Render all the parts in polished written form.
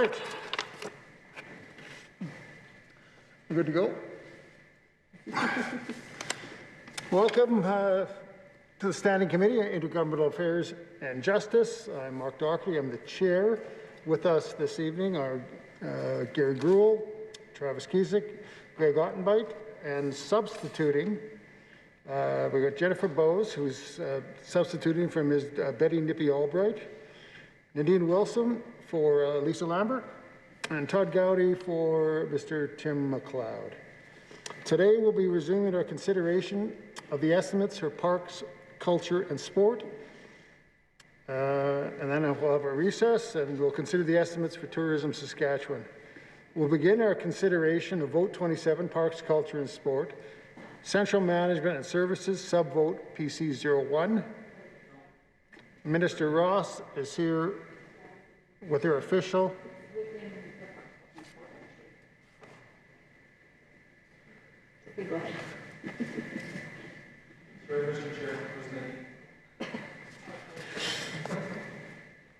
right. We're good to go? Welcome to the Standing Committee on Intergovernmental Affairs and Justice. I'm Mark Dockery. I'm the chair. With us this evening are Gary Gruel, Travis Kiesek, Greg Ottenbeit, and substituting, we've got Jennifer Bowes, who's substituting for Ms. Betty Nippy Albright, Nadine Wilson for Lisa Lambert, and Todd Gowdy for Mr. Tim McLeod. Today we'll be resuming our consideration of the estimates for parks, culture, and sport. And then we'll have a recess and we'll consider the estimates for Tourism Saskatchewan. We'll begin our consideration of Vote 27, Parks, Culture, and Sport, Central Management and Services, Subvote PC01. Minister Ross is here with her official. Sorry, Mr. Chair.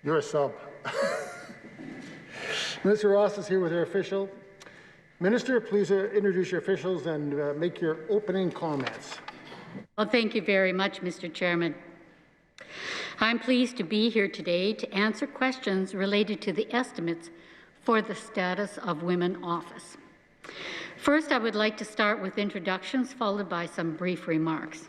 You're a sub. Minister Ross is here with her official. Minister, please introduce your officials and make your opening comments. Well, thank you very much, Mr. Chairman. I'm pleased to be here today to answer questions related to the estimates for the status of Women Office. First, I would like to start with introductions, followed by some brief remarks.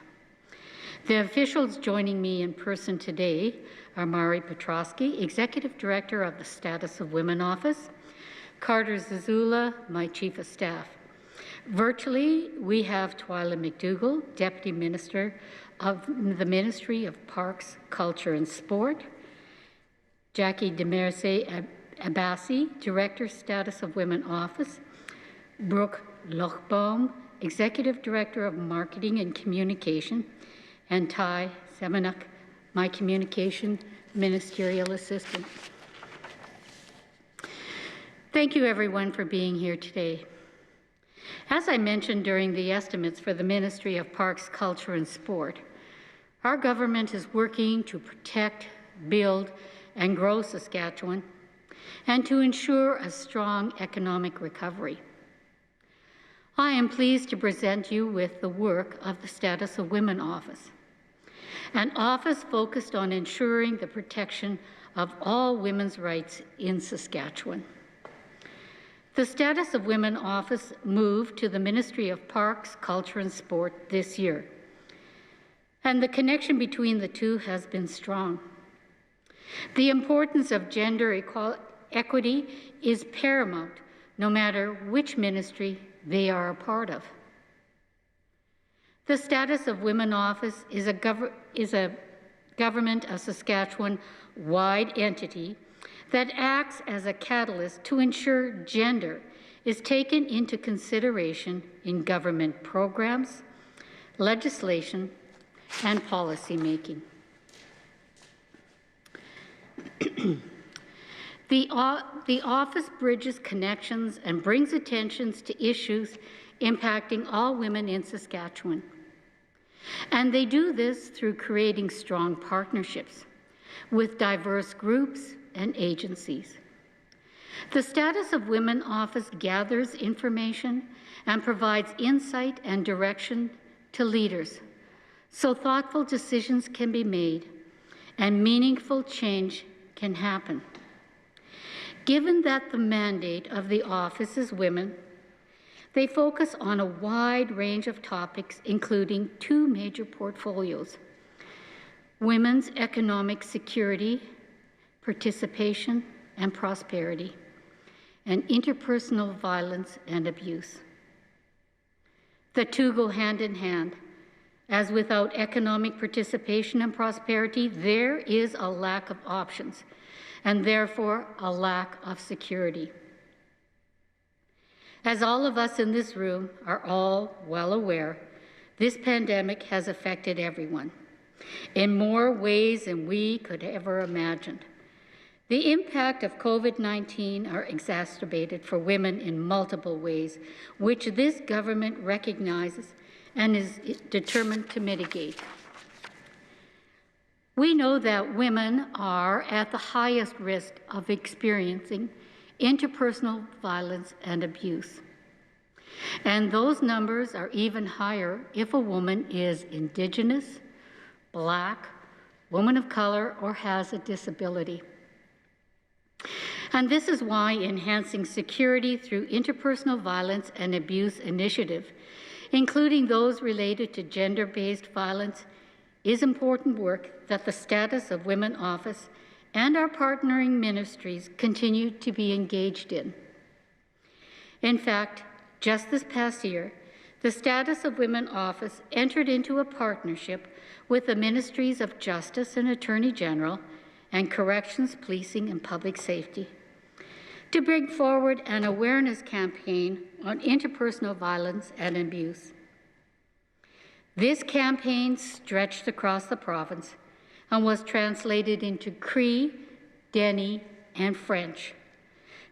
The officials joining me in person today are Mari Petrosky, Executive Director of the Status of Women Office, Carter Zazula, my Chief of Staff. Virtually, we have Twyla McDougall, Deputy Minister of the Ministry of Parks, Culture and Sport, Jackie Demerse Abassi, Director, Status of Women Office, Brooke Lochbaum, Executive Director of Marketing and Communication, and Ty Semenuk, my Communication Ministerial Assistant. Thank you, everyone, for being here today. As I mentioned during the estimates for the Ministry of Parks, Culture and Sport, our government is working to protect, build, and grow Saskatchewan, and to ensure a strong economic recovery. I am pleased to present you with the work of the Status of Women Office, an office focused on ensuring the protection of all women's rights in Saskatchewan. The Status of Women Office moved to the Ministry of Parks, Culture and Sport this year, and the connection between the two has been strong. The importance of gender equity is paramount, no matter which ministry they are a part of. The Status of Women Office is a Government of Saskatchewan-wide entity that acts as a catalyst to ensure gender is taken into consideration in government programs, legislation, and policy making. The office bridges connections and brings attentions to issues impacting all women in Saskatchewan. And they do this through creating strong partnerships with diverse groups and agencies. The Status of Women Office gathers information and provides insight and direction to leaders so thoughtful decisions can be made and meaningful change can happen. Given that the mandate of the office is women, they focus on a wide range of topics, including two major portfolios: women's economic security, participation and prosperity, and interpersonal violence and abuse. The two go hand in hand, as without economic participation and prosperity, there is a lack of options, and therefore a lack of security. As all of us in this room are all well aware, this pandemic has affected everyone in more ways than we could ever imagine. The impact of COVID-19 are exacerbated for women in multiple ways, which this government recognizes and is determined to mitigate. We know that women are at the highest risk of experiencing interpersonal violence and abuse. And those numbers are even higher if a woman is Indigenous, Black, woman of color, or has a disability. And this is why enhancing security through interpersonal violence and abuse initiative, including those related to gender-based violence, is important work that the Status of Women Office and our partnering ministries continue to be engaged in. In fact, just this past year, the Status of Women Office entered into a partnership with the Ministries of Justice and Attorney General and Corrections, Policing and Public Safety to bring forward an awareness campaign on interpersonal violence and abuse. This campaign stretched across the province and was translated into Cree, Dene, and French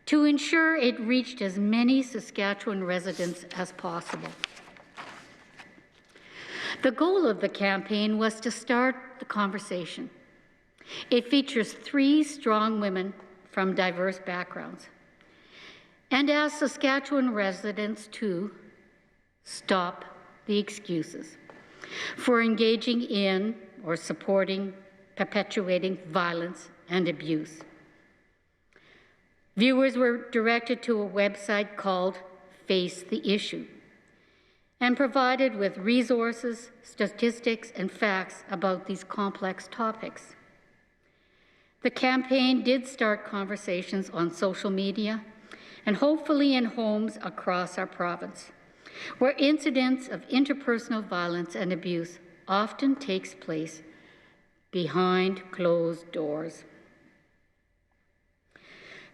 to ensure it reached as many Saskatchewan residents as possible. The goal of the campaign was to start the conversation. It features 3 strong women from diverse backgrounds and asks Saskatchewan residents to stop the excuses for engaging in or supporting, perpetuating violence and abuse. Viewers were directed to a website called Face the Issue and provided with resources, statistics, and facts about these complex topics. The campaign did start conversations on social media and hopefully in homes across our province, where incidents of interpersonal violence and abuse often takes place behind closed doors.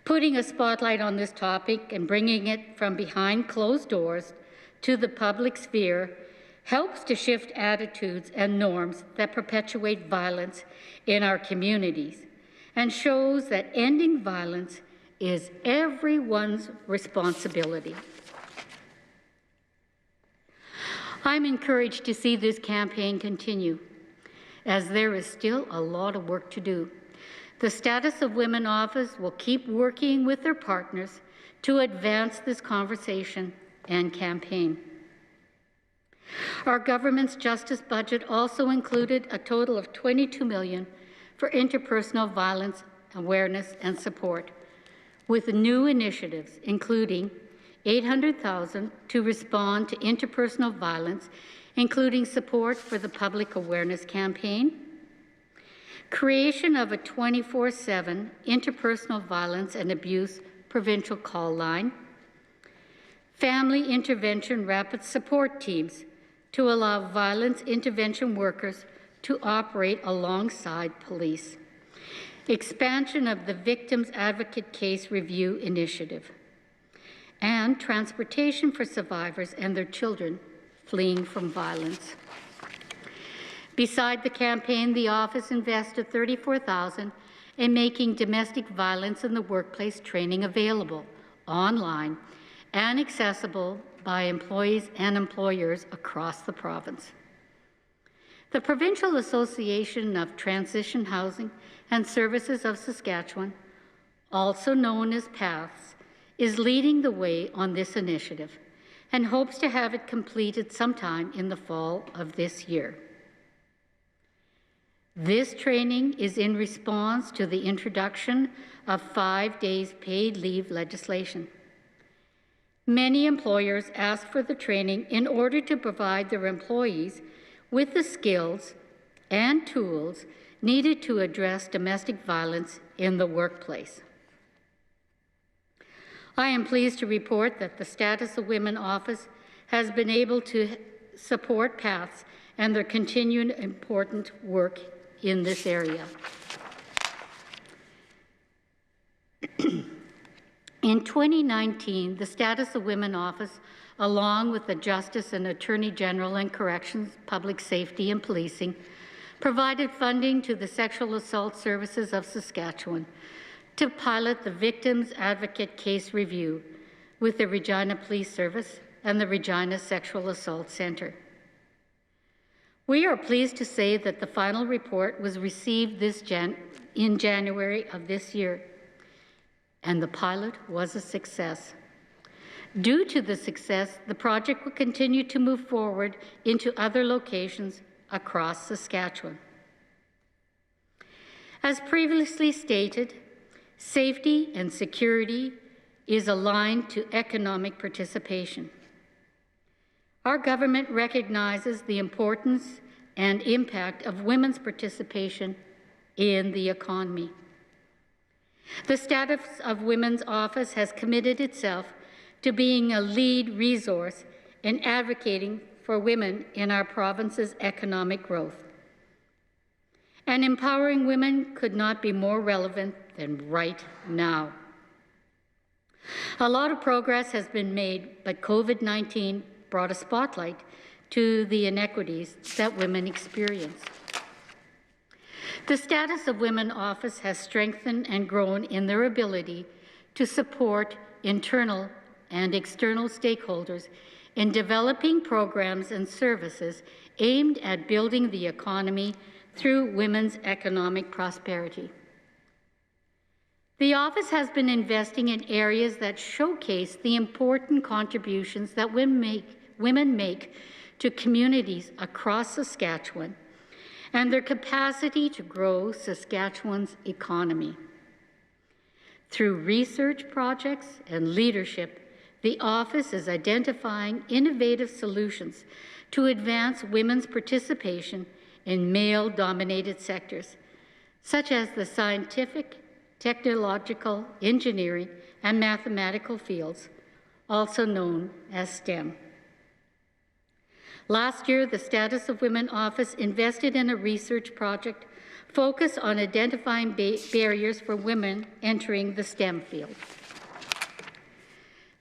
Putting a spotlight on this topic and bringing it from behind closed doors to the public sphere helps to shift attitudes and norms that perpetuate violence in our communities and shows that ending violence is everyone's responsibility. I'm encouraged to see this campaign continue, as there is still a lot of work to do. The Status of Women Office will keep working with their partners to advance this conversation and campaign. Our government's justice budget also included a total of $22 million for interpersonal violence awareness and support, with new initiatives including $800,000 to respond to interpersonal violence, including support for the public awareness campaign, creation of a 24/7 interpersonal violence and abuse provincial call line, family intervention rapid support teams to allow violence intervention workers to operate alongside police, expansion of the Victims Advocate Case Review Initiative, and transportation for survivors and their children fleeing from violence. Beside the campaign, the office invested $34,000 in making domestic violence in the workplace training available online and accessible by employees and employers across the province. The Provincial Association of Transition Housing and Services of Saskatchewan, also known as PATHS, is leading the way on this initiative and hopes to have it completed sometime in the fall of this year. This training is in response to the introduction of 5 days paid leave legislation. Many employers ask for the training in order to provide their employees with the skills and tools needed to address domestic violence in the workplace. I am pleased to report that the Status of Women Office has been able to support PATHS and their continued important work in this area. In 2019, the Status of Women Office, along with the Justice and Attorney General and Corrections, Public Safety and Policing, provided funding to the Sexual Assault Services of Saskatchewan to pilot the Victims Advocate Case Review with the Regina Police Service and the Regina Sexual Assault Centre. We are pleased to say that the final report was received in January of this year, and the pilot was a success. Due to the success, the project will continue to move forward into other locations across Saskatchewan. As previously stated, safety and security is aligned to economic participation. Our government recognizes the importance and impact of women's participation in the economy. The Status of Women's Office has committed itself to being a lead resource in advocating for women in our province's economic growth. And empowering women could not be more relevant than right now. A lot of progress has been made, but COVID-19 brought a spotlight to the inequities that women experience. The Status of Women Office has strengthened and grown in their ability to support internal and external stakeholders in developing programs and services aimed at building the economy through women's economic prosperity. The office has been investing in areas that showcase the important contributions that women make to communities across Saskatchewan and their capacity to grow Saskatchewan's economy. Through research projects and leadership, the office is identifying innovative solutions to advance women's participation in male-dominated sectors, such as the scientific, technological, engineering, and mathematical fields, also known as STEM. Last year, the Status of Women Office invested in a research project focused on identifying barriers for women entering the STEM field.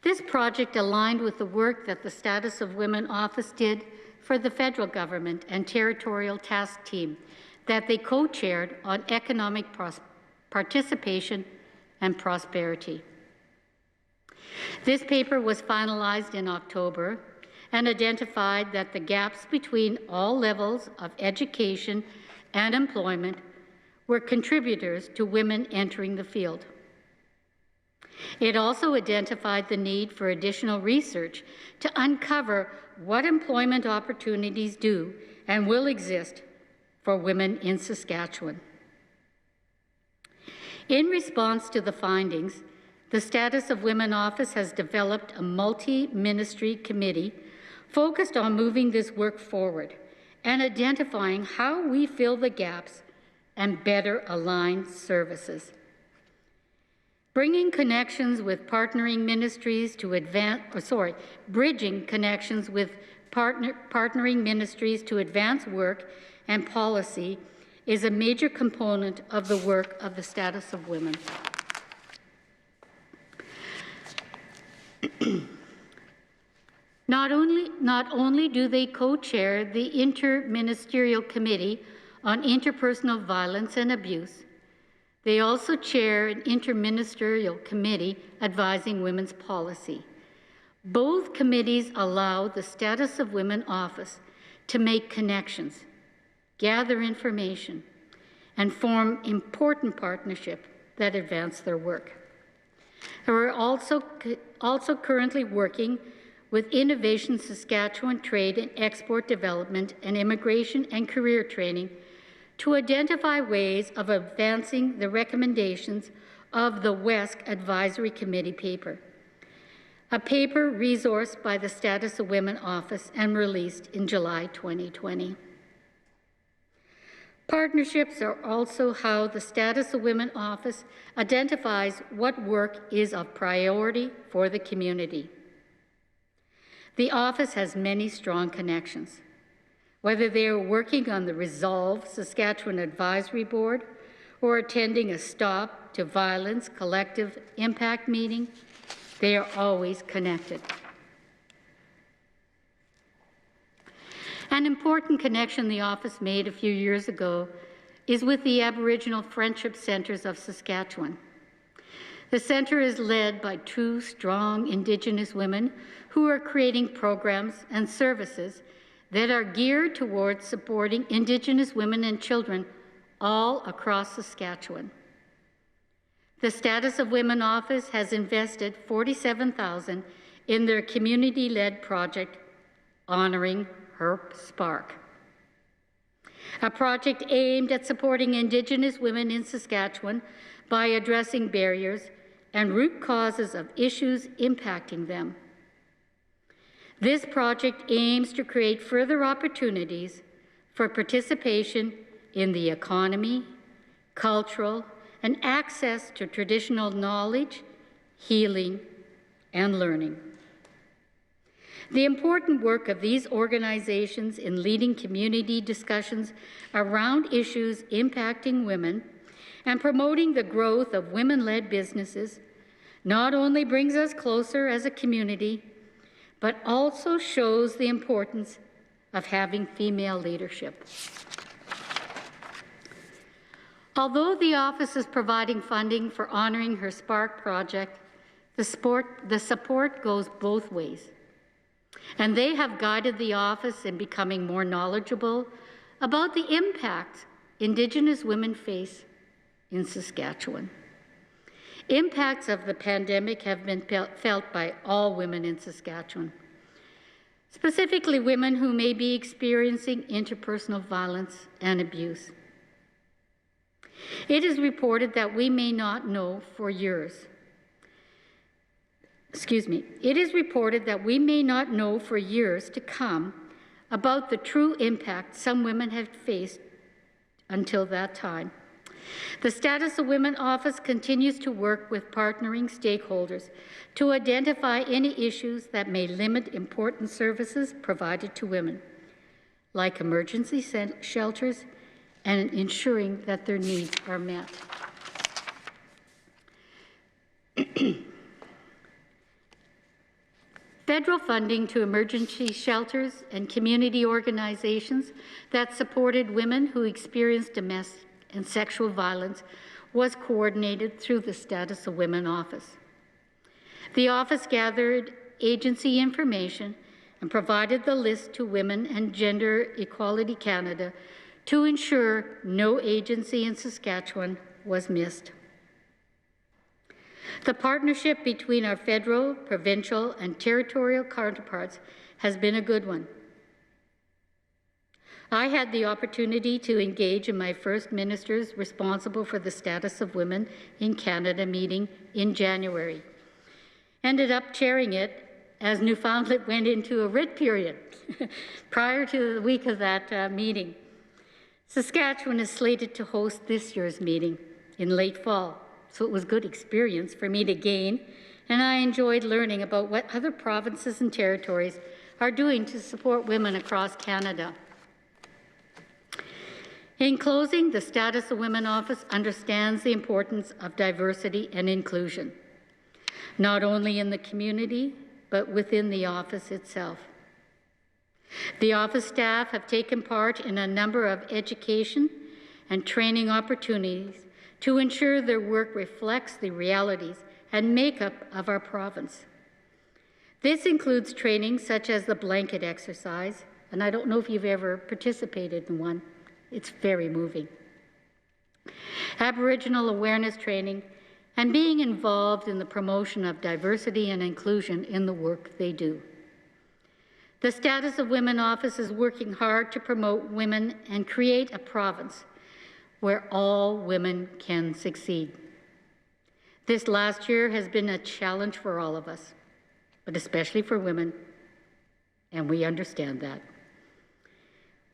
This project aligned with the work that the Status of Women Office did for the federal government and territorial task team that they co-chaired on economic participation and prosperity. This paper was finalized in October and identified that the gaps between all levels of education and employment were contributors to women entering the field. It also identified the need for additional research to uncover what employment opportunities do and will exist for women in Saskatchewan. In response to the findings, the Status of Women Office has developed a multi-ministry committee focused on moving this work forward and identifying how we fill the gaps and better align services. Bringing connections with partnering ministries to bridging connections with partnering ministries to advance work and policy is a major component of the work of the Status of Women. Not only do they co-chair the Interministerial Committee on Interpersonal Violence and Abuse, they also chair an interministerial committee advising women's policy. Both committees allow the Status of Women Office to make connections, gather information, and form important partnerships that advance their work. We're also currently working with Innovation Saskatchewan Trade and Export Development and Immigration and Career Training to identify ways of advancing the recommendations of the WESC Advisory Committee paper, a paper resourced by the Status of Women Office and released in July 2020. Partnerships are also how the Status of Women Office identifies what work is of priority for the community. The office has many strong connections. Whether they are working on the Resolve Saskatchewan Advisory Board or attending a Stop to Violence Collective Impact meeting, they are always connected. An important connection the office made a few years ago is with the Aboriginal Friendship Centres of Saskatchewan. The centre is led by two strong Indigenous women who are creating programs and services that are geared towards supporting Indigenous women and children all across Saskatchewan. The Status of Women office has invested $47,000 in their community-led project, Honoring Her Spark, a project aimed at supporting Indigenous women in Saskatchewan by addressing barriers and root causes of issues impacting them. This project aims to create further opportunities for participation in the economy, cultural, and access to traditional knowledge, healing, and learning. The important work of these organizations in leading community discussions around issues impacting women and promoting the growth of women-led businesses not only brings us closer as a community, but also shows the importance of having female leadership. Although the office is providing funding for Honoring Her Spark project, the support goes both ways. And they have guided the office in becoming more knowledgeable about the impacts Indigenous women face in Saskatchewan. Impacts of the pandemic have been felt by all women in Saskatchewan, specifically women who may be experiencing interpersonal violence and abuse. It is reported that we may not know for years. It is reported that we may not know for years to come about the true impact some women have faced until that time. The Status of Women office continues to work with partnering stakeholders to identify any issues that may limit important services provided to women, like emergency shelters and ensuring that their needs are met. Federal funding to emergency shelters and community organizations that supported women who experienced domestic and sexual violence was coordinated through the Status of Women office. The office gathered agency information and provided the list to Women and Gender Equality Canada to ensure no agency in Saskatchewan was missed. The partnership between our federal, provincial, and territorial counterparts has been a good one. I had the opportunity to engage in my first ministers responsible for the Status of Women in Canada meeting in January. Ended up chairing it as Newfoundland went into a writ period prior to the week of that meeting. Saskatchewan is slated to host this year's meeting in late fall, so it was a good experience for me to gain, and I enjoyed learning about what other provinces and territories are doing to support women across Canada. In closing, the Status of Women office understands the importance of diversity and inclusion, not only in the community, but within the office itself. The office staff have taken part in a number of education and training opportunities to ensure their work reflects the realities and makeup of our province. This includes training such as the blanket exercise, and I don't know if you've ever participated in one. It's very moving. Aboriginal awareness training, and being involved in the promotion of diversity and inclusion in the work they do. The Status of Women office is working hard to promote women and create a province where all women can succeed. This last year has been a challenge for all of us, but especially for women, and we understand that.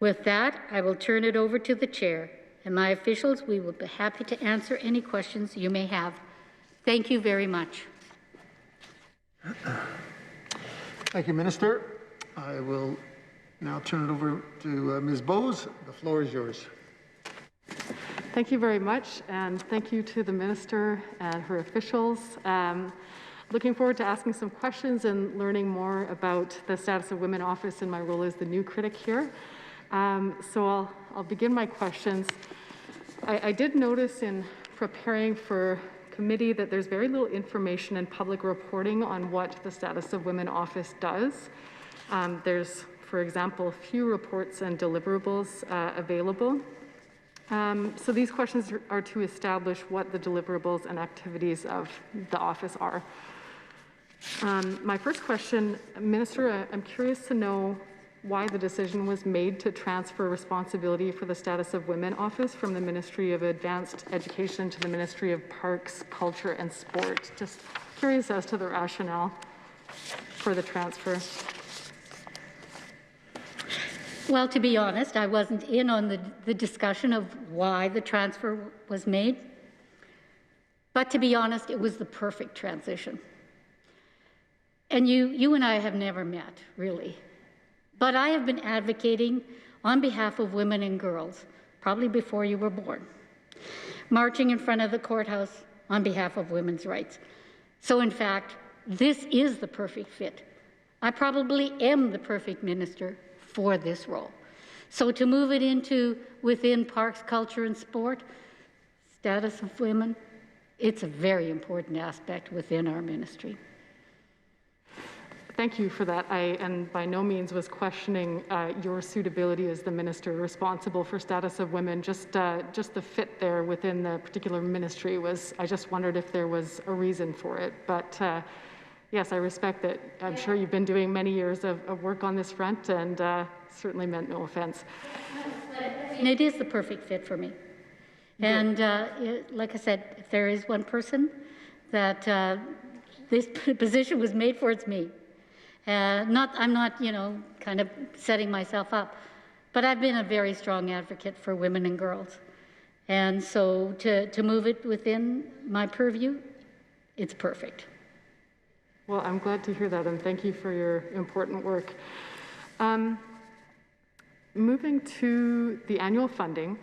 With that, I will turn it over to the chair, and my officials, we will be happy to answer any questions you may have. Thank you very much. Thank you, Minister. I will now turn it over to Ms. Bowes. The floor is yours. Thank you very much, and thank you to the Minister and her officials. Looking forward to asking some questions and learning more about the Status of Women office and my role as the new critic here. So I'll begin my questions. I did notice in preparing for committee that there's very little information and public reporting on what the Status of Women office does. There's, for example, few reports and deliverables available. So these questions are to establish what the deliverables and activities of the office are. My first question, Minister, I'm curious to know why the decision was made to transfer responsibility for the Status of Women office from the Ministry of Advanced Education to the Ministry of Parks, Culture and Sport. Just curious as to the rationale for the transfer. Well, to be honest, I wasn't in on the discussion of why the transfer was made. But to be honest, it was the perfect transition. And you and I have never met, really. But I have been advocating on behalf of women and girls, probably before you were born, marching in front of the courthouse on behalf of women's rights. So in fact, this is the perfect fit. I probably am the perfect minister for this role. So to move it into within Parks, Culture and Sport, Status of Women, it's a very important aspect within our ministry. Thank you for that. And by no means was questioning your suitability as the minister responsible for Status of Women. Just the fit there within the particular ministry was, I just wondered if there was a reason for it. But yes, I respect that. I'm sure you've been doing many years of work on this front, and certainly meant no offense. And it is the perfect fit for me. And like I said, if there is one person that this position was made for, it's me. I'm not, kind of setting myself up, but I've been a very strong advocate for women and girls. And so to move it within my purview, it's perfect. Well, I'm glad to hear that, and thank you for your important work. Moving to the annual funding,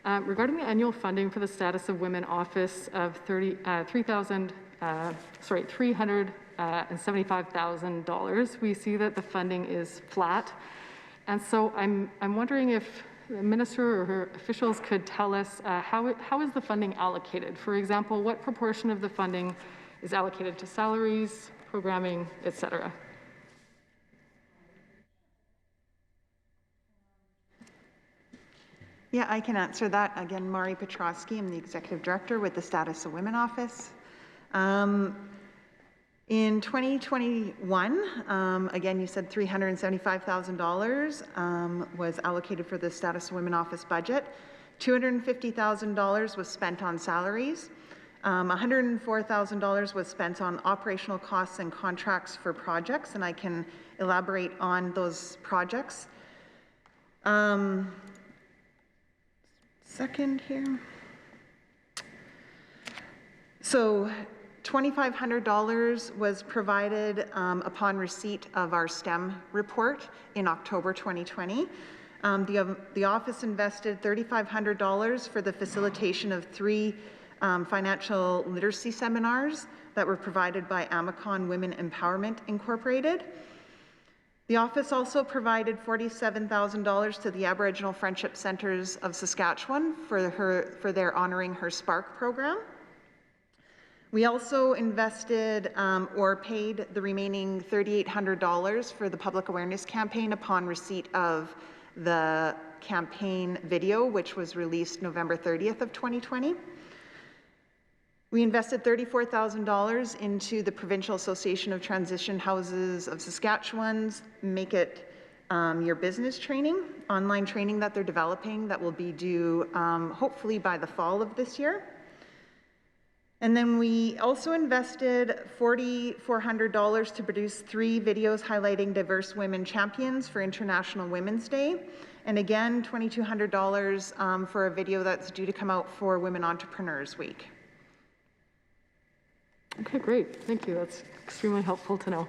regarding the annual funding for the Status of Women office of $375,000, we see that the funding is flat. And so I'm wondering if the minister or her officials could tell us how is the funding allocated? For example, what proportion of the funding is allocated to salaries, programming, et cetera? Yeah, I can answer that. Again, Mari Petrosky, I'm the Executive Director with the Status of Women Office. In 2021, again, you said $375,000 was allocated for the Status of Women Office budget. $250,000 was spent on salaries. $104,000 was spent on operational costs and contracts for projects, and I can elaborate on those projects. Second here. So $2,500 was provided upon receipt of our STEM report in October 2020. The office invested $3,500 for the facilitation of 3 financial literacy seminars that were provided by Amicon Women Empowerment Incorporated. The office also provided $47,000 to the Aboriginal Friendship Centres of Saskatchewan for their Honouring Her Spark program. We also invested or paid the remaining $3,800 for the public awareness campaign upon receipt of the campaign video, which was released November 30th of 2020. We invested $34,000 into the Provincial Association of Transition Houses of Saskatchewan's Make It Your Business training, online training that they're developing that will be due hopefully by the fall of this year. And then we also invested $4,400 to produce 3 videos highlighting diverse women champions for International Women's Day. And again, $2,200 for a video that's due to come out for Women Entrepreneurs Week. Okay, great. Thank you. That's extremely helpful to know.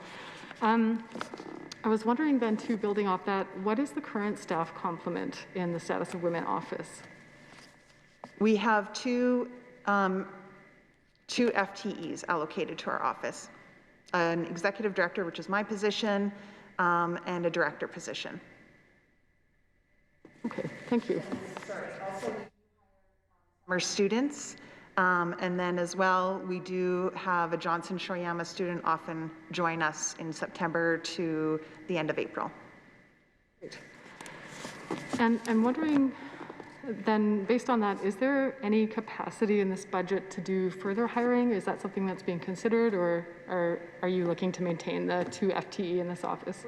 I was wondering then too, building off that, what is the current staff complement in the Status of Women office? We have two FTEs allocated to our office, an executive director, which is my position, and a director position. Okay, thank you. Sorry, also our students, and then as well, we do have a Johnson Shoyama student often join us in September to the end of April. Great. And I'm wondering, then based on that, is there any capacity in this budget to do further hiring? Is that something that's being considered, or are you looking to maintain the 2 FTE in this office?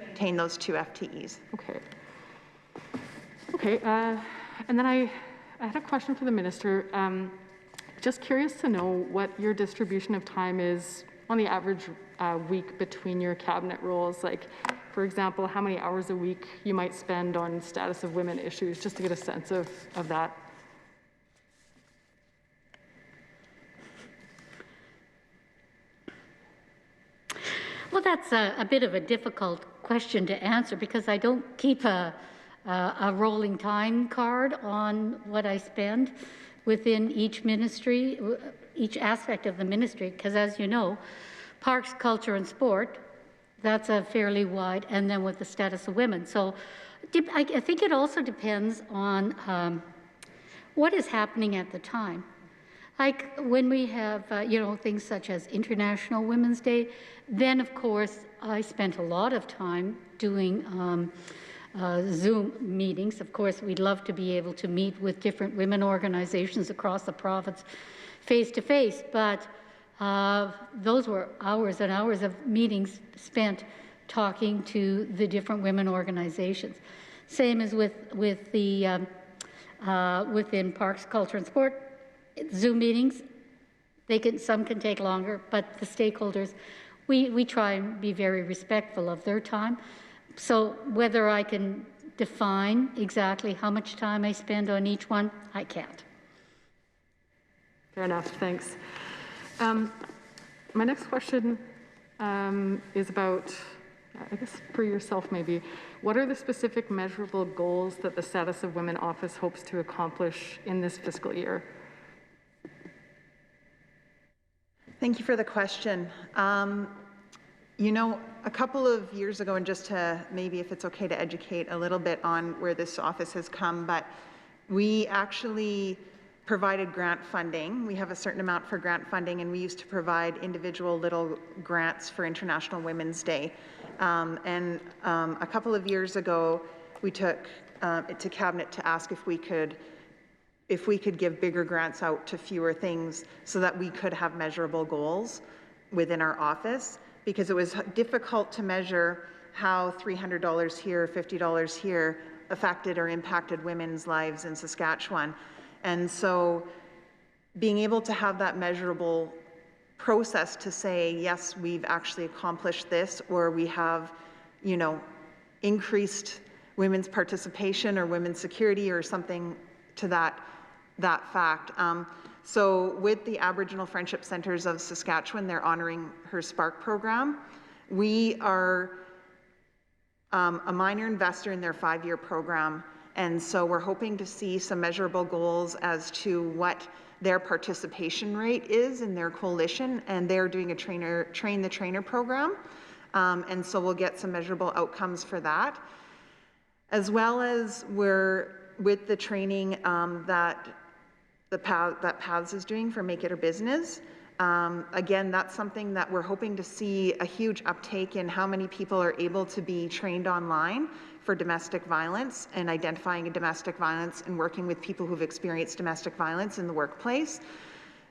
Maintain those 2 FTEs. Okay. Okay, and then I had a question for the minister. Just curious to know what your distribution of time is on the average week between your cabinet roles. Like, for example, how many hours a week you might spend on status of women issues, just to get a sense of that. Well, that's a bit of a difficult question to answer because I don't keep a rolling time card on what I spend within each ministry, each aspect of the ministry, because as you know, Parks, Culture and Sport, that's a fairly wide, and then with the status of women. So I think it also depends on what is happening at the time. Like when we have, things such as International Women's Day, then of course I spent a lot of time doing Zoom meetings. Of course, we'd love to be able to meet with different women organizations across the province face to face, but those were hours and hours of meetings spent talking to the different women organizations. Same as with the within Parks, Culture and Sport, Zoom meetings. Some can take longer, but the stakeholders, we try and be very respectful of their time. So whether I can define exactly how much time I spend on each one, I can't. Fair enough, thanks. My next question is about, I guess for yourself maybe, what are the specific measurable goals that the Status of Women Office hopes to accomplish in this fiscal year? Thank you for the question. A couple of years ago, and just to maybe if it's okay to educate a little bit on where this office has come, but we actually provided grant funding. We have a certain amount for grant funding, and we used to provide individual little grants for International Women's Day. A couple of years ago, we took it to Cabinet to ask if we could give bigger grants out to fewer things so that we could have measurable goals within our office, because it was difficult to measure how $300 here, $50 here affected or impacted women's lives in Saskatchewan. And so being able to have that measurable process to say, yes, we've actually accomplished this, or we have, increased women's participation or women's security or something to that fact. So with the Aboriginal Friendship Centres of Saskatchewan, they're honoring her Spark program. We are a minor investor in their 5-year program, and so we're hoping to see some measurable goals as to what their participation rate is in their coalition, and they're doing a train the trainer program, and so we'll get some measurable outcomes for that, as well as we're with the training that PATHS is doing for Make It a Business. Again, that's something that we're hoping to see a huge uptake in how many people are able to be trained online for domestic violence and identifying domestic violence and working with people who've experienced domestic violence in the workplace.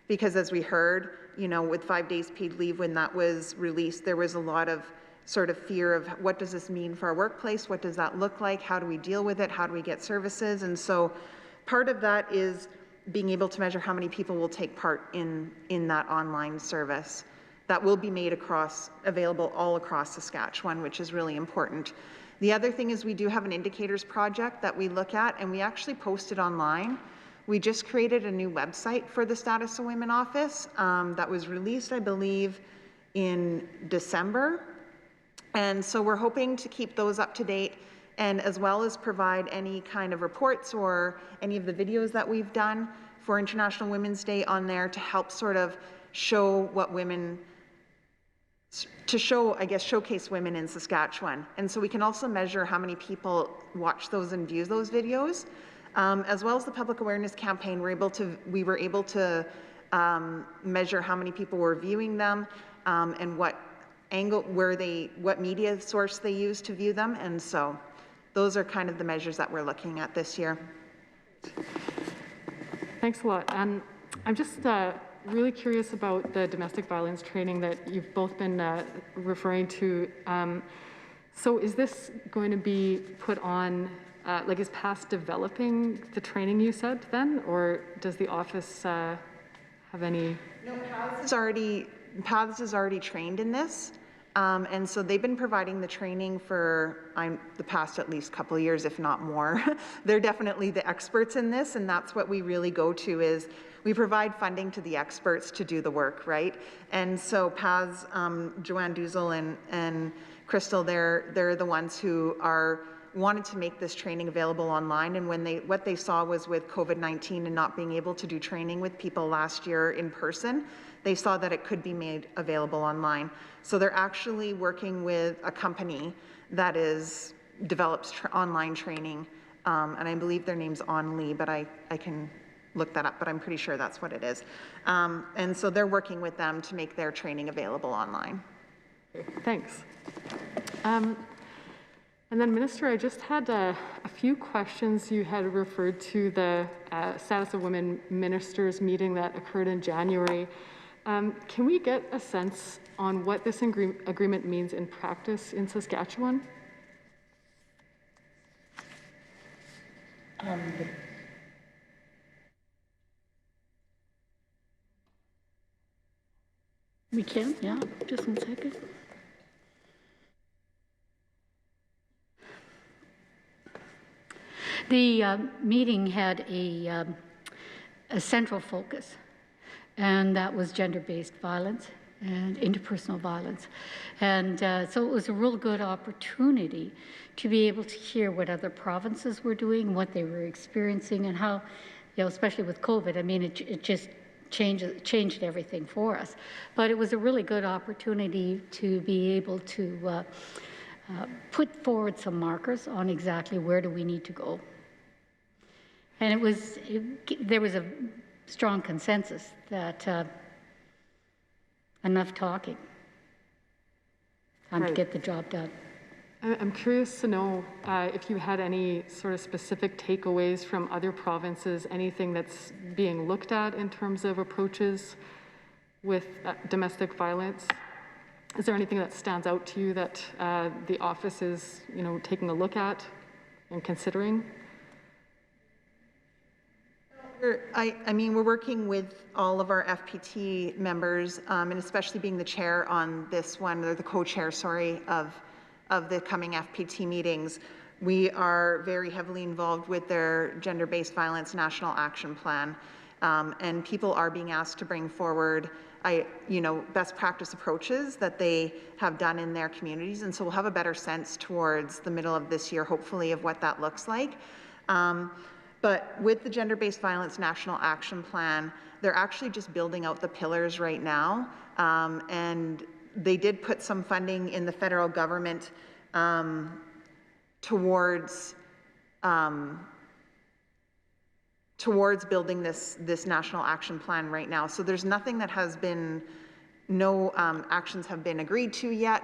Because as we heard, with 5 days paid leave, when that was released, there was a lot of sort of fear of what does this mean for our workplace? What does that look like? How do we deal with it? How do we get services? And so part of that is being able to measure how many people will take part in that online service that will be made available all across Saskatchewan, which is really important. The other thing is we do have an indicators project that we look at, and we actually post it online. We just created a new website for the Status of Women Office that was released, I believe, in December. And so we're hoping to keep those up to date, and as well as provide any kind of reports or any of the videos that we've done for International Women's Day on there to help sort of show showcase women in Saskatchewan. And so we can also measure how many people watch those and view those videos. As well as the public awareness campaign, we were able to measure how many people were viewing them and what media source they used to view them. And so those are kind of the measures that we're looking at this year. Thanks a lot. And I'm just really curious about the domestic violence training that you've both been referring to. So is this going to be put on, like is PASS developing the training you said then, or does the office have any? No, PATHS is already trained in this. And so they've been providing the training for the past at least couple of years, if not more. They're definitely the experts in this, and that's what we really go to is we provide funding to the experts to do the work, right? And so PATHS, Joanne Duzel and Crystal, they're the ones who wanted to make this training available online, and what they saw was with COVID-19 and not being able to do training with people last year in person, they saw that it could be made available online. So they're actually working with a company that develops online training, and I believe their name's Only, but I can look that up, but I'm pretty sure that's what it is. And so they're working with them to make their training available online. Thanks. And then, Minister, I just had a few questions. You had referred to the Status of Women Ministers meeting that occurred in January. Can we get a sense on what this agreement means in practice in Saskatchewan? We can, yeah, just 1 second. The meeting had a central focus, and that was gender-based violence and interpersonal violence. And so it was a real good opportunity to be able to hear what other provinces were doing, what they were experiencing, and how, you know, especially with COVID, I mean, it just changed everything for us. But it was a really good opportunity to be able to put forward some markers on exactly where do we need to go. And there was a strong consensus that enough talking, time to get the job done. I'm curious to know if you had any sort of specific takeaways from other provinces, anything that's being looked at in terms of approaches with domestic violence. Is there anything that stands out to you that the office is, taking a look at and considering? I mean, we're working with all of our FPT members, and especially being the chair on this one, or the co-chair, sorry, of the coming FPT meetings. We are very heavily involved with their gender-based violence national action plan, and people are being asked to bring forward best practice approaches that they have done in their communities, and so we'll have a better sense towards the middle of this year, hopefully, of what that looks like. But with the Gender-Based Violence National Action Plan, they're actually just building out the pillars right now. And they did put some funding in the federal government towards building this national action plan right now. So there's nothing that has been, no actions have been agreed to yet.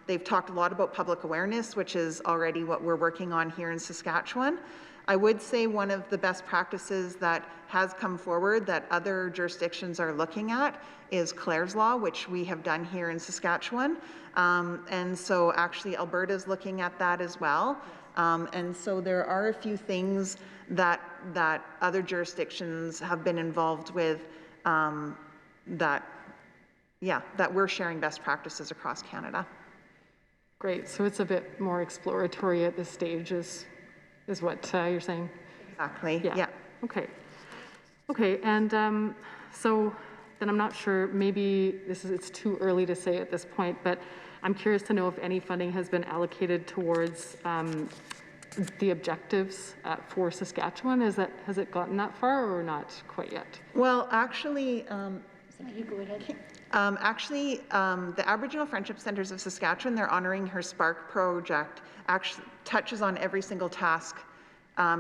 They've talked a lot about public awareness, which is already what we're working on here in Saskatchewan. I would say one of the best practices that has come forward that other jurisdictions are looking at is Clare's Law, which we have done here in Saskatchewan. And so actually Alberta's looking at that as well. And so there are a few things that other jurisdictions have been involved with that we're sharing best practices across Canada. Great, so it's a bit more exploratory at this stage is what you're saying? Exactly, yeah. Okay, and so then I'm not sure, maybe it's too early to say at this point, but I'm curious to know if any funding has been allocated towards the objectives for Saskatchewan. Has it gotten that far or not quite yet? Well, actually, You go ahead. The Aboriginal Friendship Centres of Saskatchewan, they're honoring her Spark project, actually touches on every single task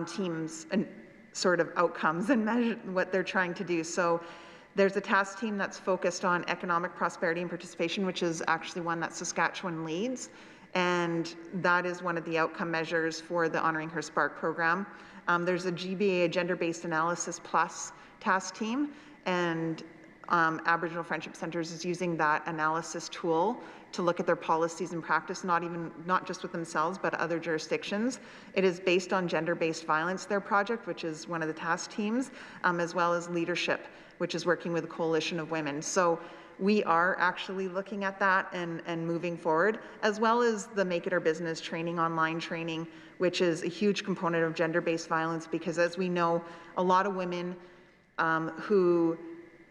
teams and sort of outcomes and measure what they're trying to do. So there's a task team that's focused on economic prosperity and participation, which is actually one that Saskatchewan leads. And that is one of the outcome measures for the Honoring Her Spark program. There's a GBA, a Gender-Based Analysis Plus task team, and Aboriginal Friendship Centres is using that analysis tool to look at their policies and practice, not just with themselves, but other jurisdictions. It is based on gender-based violence, their project, which is one of the task teams, as well as leadership, which is working with a coalition of women. So we are actually looking at that and moving forward, as well as the Make It Our Business training, online training, which is a huge component of gender-based violence, because as we know, a lot of women who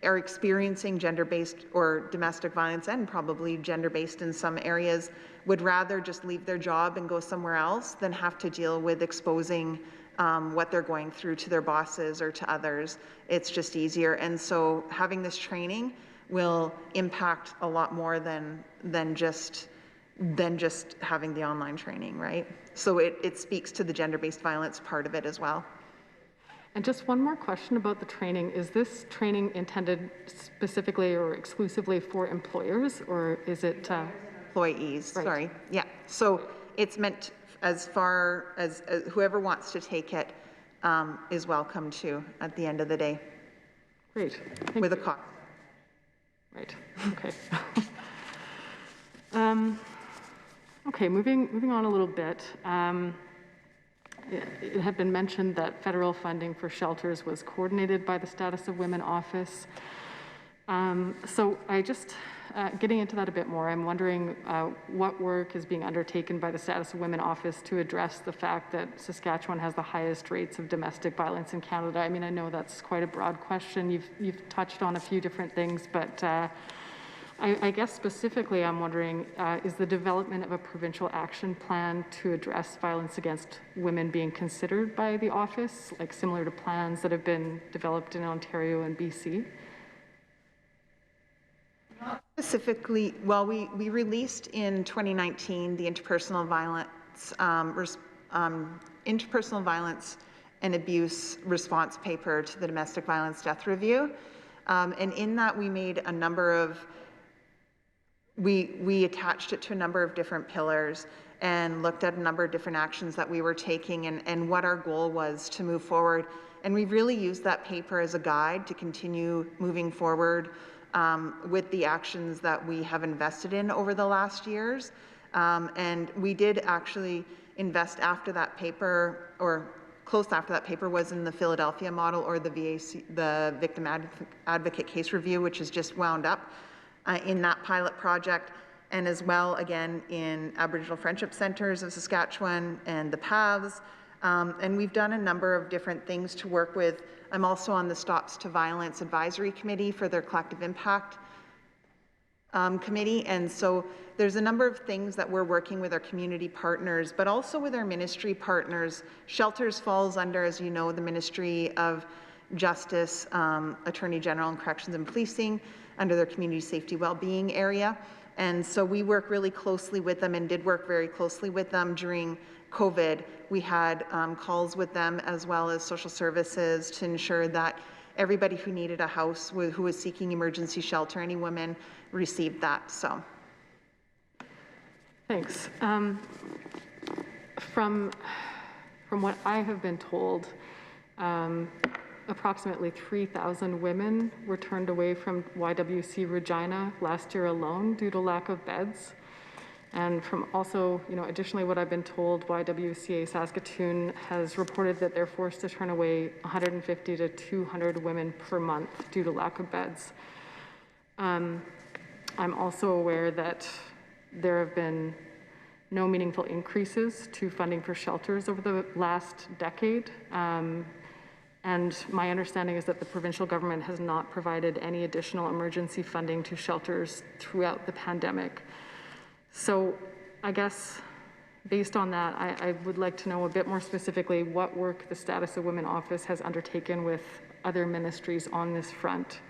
are experiencing gender-based or domestic violence, and probably gender-based in some areas, would rather just leave their job and go somewhere else than have to deal with exposing what they're going through to their bosses or to others. It's just easier. And so having this training will impact a lot more than just having the online training, right? So it speaks to the gender-based violence part of it as well. And just one more question about the training. Is this training intended specifically or exclusively for employers, or is it? Employees, right. Sorry. Yeah. So it's meant as far as whoever wants to take it is welcome to at the end of the day. Great. With a cost. Right. Okay. Okay. Moving on a little bit. It had been mentioned that federal funding for shelters was coordinated by the Status of Women Office. So I just, getting into that a bit more, I'm wondering what work is being undertaken by the Status of Women Office to address the fact that Saskatchewan has the highest rates of domestic violence in Canada. I mean, I know that's quite a broad question. You've touched on a few different things, but I guess specifically I'm wondering, is the development of a provincial action plan to address violence against women being considered by the office, like similar to plans that have been developed in Ontario and BC? Specifically, well, we released in 2019 the interpersonal violence and abuse response paper to the Domestic Violence Death Review. And in that we made a number of We attached it to a number of different pillars and looked at a number of different actions that we were taking and what our goal was to move forward. And we really used that paper as a guide to continue moving forward with the actions that we have invested in over the last years. And we did actually invest after that paper, or close after that paper, was in the Philadelphia model, or the VAC, the Victim Advocate Case Review, which is just wound up. In that pilot project, and as well again in Aboriginal Friendship Centres of Saskatchewan and the Paths. And we've done a number of different things to work with. I'm also on the Stops to Violence Advisory Committee for their Collective Impact Committee. And so there's a number of things that we're working with our community partners, but also with our ministry partners. Shelters falls under, as you know, the Ministry of Justice, Attorney General and Corrections and Policing, under their community safety well-being area. And so we work really closely with them, and did work very closely with them during COVID. We had calls with them as well as social services to ensure that everybody who needed a house, who was seeking emergency shelter, any women, received that. So. Thanks. From what I have been told, approximately 3,000 women were turned away from YWC Regina last year alone due to lack of beds. And from also, additionally what I've been told, YWCA Saskatoon has reported that they're forced to turn away 150 to 200 women per month due to lack of beds. I'm also aware that there have been no meaningful increases to funding for shelters over the last decade. And my understanding is that the provincial government has not provided any additional emergency funding to shelters throughout the pandemic. So I guess based on that, I would like to know a bit more specifically what work the Status of Women Office has undertaken with other ministries on this front.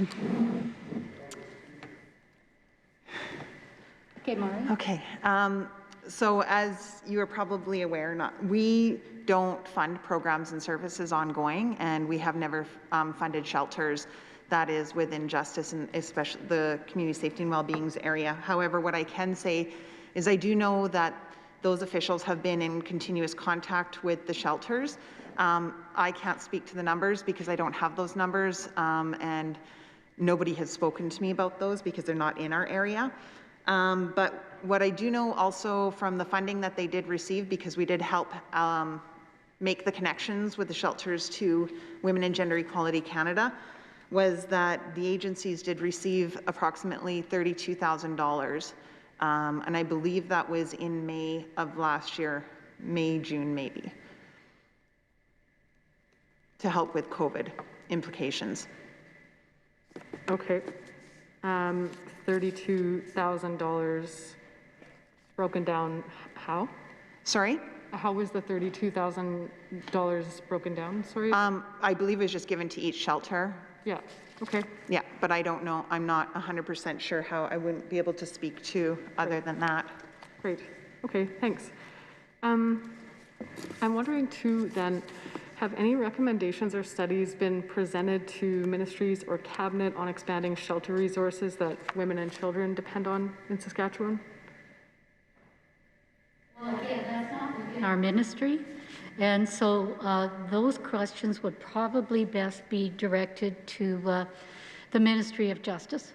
Okay, Maureen. Okay. So as you are probably aware, we don't fund programs and services ongoing, and we have never funded shelters that is within justice and especially the community safety and well-being's area. However, what I can say is I do know that those officials have been in continuous contact with the shelters. I can't speak to the numbers because I don't have those numbers, and nobody has spoken to me about those because they're not in our area. But what I do know also from the funding that they did receive, because we did help make the connections with the shelters to Women and Gender Equality Canada, was that the agencies did receive approximately $32,000. And I believe that was in May of last year, May, June maybe, to help with COVID implications. Okay. $32,000 broken down how? Sorry? How was the $32,000 broken down? Sorry? I believe it was just given to each shelter. Yeah, okay. Yeah, but I don't know. I'm not 100% sure how. I wouldn't be able to speak to other than that. Great. Okay, thanks. I'm wondering too then, have any recommendations or studies been presented to ministries or cabinet on expanding shelter resources that women and children depend on in Saskatchewan? Well, again, that's not within our ministry. And so those questions would probably best be directed to the Ministry of Justice.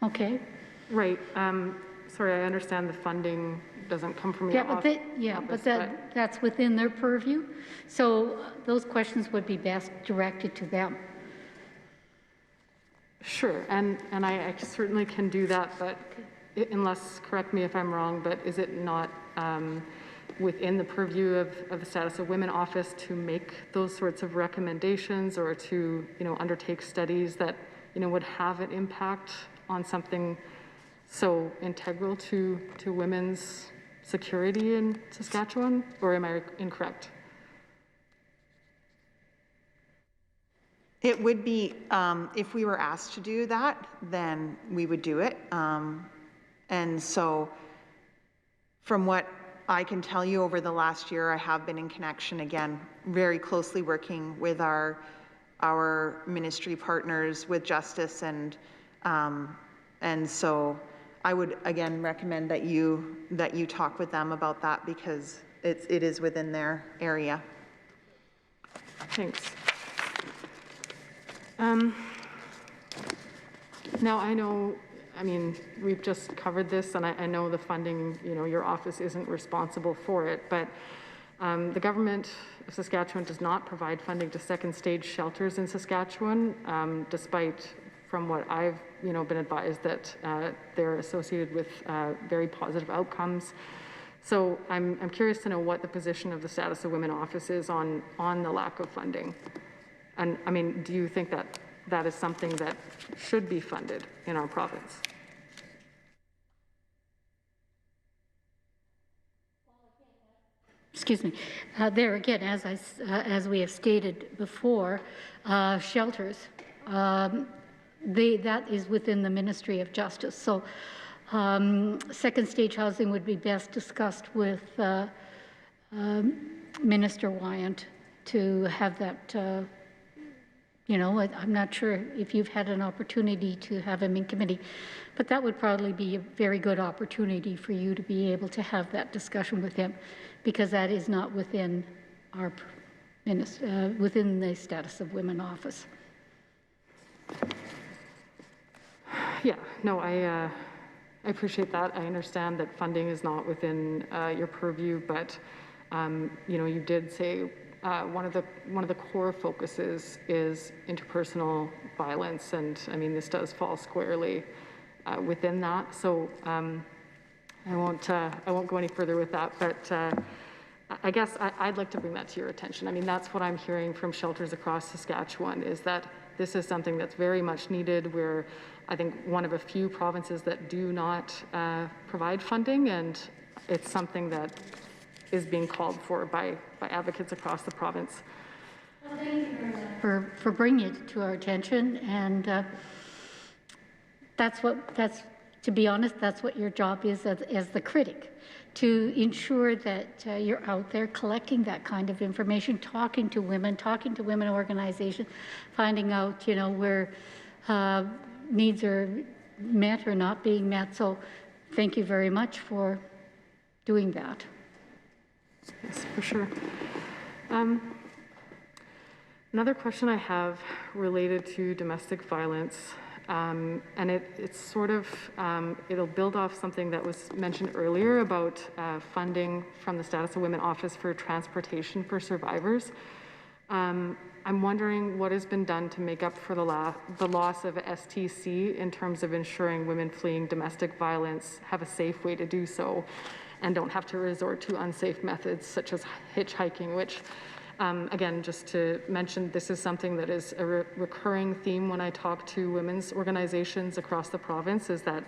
Okay. Right. Sorry, I understand the funding doesn't come from your office. But that's within their purview. So those questions would be best directed to them. Sure, and I certainly can do that, but unless, correct me if I'm wrong, but is it not within the purview of the Status of Women office to make those sorts of recommendations or to, undertake studies that, would have an impact on something so integral to women's security in Saskatchewan, or am I incorrect? It would be, if we were asked to do that, then we would do it. And so from what I can tell you over the last year, I have been in connection again, very closely working with our ministry partners with Justice, and so I would again recommend that you talk with them about that because it is within their area. Thanks. Now we've just covered this, and I know the funding, your office isn't responsible for it, but the government of Saskatchewan does not provide funding to second stage shelters in Saskatchewan, despite, from what I've been advised, that they're associated with very positive outcomes. So I'm curious to know what the position of the Status of Women office is on the lack of funding. And do you think that that is something that should be funded in our province? Excuse me. There again, as we have stated before, shelters, that is within the Ministry of Justice. So second stage housing would be best discussed with Minister Wyant to have that, I'm not sure if you've had an opportunity to have him in committee, but that would probably be a very good opportunity for you to be able to have that discussion with him, because that is not within our within the Status of Women office. Yeah, no, I appreciate that. I understand that funding is not within your purview, but you did say one of the core focuses is interpersonal violence, and this does fall squarely within that. So I won't go any further with that, but I guess I'd like to bring that to your attention. That's what I'm hearing from shelters across Saskatchewan, is that this is something that's very much needed. We're, I think, one of a few provinces that do not provide funding, and it's something that is being called for by advocates across the province. Well, thank you very much. for bringing it to our attention. And to be honest, that's what your job is as the critic, to ensure that you're out there collecting that kind of information, talking to women organizations, finding out, where needs are met or not being met. So thank you very much for doing that. Yes, for sure. Another question I have related to domestic violence, and it's sort of, it'll build off something that was mentioned earlier about funding from the Status of Women Office for transportation for survivors. I'm wondering what has been done to make up for the loss of STC in terms of ensuring women fleeing domestic violence have a safe way to do so and don't have to resort to unsafe methods such as hitchhiking, which, again, just to mention, this is something that is a recurring theme when I talk to women's organizations across the province, is that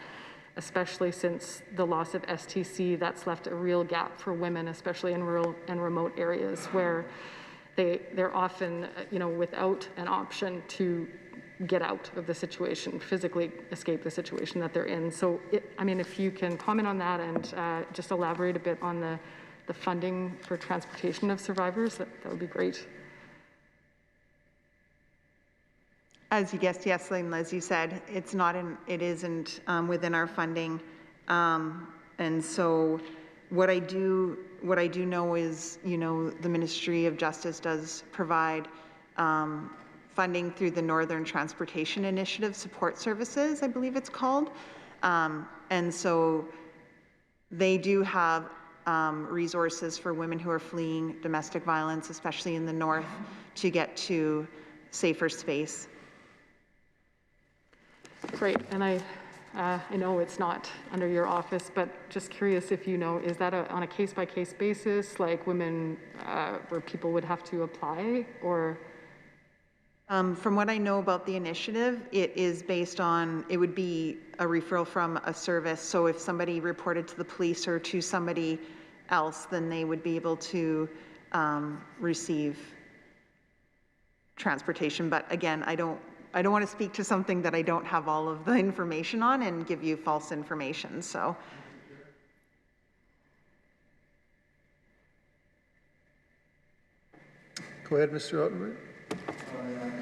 especially since the loss of STC, that's left a real gap for women, especially in rural and remote areas where they're often, without an option to get out of the situation, physically escape the situation that they're in. So, if you can comment on that and just elaborate a bit on the funding for transportation of survivors, that would be great. As you guessed, yes, as you said, it isn't within our funding, and so what I do know is, the Ministry of Justice does provide funding through the Northern Transportation Initiative Support Services, I believe it's called, and so they do have resources for women who are fleeing domestic violence, especially in the north, to get to safer space. Great, and I know it's not under your office, but just curious if is that on a case-by-case basis, like women where people would have to apply, or? From what I know about the initiative, it is based on, it would be a referral from a service. So if somebody reported to the police or to somebody else, then they would be able to receive transportation. But again, I don't want to speak to something that I don't have all of the information on and give you false information. So. Go ahead, Mr. Ottenberg.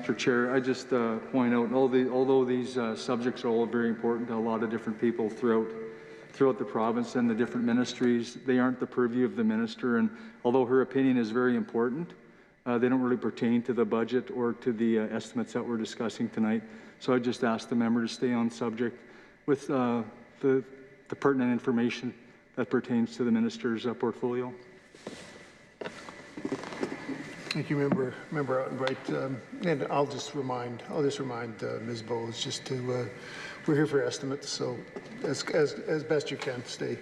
Mr. Chair, I just point out, although these subjects are all very important to a lot of different people throughout the province and the different ministries, they aren't the purview of the minister. And although her opinion is very important, they don't really pertain to the budget or to the estimates that we're discussing tonight. So I just ask the member to stay on subject with the pertinent information that pertains to the minister's portfolio. Thank you, Member Ottenbright. And I'll just remind Ms. Bowles just to we're here for estimates, so as best you can, stay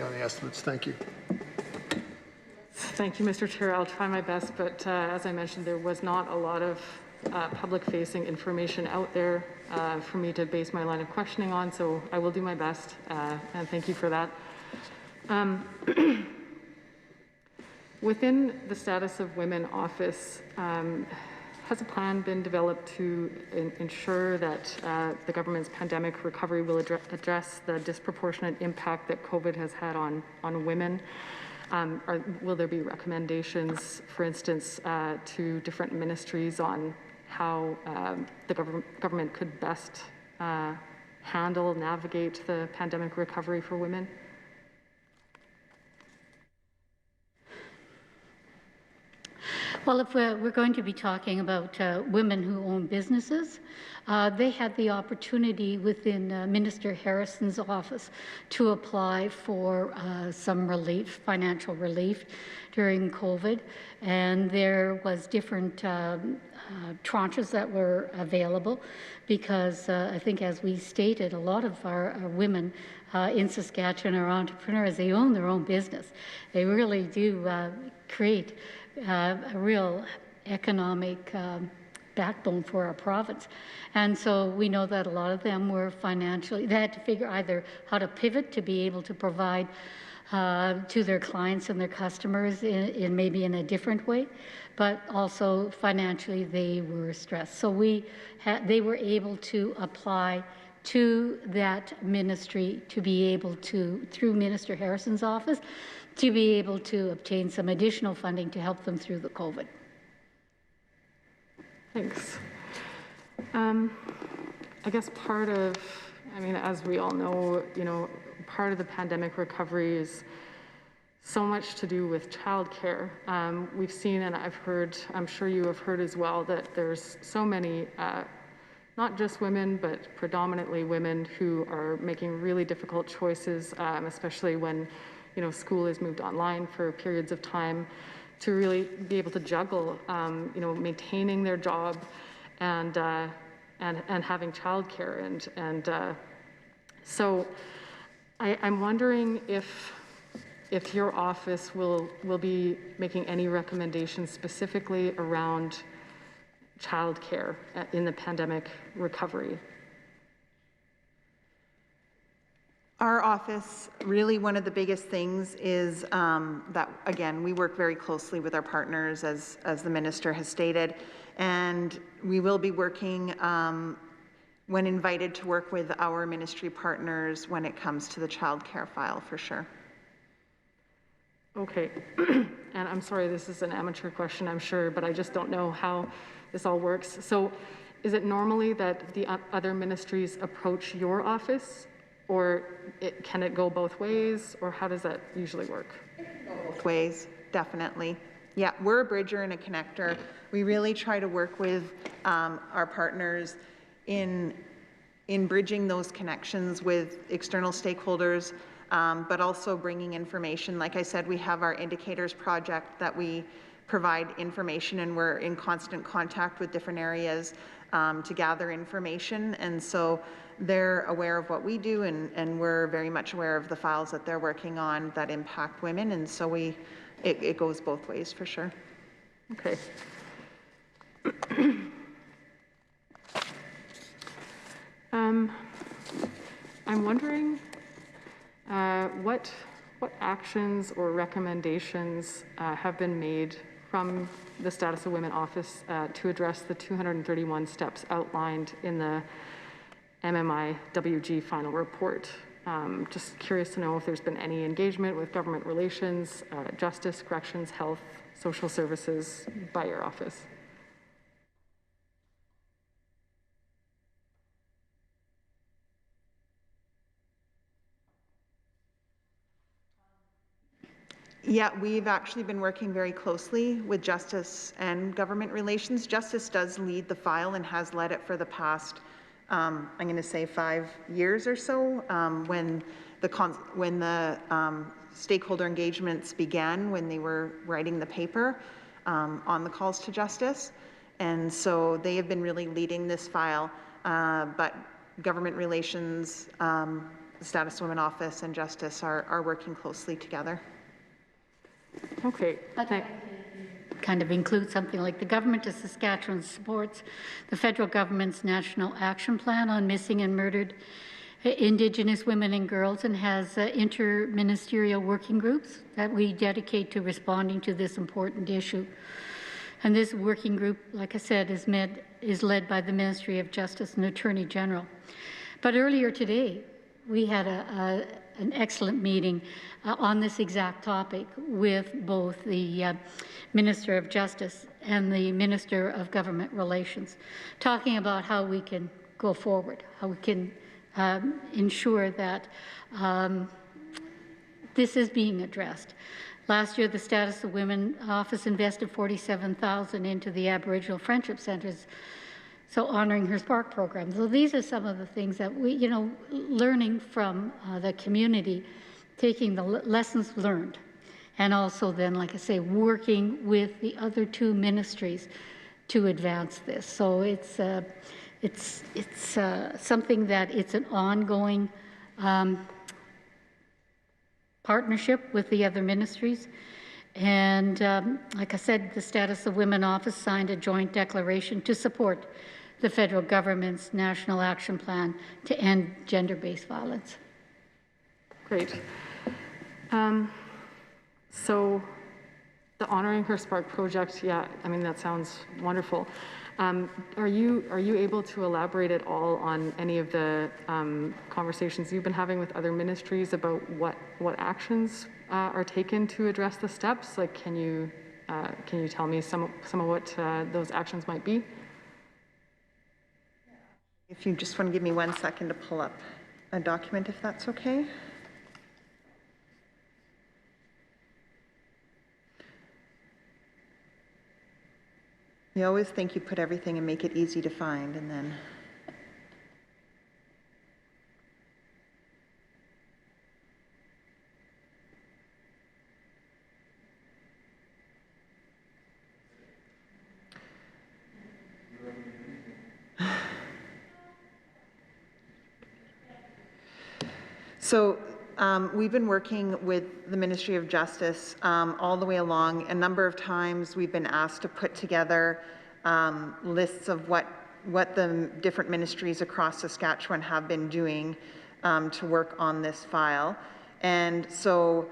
on the estimates. Thank you. Thank you, Mr. Chair. I'll try my best, but as I mentioned, there was not a lot of public-facing information out there for me to base my line of questioning on, so I will do my best, and thank you for that. Within the Status of Women Office, has a plan been developed to ensure that the government's pandemic recovery will address the disproportionate impact that COVID has had on women? Will there be recommendations, for instance, to different ministries on how the government could best navigate the pandemic recovery for women? Well, if we're going to be talking about women who own businesses, they had the opportunity within Minister Harrison's office to apply for some relief, financial relief during COVID, and there was different tranches that were available because I think, as we stated, a lot of our women in Saskatchewan are entrepreneurs. They own their own business. They really do create a real economic backbone for our province. And so we know that a lot of them were financially, they had to figure either how to pivot to be able to provide to their clients and their customers in maybe in a different way, but also financially they were stressed. So they were able to apply to that ministry to be able to, through Minister Harrison's office, to be able to obtain some additional funding to help them through the COVID. Thanks. I guess part of, I mean, as we all know, part of the pandemic recovery is so much to do with childcare. We've seen, and I've heard, I'm sure you have heard as well, that there's so many, not just women, but predominantly women who are making really difficult choices, especially when, school is moved online for periods of time, to really be able to juggle, maintaining their job and having childcare. And so I'm wondering if your office will be making any recommendations specifically around childcare in the pandemic recovery. Our office, really one of the biggest things is that, again, we work very closely with our partners, as the minister has stated, and we will be working when invited to work with our ministry partners when it comes to the childcare file, for sure. Okay, and I'm sorry, this is an amateur question, I'm sure, but I just don't know how this all works. So is it normally that the other ministries approach your office, or can it go both ways, or how does that usually work? Both ways, definitely. Yeah, we're a bridger and a connector. We really try to work with our partners in bridging those connections with external stakeholders, but also bringing information. Like I said, we have our indicators project that we provide information, and we're in constant contact with different areas to gather information. And so they're aware of what we do, and we're very much aware of the files that they're working on that impact women. And so it goes both ways, for sure. Okay. I'm wondering what actions or recommendations have been made from the Status of Women Office to address the 231 steps outlined in the MMI-WG final report. Just curious to know if there's been any engagement with government relations, justice, corrections, health, social services by your office. Yeah, we've actually been working very closely with Justice and Government Relations. Justice does lead the file and has led it for the past, I'm going to say 5 years or so, when the stakeholder engagements began, when they were writing the paper on the calls to justice. And so they have been really leading this file, but Government Relations, the Status of Women Office, and Justice are working closely together. Okay. Kind of include something like the Government of Saskatchewan supports the federal government's National Action Plan on Missing and Murdered Indigenous Women and Girls, and has interministerial working groups that we dedicate to responding to this important issue. And this working group, like I said, is led by the Ministry of Justice and Attorney General. But earlier today, we had an excellent meeting on this exact topic with both the Minister of Justice and the Minister of Government Relations, talking about how we can go forward, how we can ensure that this is being addressed. Last year, the Status of Women Office invested $47,000 into the Aboriginal Friendship Centres, so honoring her Spark program. So these are some of the things that we, learning from the community, taking the lessons learned, and also then, like I say, working with the other two ministries to advance this. So it's something that it's an ongoing partnership with the other ministries. And like I said, the Status of Women Office signed a joint declaration to support the federal government's National Action Plan to end gender-based violence. Great. So the Honoring Her Spark project, yeah, I mean, that sounds wonderful. Are you able to elaborate at all on any of the conversations you've been having with other ministries about what actions are taken to address the steps? Like, can you tell me some of what those actions might be? If you just want to give me 1 second to pull up a document, if that's okay. You always think you put everything and make it easy to find, and then so we've been working with the Ministry of Justice all the way along. A number of times we've been asked to put together lists of what the different ministries across Saskatchewan have been doing to work on this file. And so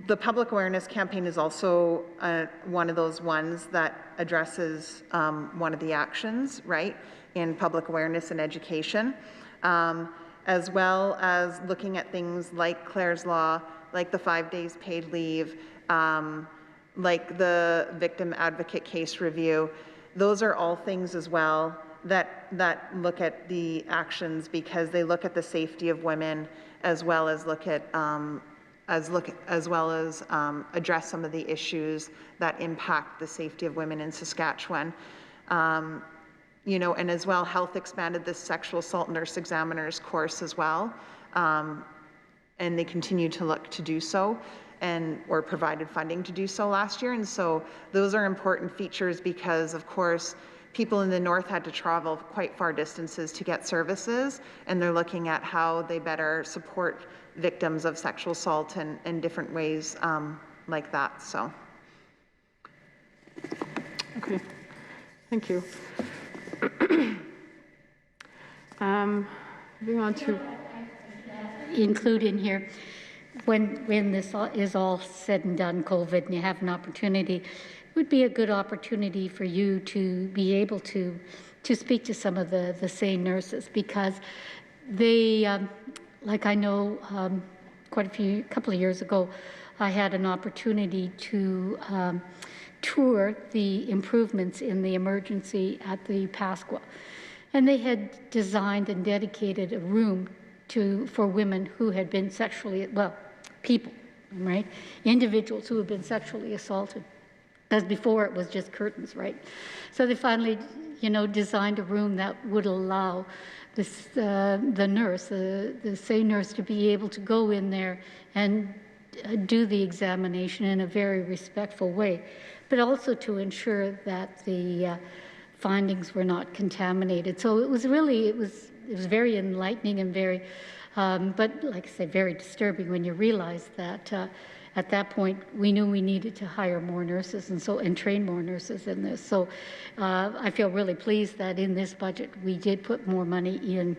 the public awareness campaign is also one of those ones that addresses one of the actions, right, in public awareness and education. As well as looking at things like Clare's Law, like the 5 days paid leave, like the victim advocate case review. Those are all things as well that look at the actions, because they look at the safety of women, as well as look at address some of the issues that impact the safety of women in Saskatchewan. You know, and as well, Health expanded this sexual assault nurse examiner's course as well, and they continue to look to do so, or provided funding to do so last year. And so those are important features because, of course, people in the north had to travel quite far distances to get services, and they're looking at how they better support victims of sexual assault in different ways like that. So. Okay, thank you. Moving on to include in here, when this is all said and done, COVID, and you have an opportunity, it would be a good opportunity for you to be able to speak to some of the SANE nurses, because they, like I know couple of years ago, I had an opportunity to tour the improvements in the emergency at the Pasqua. And they had designed and dedicated a room for women who had been people, right? Individuals who had been sexually assaulted. As before, it was just curtains, right? So they finally, designed a room that would allow this, the nurse, the SANE nurse, to be able to go in there and do the examination in a very respectful way, but also to ensure that the findings were not contaminated. So it was really, it was very enlightening and very, but like I say, very disturbing when you realize that at that point we knew we needed to hire more nurses and train more nurses in this. So I feel really pleased that in this budget we did put more money in.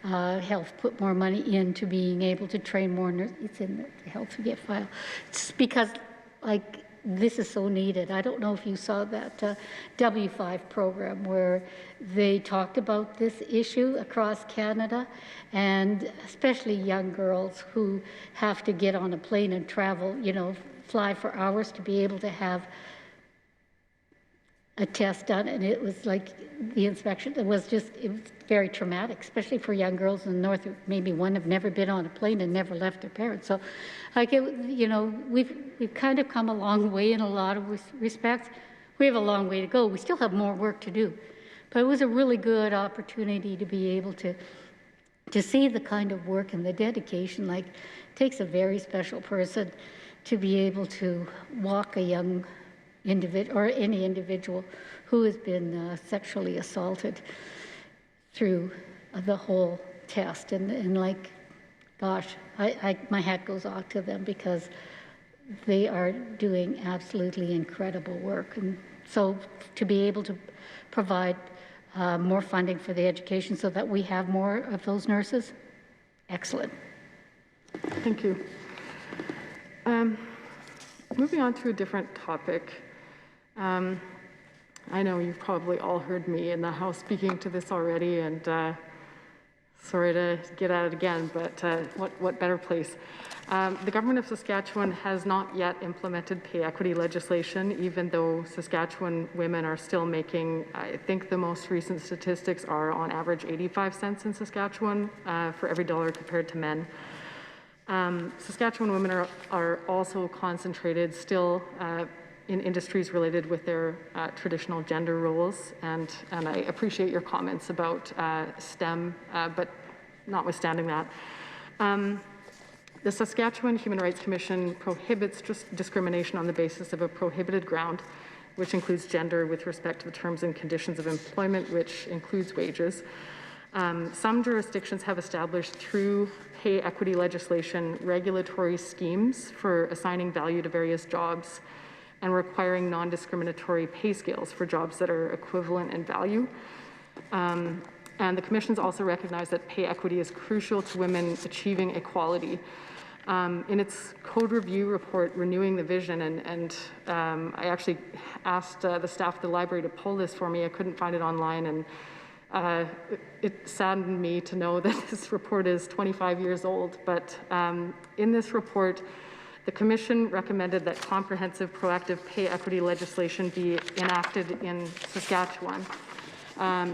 Health put more money into being able to train more nurses. It's in the Health Forget file. It's because, this is so needed. I don't know if you saw that W5 program where they talked about this issue across Canada, and especially young girls who have to get on a plane and travel, fly for hours to be able to have a test done. And it was like the inspection, it was very traumatic, especially for young girls in the north. Maybe one have never been on a plane and never left their parents. So we've kind of come a long way in a lot of respects. We have a long way to go. We still have more work to do, but it was a really good opportunity to be able to see the kind of work and the dedication. It takes a very special person to be able to walk a young individual or any individual who has been sexually assaulted through the whole test. And gosh, my hat goes off to them, because they are doing absolutely incredible work. And so to be able to provide more funding for the education so that we have more of those nurses, excellent. Thank you. Moving on to a different topic. I know you've probably all heard me in the House speaking to this already, and sorry to get at it again, but what better place? The government of Saskatchewan has not yet implemented pay equity legislation, even though Saskatchewan women are still making, I think the most recent statistics are on average 85 cents in Saskatchewan for every dollar compared to men. Saskatchewan women are also concentrated still in industries related with their traditional gender roles, and I appreciate your comments about STEM, but notwithstanding that. The Saskatchewan Human Rights Commission prohibits discrimination on the basis of a prohibited ground, which includes gender with respect to the terms and conditions of employment, which includes wages. Some jurisdictions have established through pay equity legislation regulatory schemes for assigning value to various jobs and requiring non-discriminatory pay scales for jobs that are equivalent in value. And the Commission's also recognized that pay equity is crucial to women achieving equality. In its code review report, Renewing the Vision, and I actually asked the staff at the library to pull this for me. I couldn't find it online, and it saddened me to know that this report is 25 years old. But in this report, the Commission recommended that comprehensive proactive pay equity legislation be enacted in Saskatchewan.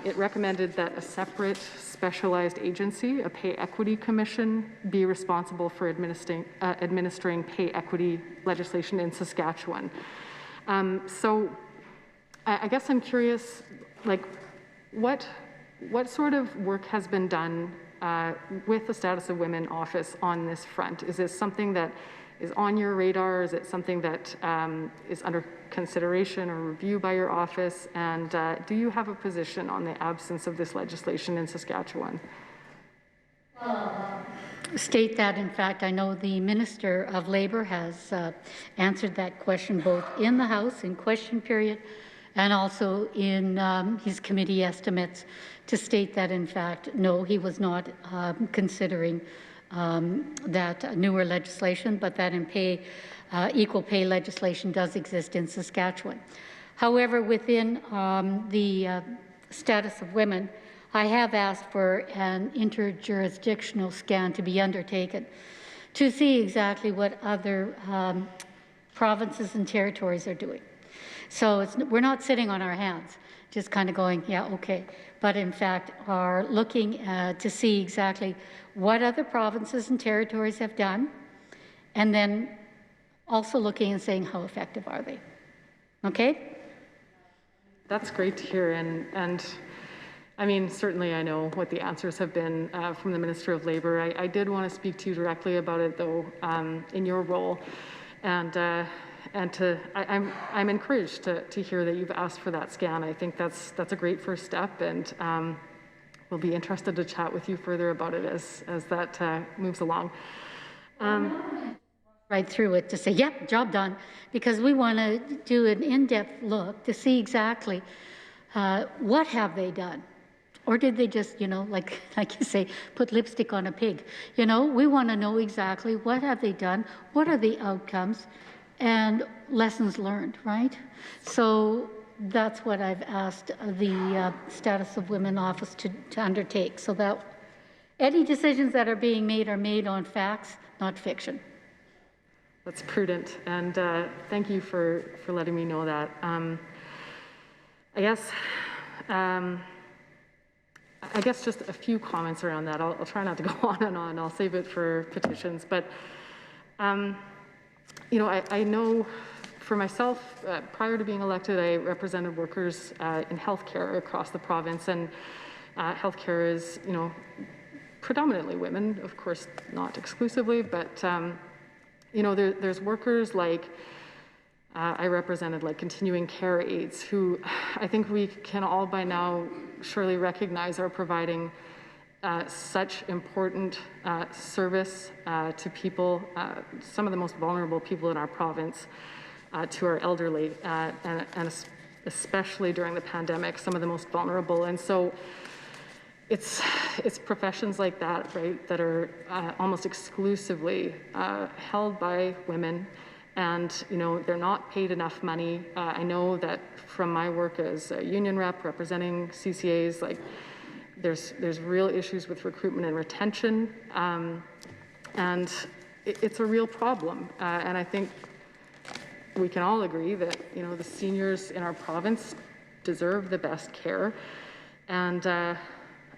It recommended that a separate specialized agency, a pay equity commission, be responsible for administering pay equity legislation in Saskatchewan. So I guess I'm curious, like, what sort of work has been done with the Status of Women office on this front? Is this something that is on your radar? Is it something that is under consideration or review by your office? And do you have a position on the absence of this legislation in Saskatchewan? State that, in fact, I know the Minister of Labour has answered that question both in the House in question period and also in his committee estimates to state that, in fact, no, he was not considering that newer legislation, but that in equal pay legislation does exist in Saskatchewan. However, within the Status of Women, I have asked for an interjurisdictional scan to be undertaken to see exactly what other provinces and territories are doing. So we're not sitting on our hands, just kind of going, yeah, okay, but in fact are looking to see exactly what other provinces and territories have done, and then also looking and saying how effective are they. Okay? That's great to hear, and I mean, certainly I know what the answers have been from the Minister of Labour. I did want to speak to you directly about it, though, in your role, and I'm encouraged to hear that you've asked for that scan. I think that's a great first step, and we'll be interested to chat with you further about it as that moves along. Right through it to say, yep, job done, because we want to do an in-depth look to see exactly what have they done. Or did they just, you know, like you say, put lipstick on a pig? You know, we want to know exactly what have they done, what are the outcomes, and lessons learned, right? So that's what I've asked the Status of Women office to undertake, so that any decisions that are made on facts, not fiction. That's prudent, and thank you for letting me know that. I guess just a few comments around that. I'll try not to go on and on. I'll save it for petitions. But, you know, I know for myself, prior to being elected, I represented workers in healthcare across the province, and healthcare is, you know, predominantly women, of course, not exclusively, but, you know, there's workers like I represented, like continuing care aides, who I think we can all by now surely recognize are providing such important service to people, some of the most vulnerable people in our province, to our elderly, and especially during the pandemic, some of the most vulnerable. And so it's professions like that, right, that are almost exclusively held by women, and they're not paid enough money. I know that from my work as a union rep representing CCAs, like there's real issues with recruitment and retention, and it's a real problem. And I think we can all agree that the seniors in our province deserve the best care, and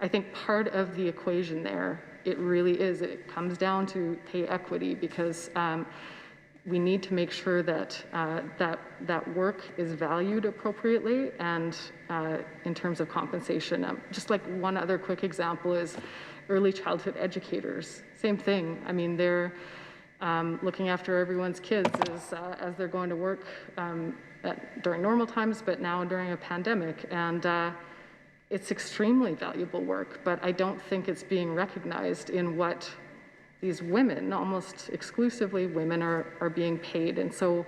I think part of the equation there, it comes down to pay equity, because we need to make sure that that work is valued appropriately, and in terms of compensation. Just like one other quick example is early childhood educators. Same thing. I mean, they're looking after everyone's kids as they're going to work during normal times, but now during a pandemic. And it's extremely valuable work, but I don't think it's being recognized in what these women, almost exclusively women, are being paid. And so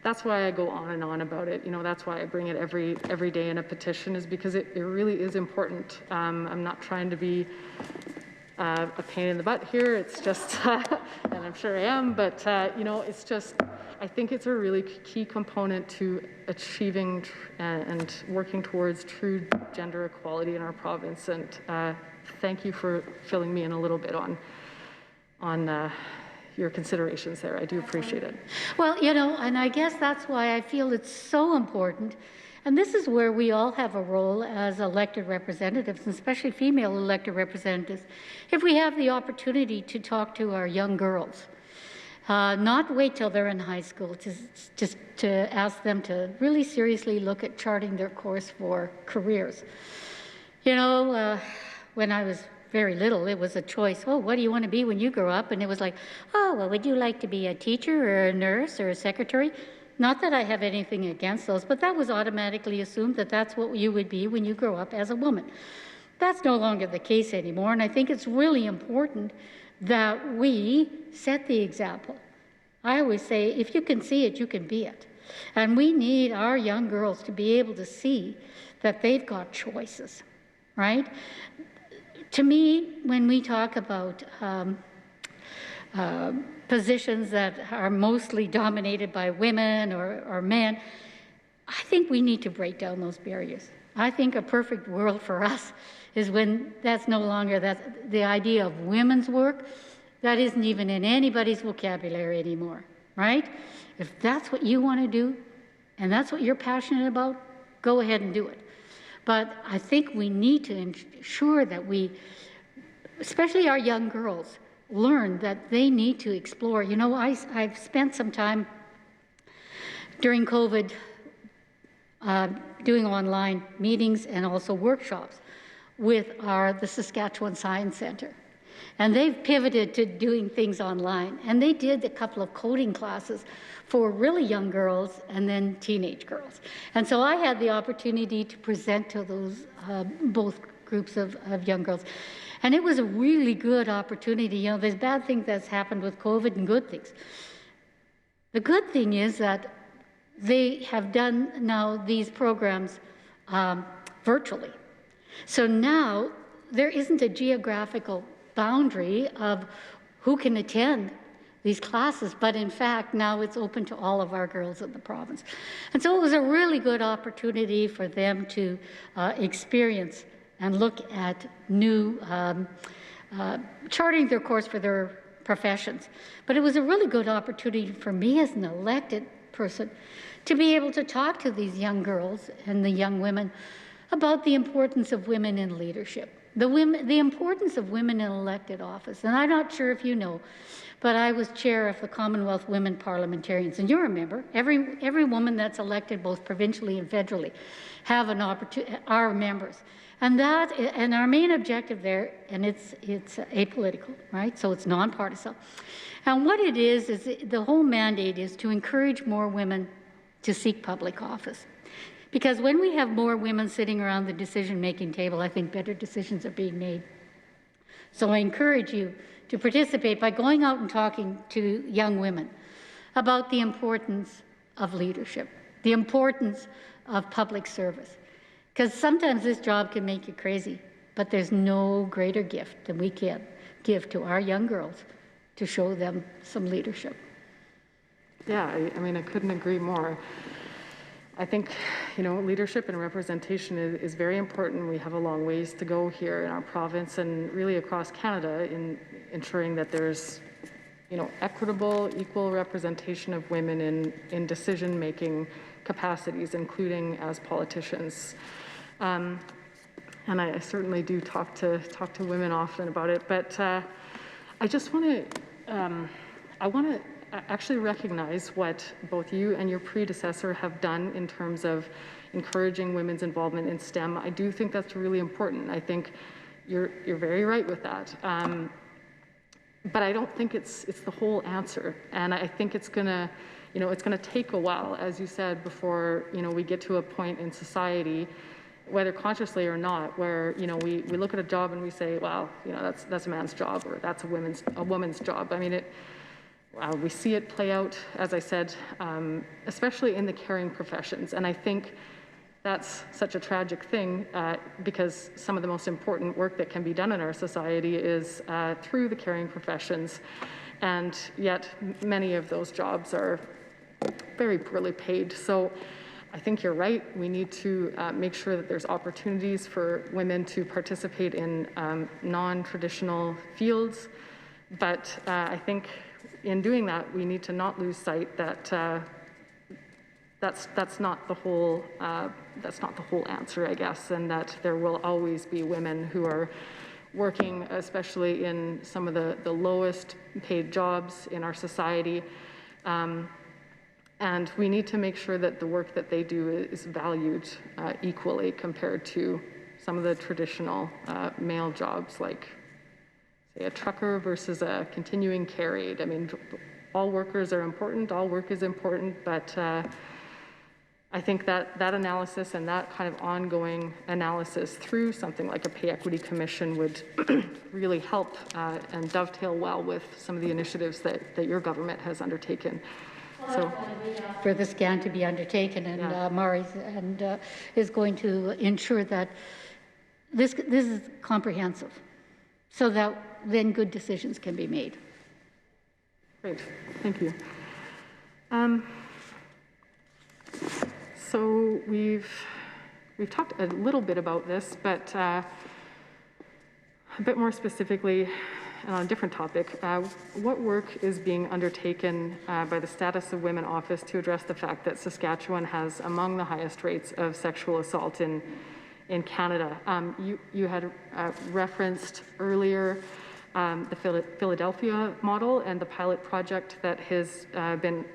that's why I go on and on about it. That's why I bring it every day in a petition, is because it really is important. I'm not trying to be a pain in the butt here. It's just, and I'm sure I am, but it's just, I think it's a really key component to achieving and working towards true gender equality in our province. And thank you for filling me in a little bit on your considerations there. I do appreciate it. Well, and I guess that's why I feel it's so important. And this is where we all have a role as elected representatives, and especially female elected representatives, if we have the opportunity to talk to our young girls. Not wait till they're in high school, just to ask them to really seriously look at charting their course for careers. When I was very little, it was a choice. Oh, what do you want to be when you grow up? And it was like, oh, well, would you like to be a teacher or a nurse or a secretary? Not that I have anything against those, but that was automatically assumed that that's what you would be when you grow up as a woman. That's no longer the case anymore, and I think it's really important that we set the example. I always say, if you can see it, you can be it. And we need our young girls to be able to see that they've got choices, right? To me, when we talk about positions that are mostly dominated by women or men, I think we need to break down those barriers. I think a perfect world for us is when that's no longer the idea of women's work. That isn't even in anybody's vocabulary anymore, right? If that's what you want to do and that's what you're passionate about, go ahead and do it. But I think we need to ensure that we, especially our young girls, learn that they need to explore. I've spent some time during COVID doing online meetings and also workshops with the Saskatchewan Science Centre. And they've pivoted to doing things online. And they did a couple of coding classes for really young girls and then teenage girls. And so I had the opportunity to present to those both groups of young girls. And it was a really good opportunity. There's bad things that's happened with COVID and good things. The good thing is that they have done now these programs virtually. So now there isn't a geographical boundary of who can attend these classes, but in fact now it's open to all of our girls in the province. And so it was a really good opportunity for them to experience and look at new, charting their course for their professions. But it was a really good opportunity for me as an elected person to be able to talk to these young girls and the young women about the importance of women in leadership, the importance of women in elected office. And I'm not sure if you know, but I was chair of the Commonwealth Women Parliamentarians. And you remember, every woman that's elected both provincially and federally have an opportunity, are members. And our main objective there, and it's apolitical, right? So it's nonpartisan. And what it is the whole mandate is to encourage more women to seek public office. Because when we have more women sitting around the decision-making table, I think better decisions are being made. So I encourage you to participate by going out and talking to young women about the importance of leadership, the importance of public service. Because sometimes this job can make you crazy, But there's no greater gift than we can give to our young girls to show them some leadership. Yeah, I mean, I couldn't agree more. I think, you know, leadership and representation is very important. We have a long ways to go here in our province and really across Canada in ensuring that there's, you know, equitable, equal representation of women in decision-making capacities, including as politicians. And I certainly do talk to women often about it, but I just want to, actually recognize what both you and your predecessor have done in terms of encouraging women's involvement in STEM. I do think that's really important. I think you're very right with that. But I don't think it's the whole answer. And I think it's gonna, you know, it's gonna take a while, as you said, before, you know, we get to a point in society, whether consciously or not, where, you know, we look at a job and we say, well, you know, that's a man's job, or that's a woman's job. I mean, we see it play out, as I said, especially in the caring professions. And I think that's such a tragic thing because some of the most important work that can be done in our society is through the caring professions. And yet many of those jobs are very poorly paid. So I think you're right. We need to make sure that there's opportunities for women to participate in non-traditional fields. But I think in doing that, we need to not lose sight that that's not the whole answer, I guess, and that there will always be women who are working, especially in some of the lowest paid jobs in our society. And we need to make sure that the work that they do is valued equally compared to some of the traditional male jobs, like, say, a trucker versus a continuing care aide. I mean, all workers are important, all work is important, but I think that analysis and that kind of ongoing analysis through something like a pay equity commission would really help and dovetail well with some of the initiatives that your government has undertaken. So, for the scan to be undertaken, and Mari's is going to ensure that this is comprehensive, so that then good decisions can be made. Great, thank you. So we've talked a little bit about this, but a bit more specifically, and on a different topic, what work is being undertaken by the Status of Women Office to address the fact that Saskatchewan has among the highest rates of sexual assault in Canada? You had referenced earlier the Philadelphia model and the pilot project that has been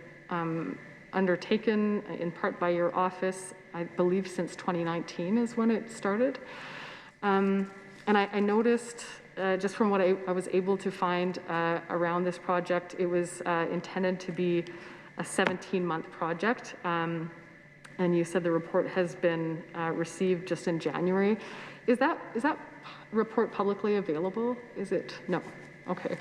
undertaken in part by your office, I believe since 2019 is when it started. And I noticed, just from what I was able to find around this project, it was intended to be a 17-month project. And you said the report has been received just in January. Is that report publicly available? Is it? No. Okay.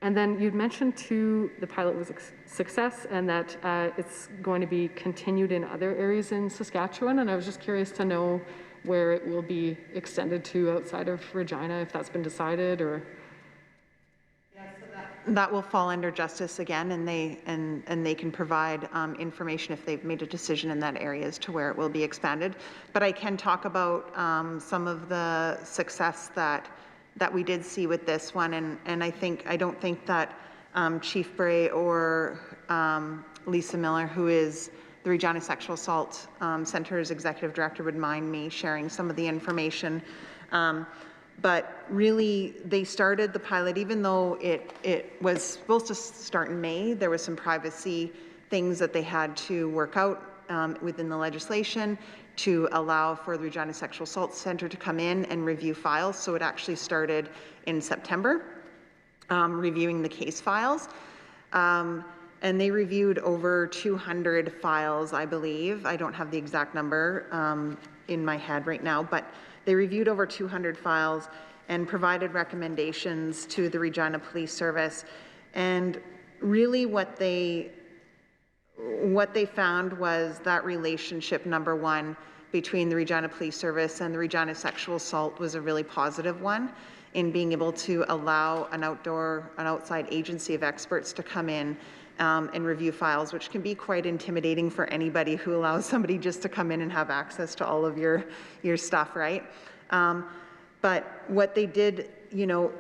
And then you'd mentioned too the pilot was a success and that it's going to be continued in other areas in Saskatchewan. And I was just curious to know where it will be extended to outside of Regina, if that's been decided, or? Yeah, so that will fall under justice again, and they can provide information if they've made a decision in that area as to where it will be expanded. But I can talk about some of the success that we did see with this one, and I don't think that Chief Bray or Lisa Miller, who is the Regina Sexual Assault Center's Executive Director, would mind me sharing some of the information. But really, they started the pilot, even though it was supposed to start in May, there was some privacy things that they had to work out within the legislation to allow for the Regina Sexual Assault Centre to come in and review files. So it actually started in September, reviewing the case files. And they reviewed over 200 files, I believe. I don't have the exact number in my head right now, but they reviewed over 200 files and provided recommendations to the Regina Police Service. And really what they found was that relationship, number one, between the Regina Police Service and the Regina Sexual Assault was a really positive one in being able to allow an outside agency of experts to come in and review files, which can be quite intimidating for anybody who allows somebody just to come in and have access to all of your stuff, right? But what they did, you know,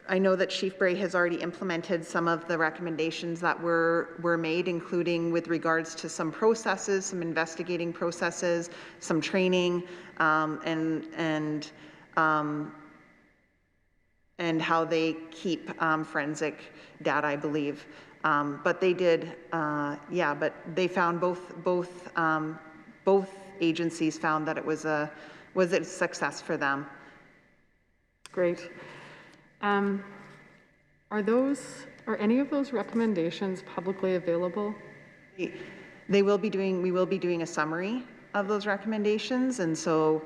I know that Chief Bray has already implemented some of the recommendations that were made, including with regards to some processes, some investigating processes, some training, and how they keep forensic data, I believe. But they did, yeah. But they found both agencies found that it was a success for them. Great. Are any of those recommendations publicly available? We will be doing a summary of those recommendations, and so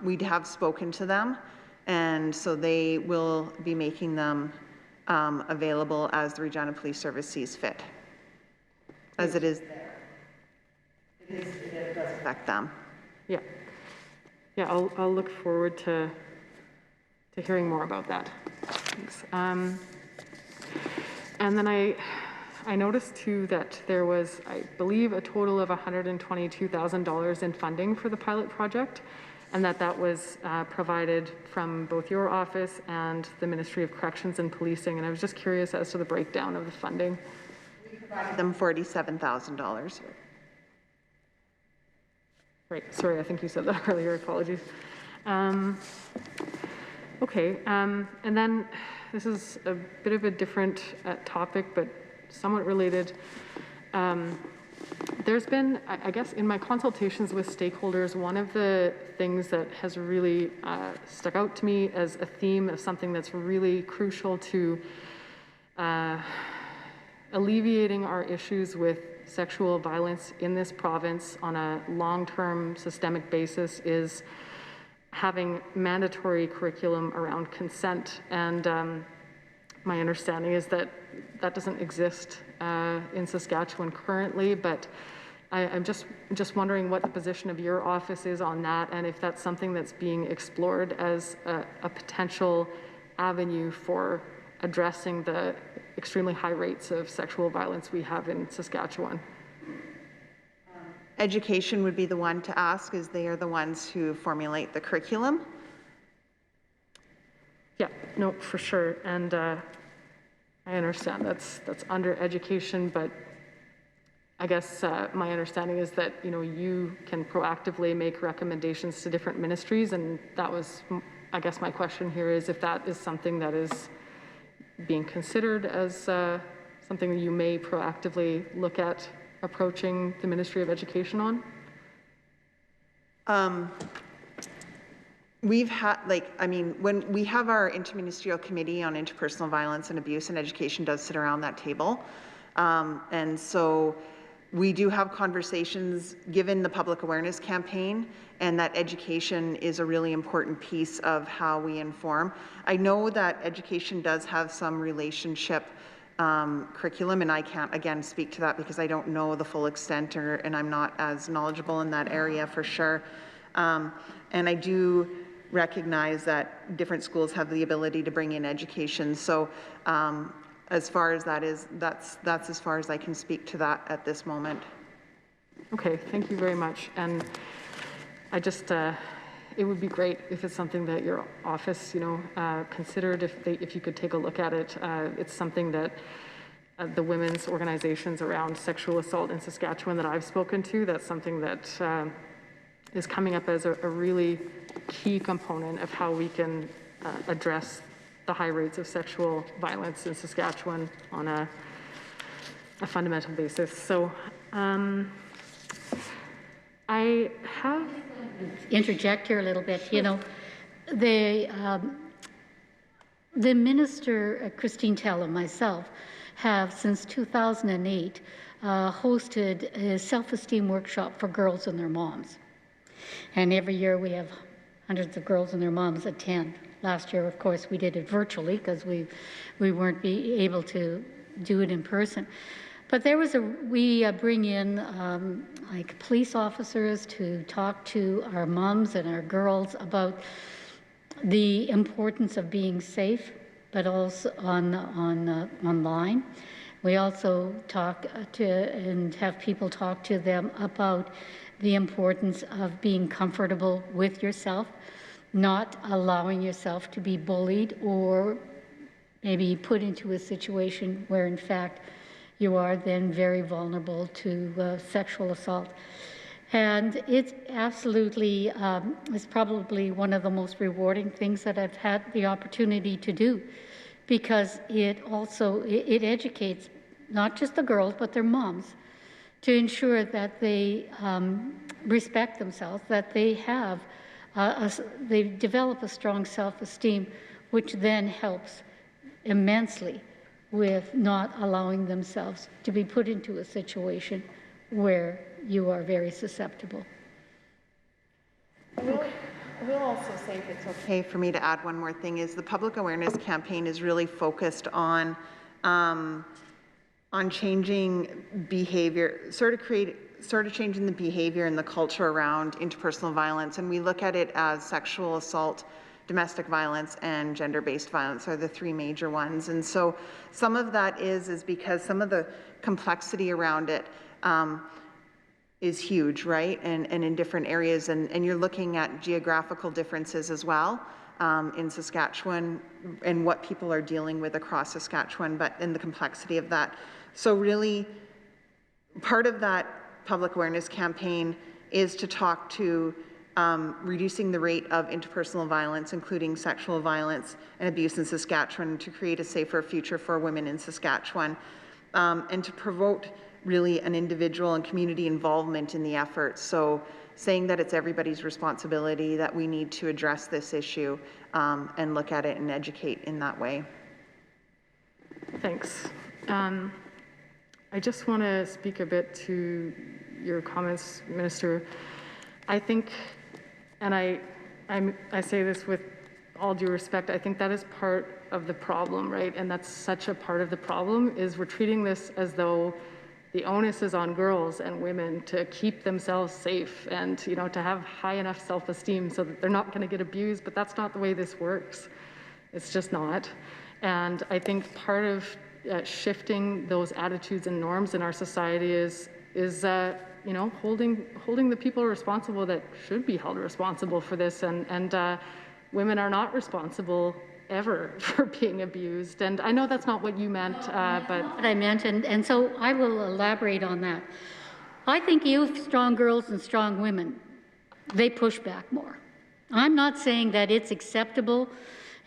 we have spoken to them, and so they will be making them available as the Regina Police Service sees fit, as it is there. It does affect them. Yeah. Yeah, I'll look forward to hearing more about that. Thanks. And then I noticed too that there was, I believe, a total of $122,000 in funding for the pilot project, and that was provided from both your office and the Ministry of Corrections and Policing. And I was just curious as to the breakdown of the funding. We provided them $47,000. Right, sorry, I think you said that earlier, apologies. Okay, and then this is a bit of a different topic, but somewhat related. There's been, I guess, in my consultations with stakeholders, one of the things that has really stuck out to me as a theme of something that's really crucial to alleviating our issues with sexual violence in this province on a long-term systemic basis is having mandatory curriculum around consent. And my understanding is that that doesn't exist in Saskatchewan currently, but I'm just wondering what the position of your office is on that, and if that's something that's being explored as a potential avenue for addressing the extremely high rates of sexual violence we have in Saskatchewan. Education would be the one to ask, as they are the ones who formulate the curriculum. Yeah, no, for sure. And I understand that's under education, but I guess my understanding is that, you know, you can proactively make recommendations to different ministries, and that was, I guess my question here is if that is something that is being considered as something that you may proactively look at approaching the Ministry of Education on? We've had, when we have our interministerial committee on interpersonal violence and abuse, and education does sit around that table. And so we do have conversations given the public awareness campaign, and that education is a really important piece of how we inform. I know that education does have some relationship curriculum, and I can't, again, speak to that because I don't know the full extent, and I'm not as knowledgeable in that area for sure. And I do recognize that different schools have the ability to bring in education. So as far as that is, that's as far as I can speak to that at this moment. Okay, thank you very much. And I just, it would be great if it's something that your office, you know, considered, if you could take a look at it. It's something that the women's organizations around sexual assault in Saskatchewan that I've spoken to, that's something that is coming up as a really key component of how we can address the high rates of sexual violence in Saskatchewan on a fundamental basis. So I have... Interject here a little bit. Sure. You know, the minister, Christine Tell, and myself have since 2008 hosted a self-esteem workshop for girls and their moms. And every year we have hundreds of girls and their moms attend. Last year, of course, we did it virtually because we weren't able to do it in person. But we bring in like police officers to talk to our moms and our girls about the importance of being safe, but also online. We also talk and have people talk to them about the importance of being comfortable with yourself, not allowing yourself to be bullied or maybe put into a situation where in fact you are then very vulnerable to sexual assault. And it's absolutely, it's probably one of the most rewarding things that I've had the opportunity to do, because it also, it educates not just the girls, but their moms, to ensure that they respect themselves, that they have, they develop a strong self-esteem, which then helps immensely with not allowing themselves to be put into a situation where you are very susceptible. I will also say, if it's okay for me to add one more thing, is the public awareness campaign is really focused on changing behavior, sort of changing the behavior and the culture around interpersonal violence. And we look at it as sexual assault, domestic violence, and gender-based violence are the three major ones. And so some of that is because some of the complexity around it is huge, right? And in different areas, and you're looking at geographical differences as well in Saskatchewan and what people are dealing with across Saskatchewan, but in the complexity of that. So really, part of that public awareness campaign is to talk to reducing the rate of interpersonal violence, including sexual violence and abuse in Saskatchewan, to create a safer future for women in Saskatchewan, and to promote really an individual and community involvement in the effort. So saying that it's everybody's responsibility, that we need to address this issue and look at it and educate in that way. Thanks. I just want to speak a bit to your comments, Minister. I think, and I say this with all due respect, I think that is part of the problem, right? And that's such a part of the problem, is we're treating this as though the onus is on girls and women to keep themselves safe and, you know, to have high enough self-esteem so that they're not going to get abused, but that's not the way this works. It's just not. And I think part of shifting those attitudes and norms in our society is you know, holding the people responsible that should be held responsible for this, and women are not responsible ever for being abused. And I know that's not what you meant, but what I meant, and so I will elaborate on that. I think you have strong girls and strong women, they push back more. I'm not saying that it's acceptable,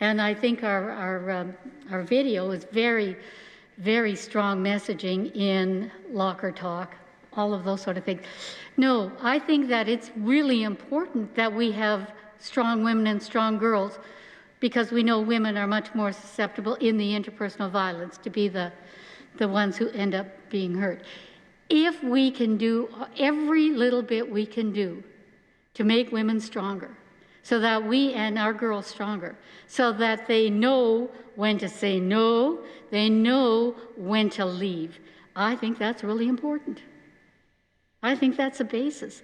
and I think our video is very, very strong messaging in locker talk, all of those sort of things. No, I think that it's really important that we have strong women and strong girls, because we know women are much more susceptible in the interpersonal violence to be the ones who end up being hurt. If we can do every little bit we can do to make women stronger, so that we and our girls stronger, so that they know when to say no, they know when to leave, I think that's really important. I think that's a basis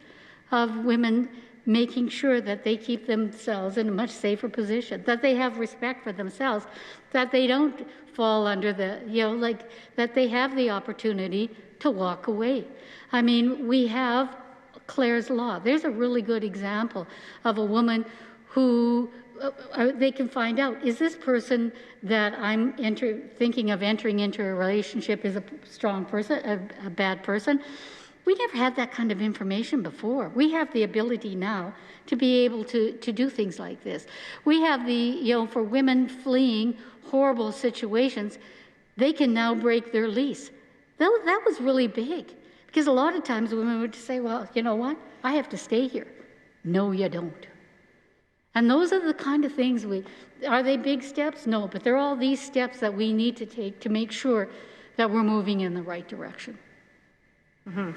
of women making sure that they keep themselves in a much safer position, that they have respect for themselves, that they don't fall under the, you know, like, that they have the opportunity to walk away. I mean, we have Clare's Law. There's a really good example of a woman who they can find out, is this person that I'm thinking of entering into a relationship is a strong person, a bad person? We never had that kind of information before. We have the ability now to be able to do things like this. We have the, you know, for women fleeing horrible situations, they can now break their lease. That was really big, because a lot of times women would say, well, you know what, I have to stay here. No, you don't. And those are the kind of things are they big steps? No, but they're all these steps that we need to take to make sure that we're moving in the right direction. Mm-hmm.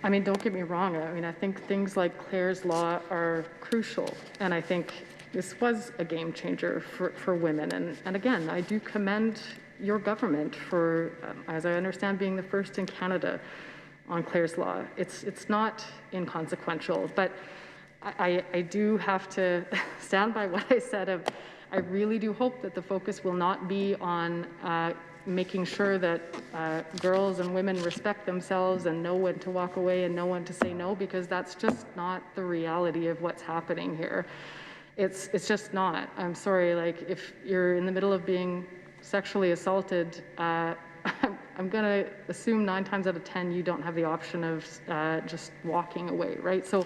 I mean, don't get me wrong. I mean, I think things like Clare's Law are crucial. And I think this was a game changer for women. And again, I do commend your government for, as I understand, being the first in Canada on Clare's Law. It's not inconsequential, but I do have to stand by what I said. I really do hope that the focus will not be on making sure that girls and women respect themselves and know when to walk away and know when to say no, because that's just not the reality of what's happening here. It's just not. I'm sorry, like if you're in the middle of being sexually assaulted, I'm gonna assume 9 times out of 10 you don't have the option of just walking away, right? So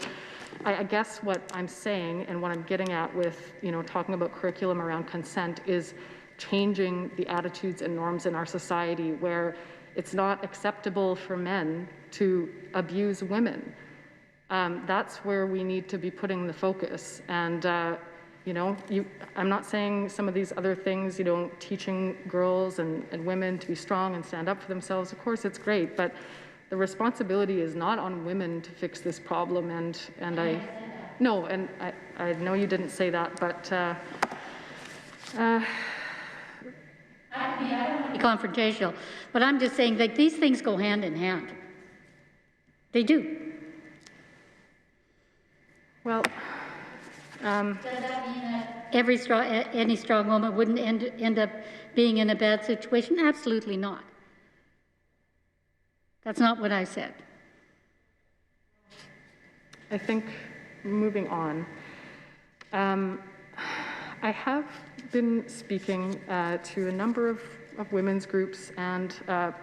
I guess what I'm saying and what I'm getting at with, talking about curriculum around consent is changing the attitudes and norms in our society where it's not acceptable for men to abuse women. That's where we need to be putting the focus. And, I'm not saying some of these other things, teaching girls and women to be strong and stand up for themselves. Of course, it's great, but the responsibility is not on women to fix this problem. And I know you didn't say that, but I don't want to be confrontational, but I'm just saying that these things go hand in hand. They do. Well, does that mean that any strong woman wouldn't end up being in a bad situation? Absolutely not. That's not what I said. I think moving on, I have been speaking to a number of women's groups and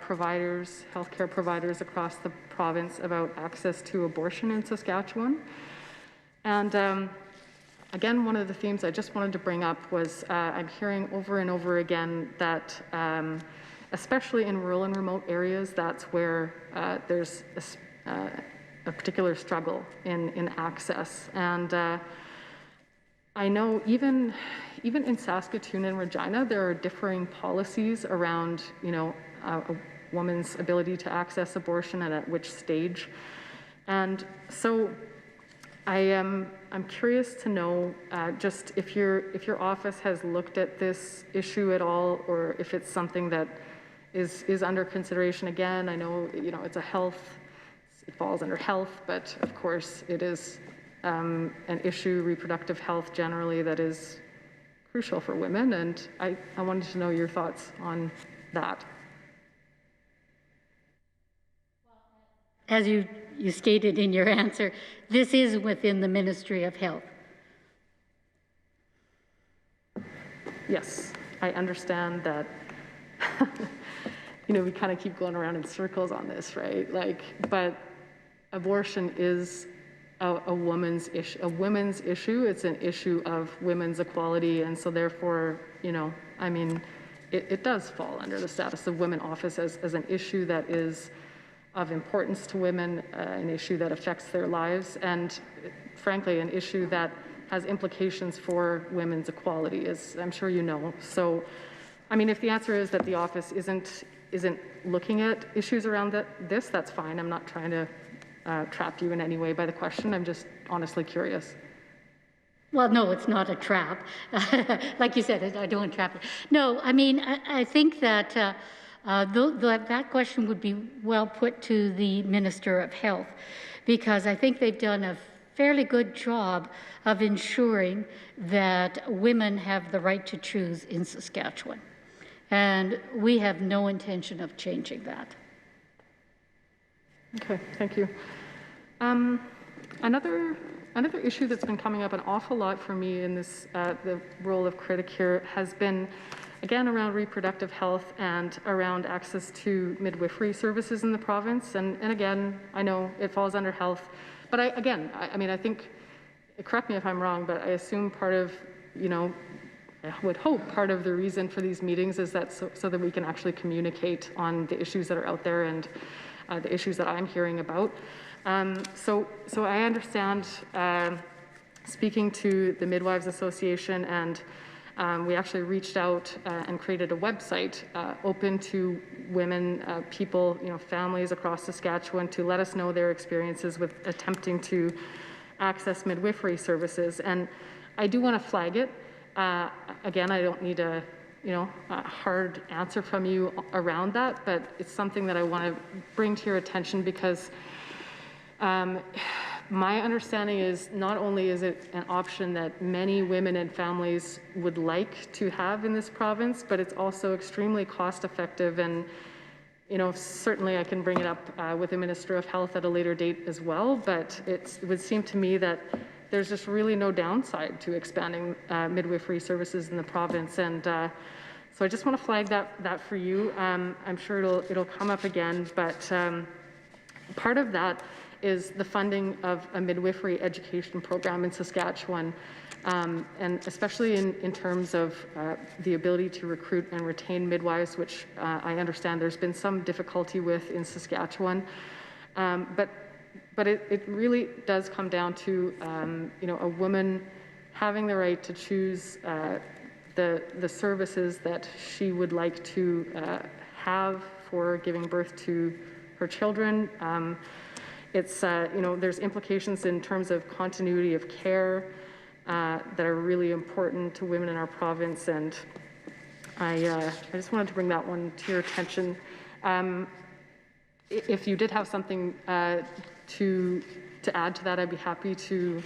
providers, healthcare providers across the province about access to abortion in Saskatchewan. And again, one of the themes I just wanted to bring up was I'm hearing over and over again that especially in rural and remote areas, that's where there's a particular struggle in access. And I know even in Saskatoon and Regina, there are differing policies around, a woman's ability to access abortion and at which stage. And so I'm curious to know just if your office has looked at this issue at all, or if it's something that is under consideration. Again, I know it's it falls under health, but of course it is an issue, reproductive health generally, that is crucial for women, and I wanted to know your thoughts on that. As you stated in your answer, this is within the Ministry of Health. Yes, I understand that. We kind of keep going around in circles on this, right? But abortion is a women's issue. It's an issue of women's equality, and so therefore, it does fall under the Status of Women Office as an issue that is of importance to women, an issue that affects their lives, and frankly, an issue that has implications for women's equality, as I'm sure you know. So, if the answer is that the office isn't looking at issues around this, that's fine. I'm not trying to trap you in any way by the question. I'm just honestly curious. Well, no, it's not a trap. Like you said, I don't want to trap it. No, I think that that question would be well put to the Minister of Health, because I think they've done a fairly good job of ensuring that women have the right to choose in Saskatchewan. And we have no intention of changing that. Okay, thank you. Another issue that's been coming up an awful lot for me in this, the role of critic here, has been, again, around reproductive health and around access to midwifery services in the province. And again, I know it falls under health, but I think, correct me if I'm wrong, but I assume part of, I would hope part of the reason for these meetings is that so that we can actually communicate on the issues that are out there and the issues that I'm hearing about. So I understand, speaking to the Midwives Association, and we actually reached out and created a website open to women, people, families across Saskatchewan, to let us know their experiences with attempting to access midwifery services. And I do want to flag it. Again, I don't need a hard answer from you around that, but it's something that I want to bring to your attention because my understanding is not only is it an option that many women and families would like to have in this province, but it's also extremely cost effective. And certainly I can bring it up with the Minister of Health at a later date as well, but it would seem to me that there's just really no downside to expanding midwifery services in the province. And so I just want to flag that for you. I'm sure it'll come up again, but part of that is the funding of a midwifery education program in Saskatchewan, and especially in terms of the ability to recruit and retain midwives, which I understand there's been some difficulty with in Saskatchewan. But it really does come down to a woman having the right to choose the services that she would like to have for giving birth to her children. There's implications in terms of continuity of care that are really important to women in our province, and I just wanted to bring that one to your attention. If you did have something to add to that, I'd be happy to.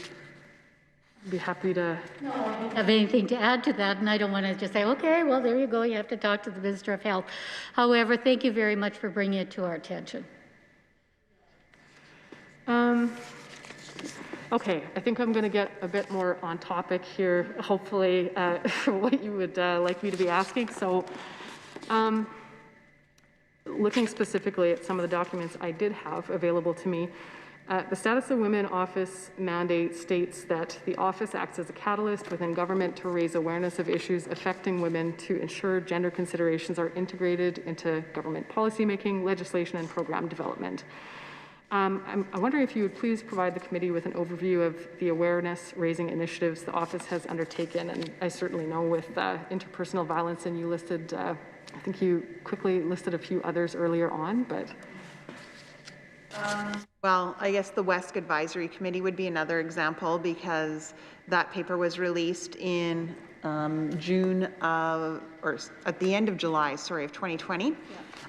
No, I don't have anything to add to that, and I don't want to just say, okay, well, there you go, you have to talk to the Minister of Health. However, thank you very much for bringing it to our attention. Okay, I think I'm going to get a bit more on topic here, hopefully, for what you would like me to be asking. So, looking specifically at some of the documents I did have available to me, the Status of Women Office mandate states that the office acts as a catalyst within government to raise awareness of issues affecting women to ensure gender considerations are integrated into government policymaking, legislation, and program development. I'm wondering if you would please provide the committee with an overview of the awareness-raising initiatives the office has undertaken. And I certainly know with interpersonal violence, and you listed, I think you quickly listed a few others earlier on, but. Well, I guess the WESC Advisory Committee would be another example, because that paper was released in June of, or at the end of July, sorry, of 2020.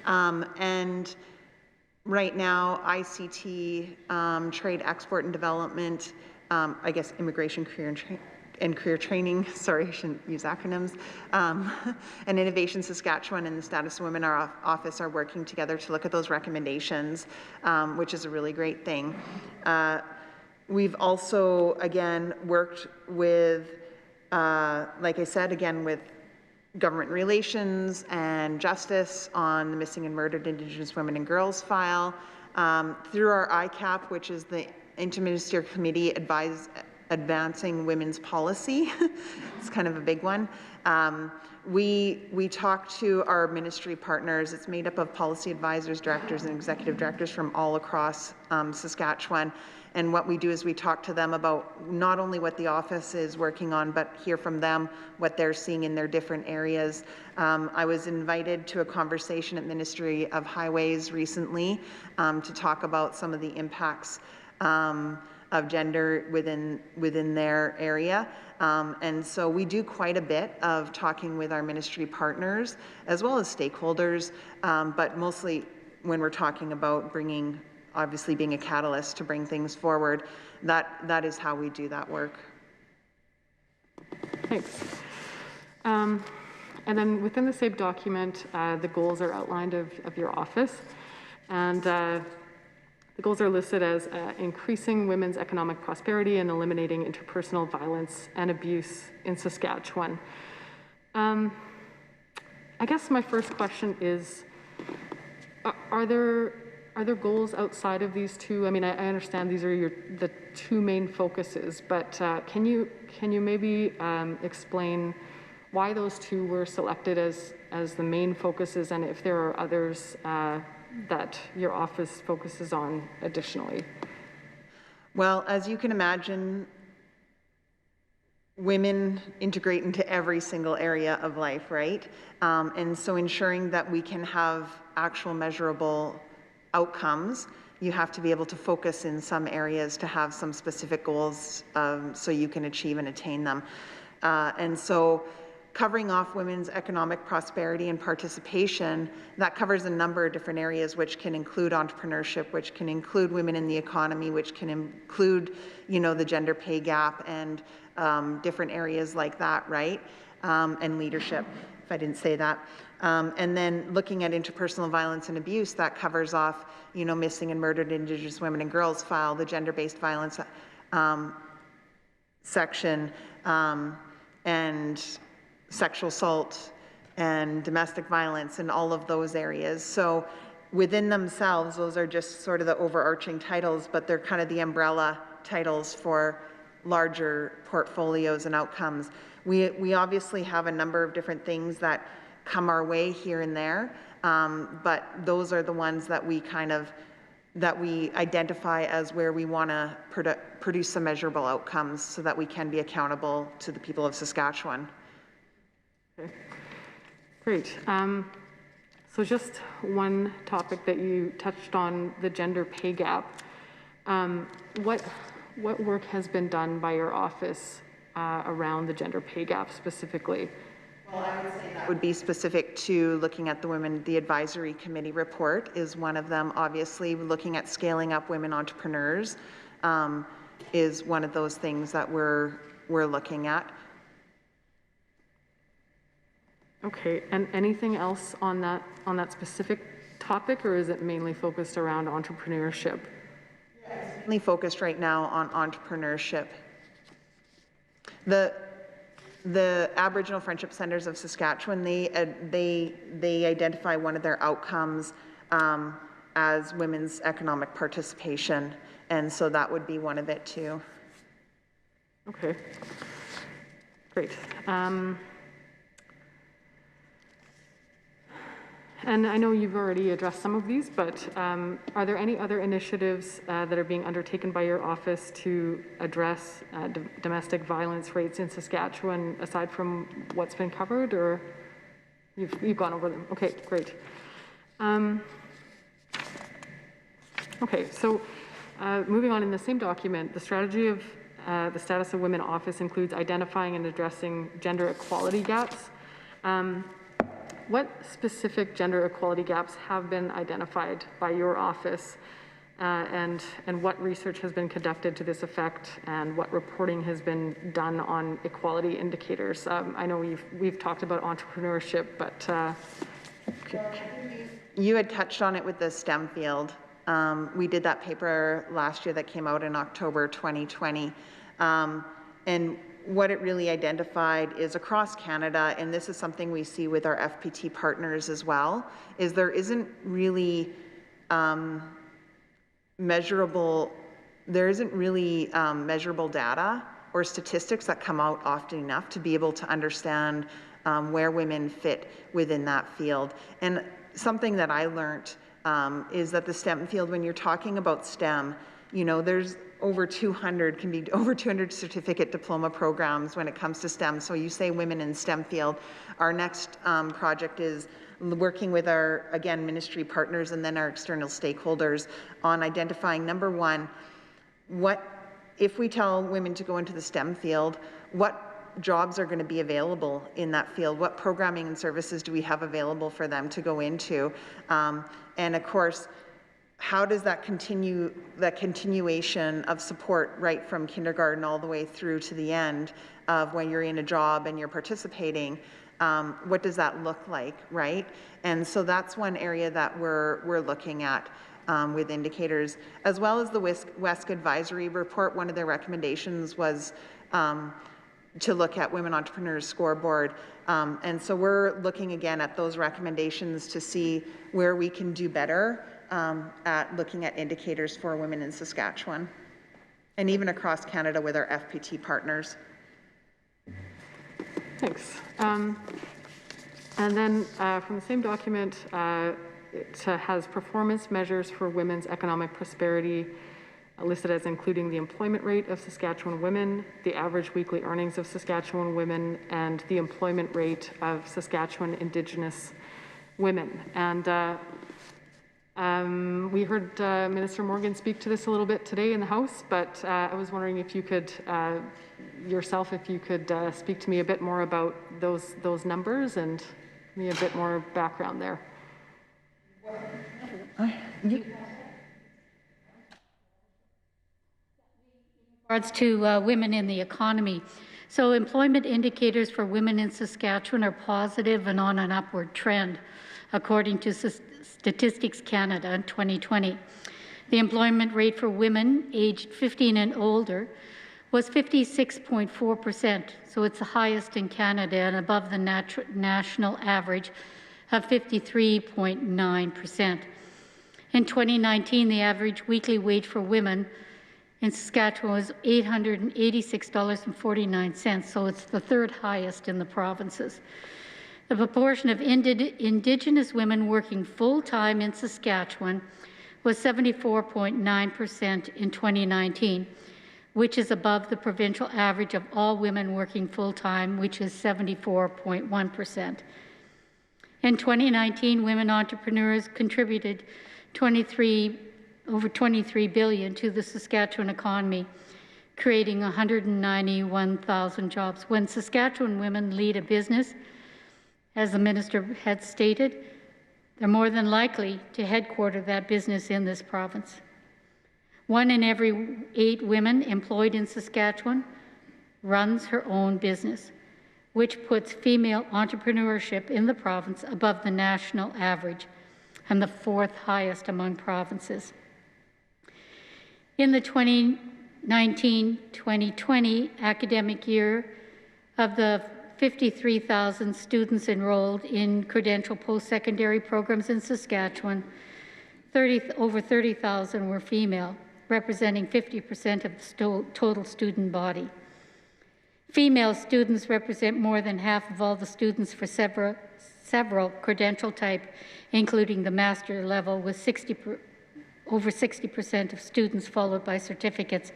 Yeah. And right now, ICT, Trade, Export and Development, I guess Immigration, Career Training, sorry, I shouldn't use acronyms, and Innovation Saskatchewan and the Status of Women Office are working together to look at those recommendations, which is a really great thing. We've also, again, worked with, like I said, again, with government relations and justice on the missing and murdered Indigenous women and girls file. Through our ICAP, which is the Interministerial Committee Advancing Women's Policy, it's kind of a big one. We talk to our ministry partners. It's made up of policy advisors, directors, and executive directors from all across Saskatchewan. And what we do is we talk to them about not only what the office is working on, but hear from them what they're seeing in their different areas. I was invited to a conversation at Ministry of Highways recently to talk about some of the impacts of gender within their area. And so we do quite a bit of talking with our ministry partners as well as stakeholders, but mostly when we're talking about obviously being a catalyst to bring things forward, that is how we do that work. Thanks. And then within the same document, the goals are outlined of your office. And the goals are listed as increasing women's economic prosperity and eliminating interpersonal violence and abuse in Saskatchewan. I guess my first question is, are there goals outside of these two? I mean, I understand these are the two main focuses, but can you maybe explain why those two were selected as the main focuses, and if there are others that your office focuses on additionally? Well, as you can imagine, women integrate into every single area of life, right? And so ensuring that we can have actual measurable outcomes you have to be able to focus in some areas to have some specific goals so you can achieve and attain them. And so covering off women's economic prosperity and participation, that covers a number of different areas, which can include entrepreneurship, which can include women in the economy, which can include, you know, the gender pay gap and different areas like that, right? And leadership, if I didn't say that. And then looking at interpersonal violence and abuse, that covers off, you know, missing and murdered Indigenous women and girls file, the gender-based violence section, and sexual assault and domestic violence and all of those areas. So within themselves, those are just sort of the overarching titles, but they're kind of the umbrella titles for larger portfolios and outcomes. We obviously have a number of different things that come our way here and there, but those are the ones that we identify as where we want to produce some measurable outcomes so that we can be accountable to the people of Saskatchewan. Okay. Great. So just one topic that you touched on, the gender pay gap. What work has been done by your office around the gender pay gap specifically? Well, I would say that would be specific to looking at the advisory committee report is one of them. Obviously, looking at scaling up women entrepreneurs is one of those things that we're looking at. Okay, and anything else on that specific topic, or is it mainly focused around entrepreneurship? It's mainly focused right now on entrepreneurship. The Aboriginal Friendship Centres of Saskatchewan, they identify one of their outcomes as women's economic participation, and so that would be one of it too. Okay, great. And I know you've already addressed some of these, but are there any other initiatives that are being undertaken by your office to address domestic violence rates in Saskatchewan, aside from what's been covered, or you've gone over them? Okay, great. Okay, so moving on in the same document, the strategy of the Status of Women office includes identifying and addressing gender equality gaps. What specific gender equality gaps have been identified by your office, and what research has been conducted to this effect, and what reporting has been done on equality indicators? I know we've talked about entrepreneurship, but you had touched on it with the STEM field. We did that paper last year that came out in October 2020, and what it really identified is across Canada, and this is something we see with our FPT partners as well, is there isn't really measurable data or statistics that come out often enough to be able to understand where women fit within that field. And something that I learned is that the STEM field, when you're talking about STEM, you know, there's over 200 certificate diploma programs when it comes to STEM. So you say women in STEM field. Our next project is working with our, again, ministry partners and then our external stakeholders on identifying, number one, if we tell women to go into the STEM field, what jobs are going to be available in that field? What programming and services do we have available for them to go into? And of course, how does that continuation of support right from kindergarten all the way through to the end of when you're in a job and you're participating, what does that look like, right? And so that's one area that we're looking at with indicators, as well as the WESC advisory report. One of their recommendations was to look at Women Entrepreneurs Scoreboard. And so we're looking again at those recommendations to see where we can do better at looking at indicators for women in Saskatchewan and even across Canada with our FPT partners. Thanks. And then from the same document, it has performance measures for women's economic prosperity listed as including the employment rate of Saskatchewan women, the average weekly earnings of Saskatchewan women, and the employment rate of Saskatchewan Indigenous women. And We heard Minister Morgan speak to this a little bit today in the House, but I was wondering if you could, yourself, if you could speak to me a bit more about those numbers and give me a bit more background there. Regards to women in the economy. So employment indicators for women in Saskatchewan are positive and on an upward trend, according to Statistics Canada in 2020. The employment rate for women aged 15 and older was 56.4%, so it's the highest in Canada and above the national average of 53.9%. In 2019, the average weekly wage for women in Saskatchewan was $886.49, so it's the third highest in the provinces. The proportion of Indigenous women working full-time in Saskatchewan was 74.9% in 2019, which is above the provincial average of all women working full-time, which is 74.1%. In 2019, women entrepreneurs contributed over $23 billion to the Saskatchewan economy, creating 191,000 jobs. When Saskatchewan women lead a business, as the minister had stated, they're more than likely to headquarter that business in this province. 1 in every 8 women employed in Saskatchewan runs her own business, which puts female entrepreneurship in the province above the national average and the 4th highest among provinces. In the 2019-2020 academic year, of the 53,000 students enrolled in credential post-secondary programs in Saskatchewan, over 30,000 were female, representing 50% of the total student body. Female students represent more than half of all the students for several credential type, including the master level, with over 60% of students, followed by certificates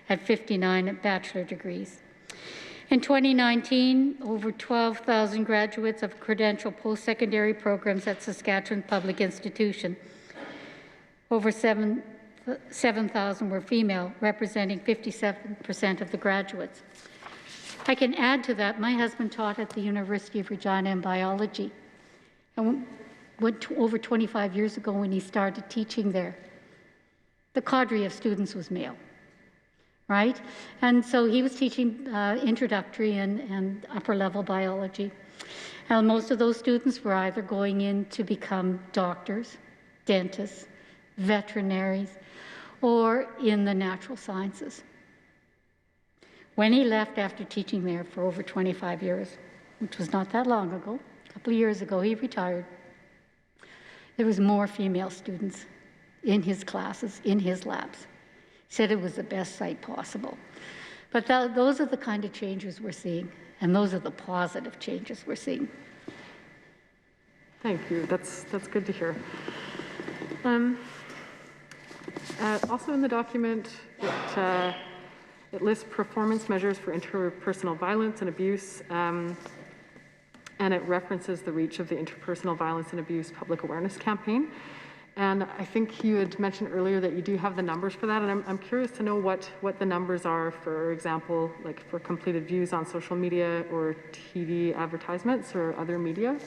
at 59 bachelor degrees. In 2019, over 12,000 graduates of credential post-secondary programs at Saskatchewan Public Institution. Over 7,000 were female, representing 57% of the graduates. I can add to that, my husband taught at the University of Regina in biology. And over 25 years ago when he started teaching there, the cadre of students was male, right? And so he was teaching introductory and upper level biology. And most of those students were either going in to become doctors, dentists, veterinaries, or in the natural sciences. When he left after teaching there for over 25 years, which was not that long ago, a couple of years ago, he retired, there was more female students in his classes, in his labs. He said it was the best site possible. But those are the kind of changes we're seeing, and those are the positive changes we're seeing. Thank you. That's good to hear. Also in the document, it lists performance measures for interpersonal violence and abuse, and it references the reach of the Interpersonal Violence and Abuse Public Awareness Campaign. And I think you had mentioned earlier that you do have the numbers for that, and I'm curious to know what the numbers are, for example, like for completed views on social media or TV advertisements or other media.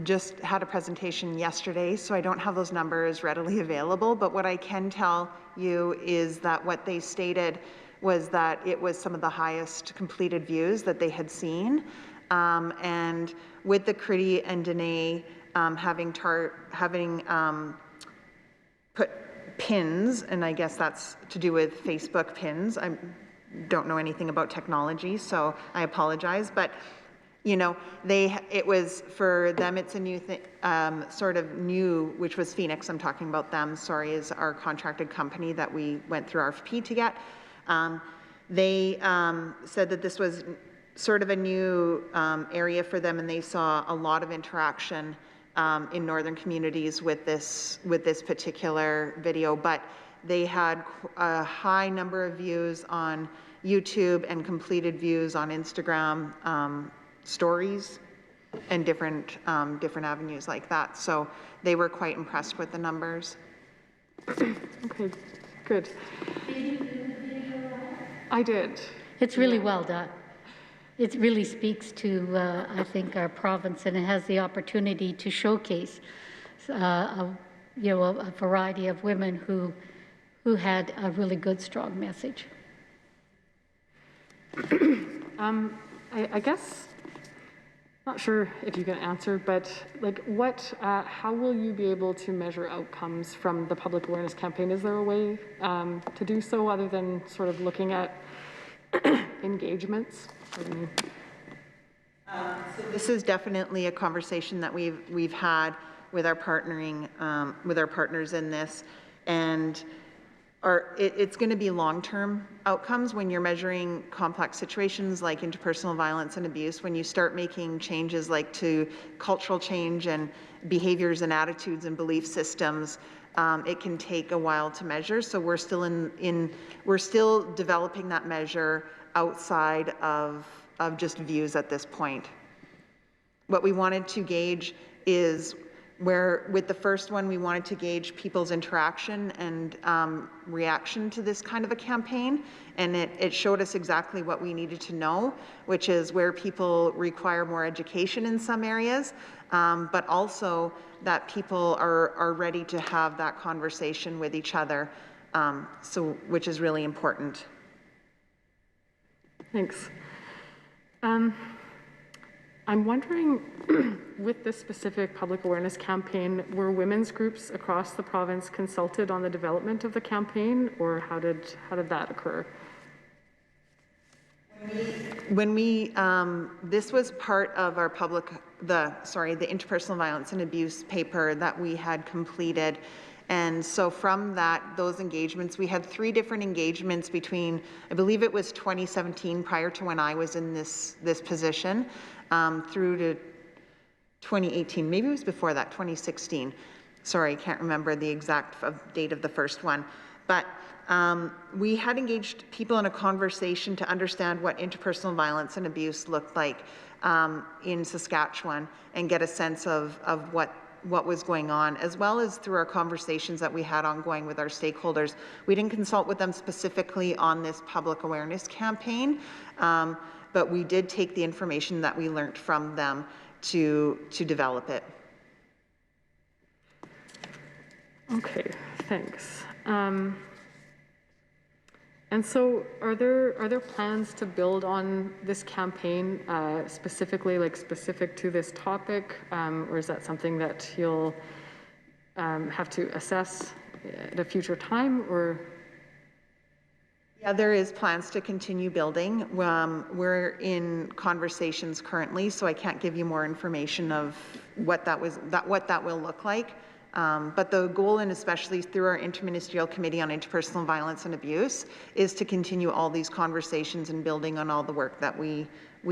Just had a presentation yesterday, so I don't have those numbers readily available, but what I can tell you is that what they stated was that it was some of the highest completed views that they had seen. And with the Critty and Dene having put pins, and I guess that's to do with Facebook pins. I don't know anything about technology, so I apologize, but you know, it was, for them, it's a new thing, sort of new, which was Phoenix, I'm talking about them, sorry, is our contracted company that we went through RFP to get. They said that this was sort of a new area for them, and they saw a lot of interaction in northern communities with this particular video, but they had a high number of views on YouTube and completed views on Instagram stories and different avenues like that. So they were quite impressed with the numbers. Okay, good. I did. It's really well done. It really speaks to, I think, our province, and it has the opportunity to showcase, a variety of women who had a really good, strong message. I guess, not sure if you can answer, but like how will you be able to measure outcomes from the public awareness campaign? Is there a way to do so other than sort of looking at engagements? So this is definitely a conversation that we've had with our partners in this, and it's going to be long-term outcomes when you're measuring complex situations like interpersonal violence and abuse. When you start making changes like to cultural change and behaviors and attitudes and belief systems, it can take a while to measure. So we're still we're still developing that measure outside of just views at this point. What we wanted to gauge is where, with the first one, we wanted to gauge people's interaction and reaction to this kind of a campaign. And it showed us exactly what we needed to know, which is where people require more education in some areas, but also that people are ready to have that conversation with each other, which is really important. Thanks. I'm wondering, with this specific public awareness campaign, were women's groups across the province consulted on the development of the campaign, or how did that occur? When this was part of our the interpersonal violence and abuse paper that we had completed. And so from those engagements, we had 3 different engagements between, I believe it was 2017, prior to when I was in this position, through to 2018. Maybe it was before that, 2016. Sorry, I can't remember the exact date of the first one. But we had engaged people in a conversation to understand what interpersonal violence and abuse looked like in Saskatchewan and get a sense of what was going on, as well as through our conversations that we had ongoing with our stakeholders. We didn't consult with them specifically on this public awareness campaign, but we did take the information that we learned from them to develop it. Okay, thanks. And so are there plans to build on this campaign specifically, like specific to this topic, or is that something that you'll have to assess at a future time, or? Yeah, there is plans to continue building. We're in conversations currently, so I can't give you more information of what that will look like. But the goal, and especially through our Interministerial Committee on Interpersonal Violence and Abuse, is to continue all these conversations and building on all the work that we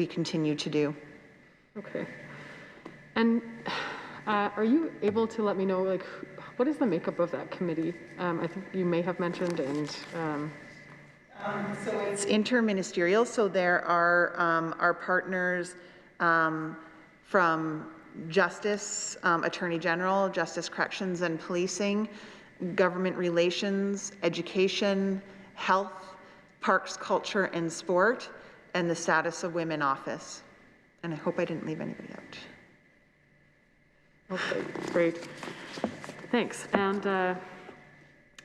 continue to do. Okay. And are you able to let me know, like, what is the makeup of that committee? I think you may have mentioned, and... So it's interministerial, so there are our partners from Justice, Attorney General, Justice, Corrections and Policing, Government Relations, Education, Health, Parks, Culture and Sport, and the Status of Women Office. And I hope I didn't leave anybody out. Okay, great. Thanks. And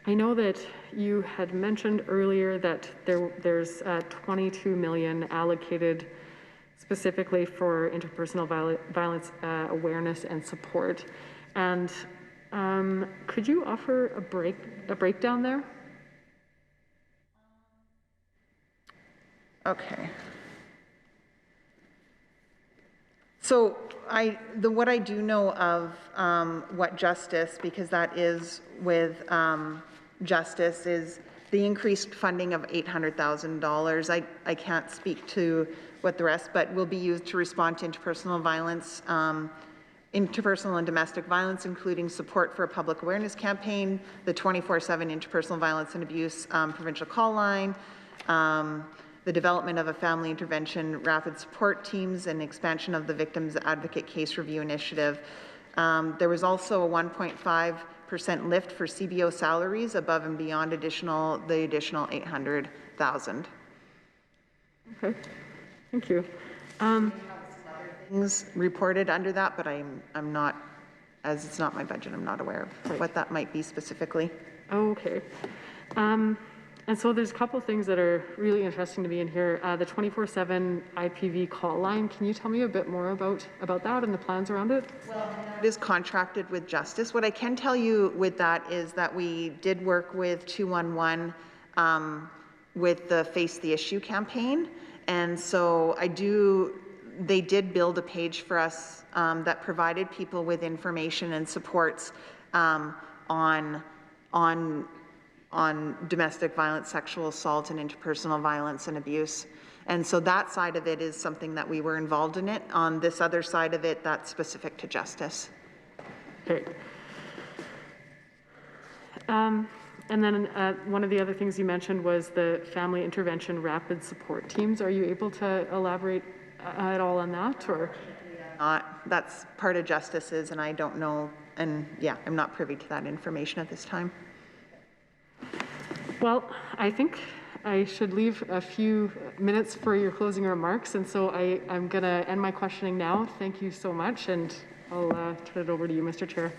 I know that you had mentioned earlier that there's 22 million allocated specifically for interpersonal violence awareness and support. And could you offer a breakdown there? Okay. So what I do know of what Justice, because that is with Justice, is the increased funding of $800,000. I can't speak to what the rest, but will be used to respond to interpersonal violence interpersonal and domestic violence, including support for a public awareness campaign, the 24/7 interpersonal violence and abuse provincial call line, the development of a family intervention rapid support teams, and expansion of the Victims Advocate Case Review Initiative. There was also a 1.5% lift for CBO salaries above and beyond the additional $800,000. Okay, thank you. Things reported under that, but I'm not, as it's not my budget, I'm not aware of what that might be specifically. Okay. And so there's a couple things that are really interesting to me in here. The 24/7 IPV call line, can you tell me a bit more about that and the plans around it? Well, it is contracted with Justice. What I can tell you with that is that we did work with 211 with the Face the Issue campaign. And so they did build a page for us that provided people with information and supports on domestic violence, sexual assault, and interpersonal violence and abuse. And so that side of it is something that we were involved in it. On this other side of it, that's specific to Justice. Okay. And then one of the other things you mentioned was the family intervention rapid support teams. Are you able to elaborate at all on that, or? That's part of Justice's, and I don't know, and yeah, I'm not privy to that information at this time. Well, I think I should leave a few minutes for your closing remarks, and so I'm going to end my questioning now. Thank you so much, and I'll turn it over to you, Mr. Chair.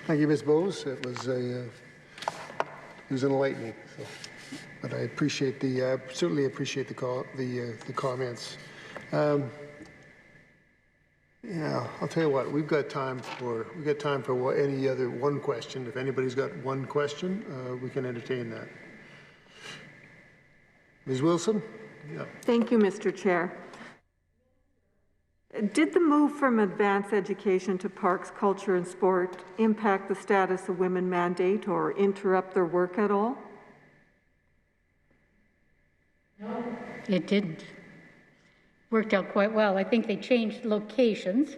Thank you, Ms. Bowes. It was enlightening. So, but I appreciate certainly appreciate the comments. Yeah, I'll tell you what. We've got time for any other one question. If anybody's got one question, we can entertain that. Ms. Wilson. Yeah. Thank you, Mr. Chair. Did the move from advanced education to parks, culture, and sport impact the status of women mandate or interrupt their work at all? No, it didn't. Worked out quite well. I think they changed locations,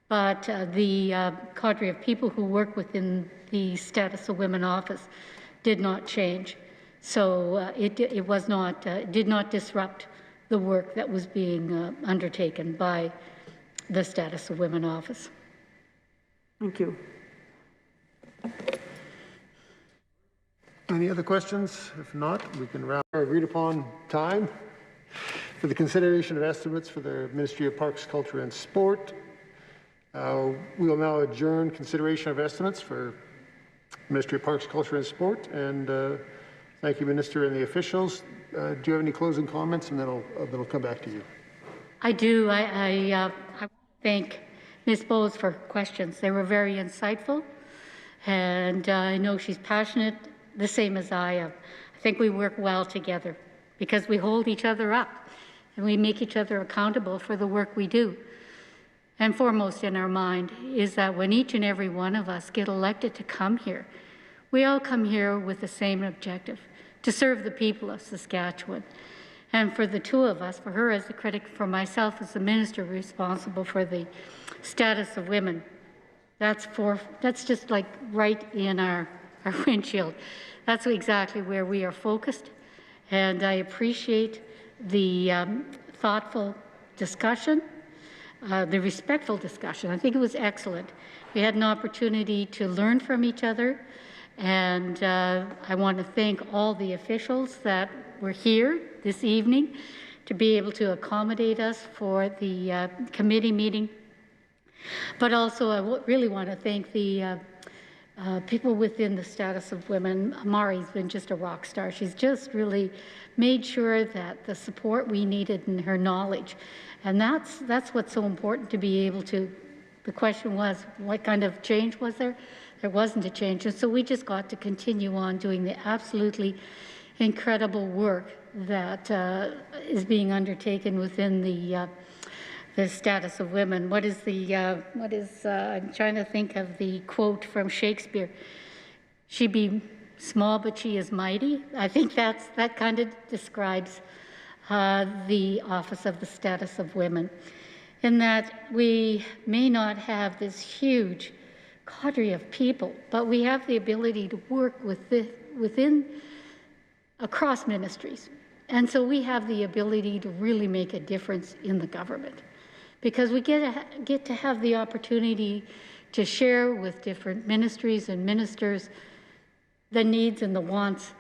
but the cadre of people who work within the Status of Women office did not change. So it did not disrupt the work that was being undertaken by the Status of Women office. Thank you. Any other questions? If not, we can round our agreed upon time for the consideration of estimates for the Ministry of Parks, Culture and Sport. We will now adjourn consideration of estimates for Ministry of Parks, Culture and Sport. And thank you, Minister, and the officials. Do you have any closing comments? And then I'll come back to you. I do. I thank Ms. Bowes for questions. They were very insightful, and I know she's passionate, the same as I am. I think we work well together because we hold each other up and we make each other accountable for the work we do. And foremost in our mind is that when each and every one of us get elected to come here, we all come here with the same objective, to serve the people of Saskatchewan. And for the two of us, for her as the critic, for myself as the minister responsible for the status of women, that's just like right in our windshield. That's exactly where we are focused. And I appreciate the thoughtful discussion, the respectful discussion. I think it was excellent. We had an opportunity to learn from each other. And I want to thank all the officials that were here this evening to be able to accommodate us for the committee meeting. But also I really want to thank the people within the Status of Women. Mari's been just a rock star. She's just really made sure that the support we needed and her knowledge. And that's what's so important, to be able to, the question was, what kind of change was there? There wasn't a change, and so we just got to continue on doing the absolutely incredible work that is being undertaken within the Status of Women. I'm trying to think of the quote from Shakespeare. She be small, but she is mighty. I think that kind of describes the Office of the Status of Women, in that we may not have this huge cadre of people, but we have the ability to work within across ministries. And so we have the ability to really make a difference in the government, because we get to have the opportunity to share with different ministries and ministers the needs and the wants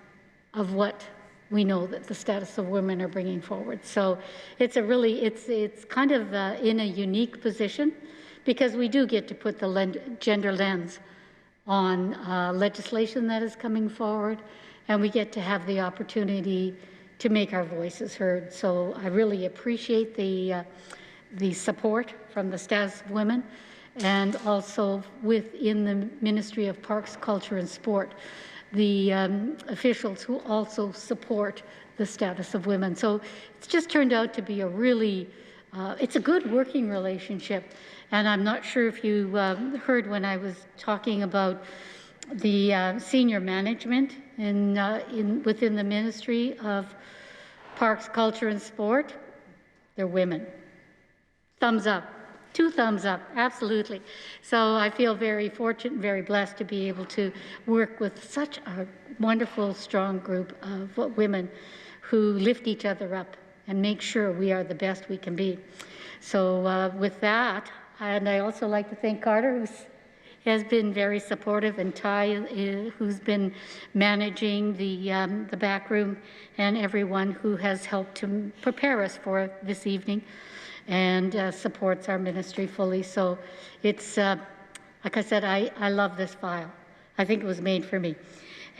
of what we know that the status of women are bringing forward. So it's it's kind of in a unique position, because we do get to put the gender lens on legislation that is coming forward, and we get to have the opportunity to make our voices heard. So I really appreciate the support from the status of women, and also within the Ministry of Parks, Culture and Sport, the officials who also support the status of women. So it's just turned out to be a really, it's a good working relationship. And I'm not sure if you heard when I was talking about the senior management within the Ministry of Parks, Culture and Sport, they're women. Thumbs up. 2 thumbs up, absolutely. So I feel very fortunate and very blessed to be able to work with such a wonderful, strong group of women who lift each other up and make sure we are the best we can be. So with that, and I also like to thank Carter, who has been very supportive, and Ty, who's been managing the back room, and everyone who has helped to prepare us for this evening and supports our ministry fully. So it's, like I said, I love this file. I think it was made for me.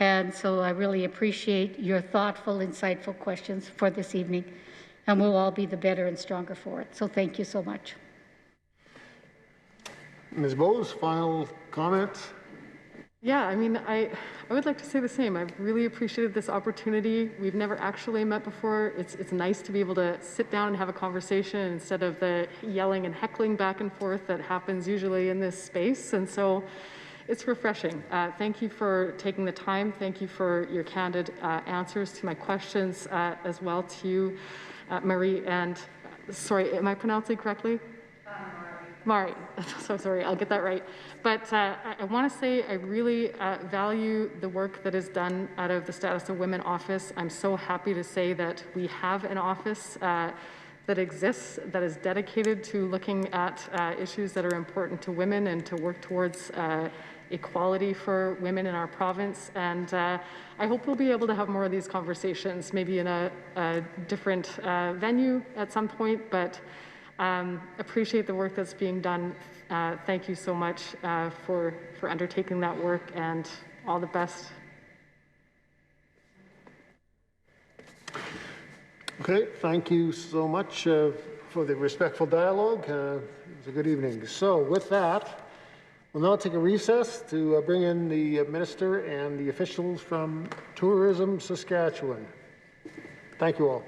And so I really appreciate your thoughtful, insightful questions for this evening, and we'll all be the better and stronger for it. So thank you so much. Ms. Bowes, final comments? Yeah, I mean, I would like to say the same. I've really appreciated this opportunity. We've never actually met before. It's nice to be able to sit down and have a conversation instead of the yelling and heckling back and forth that happens usually in this space. And so it's refreshing. Thank you for taking the time. Thank you for your candid answers to my questions, as well to you, Marie, and sorry, am I pronouncing it correctly? Mari, so sorry, I'll get that right. But I want to say I really value the work that is done out of the Status of Women office. I'm so happy to say that we have an office that exists, that is dedicated to looking at issues that are important to women and to work towards equality for women in our province. And I hope we'll be able to have more of these conversations, maybe in a different venue at some point, but appreciate the work that's being done. Thank you so much for undertaking that work, and all the best. Okay, thank you so much for the respectful dialogue. It was a good evening. So with that, we'll now take a recess to bring in the minister and the officials from Tourism Saskatchewan. Thank you all.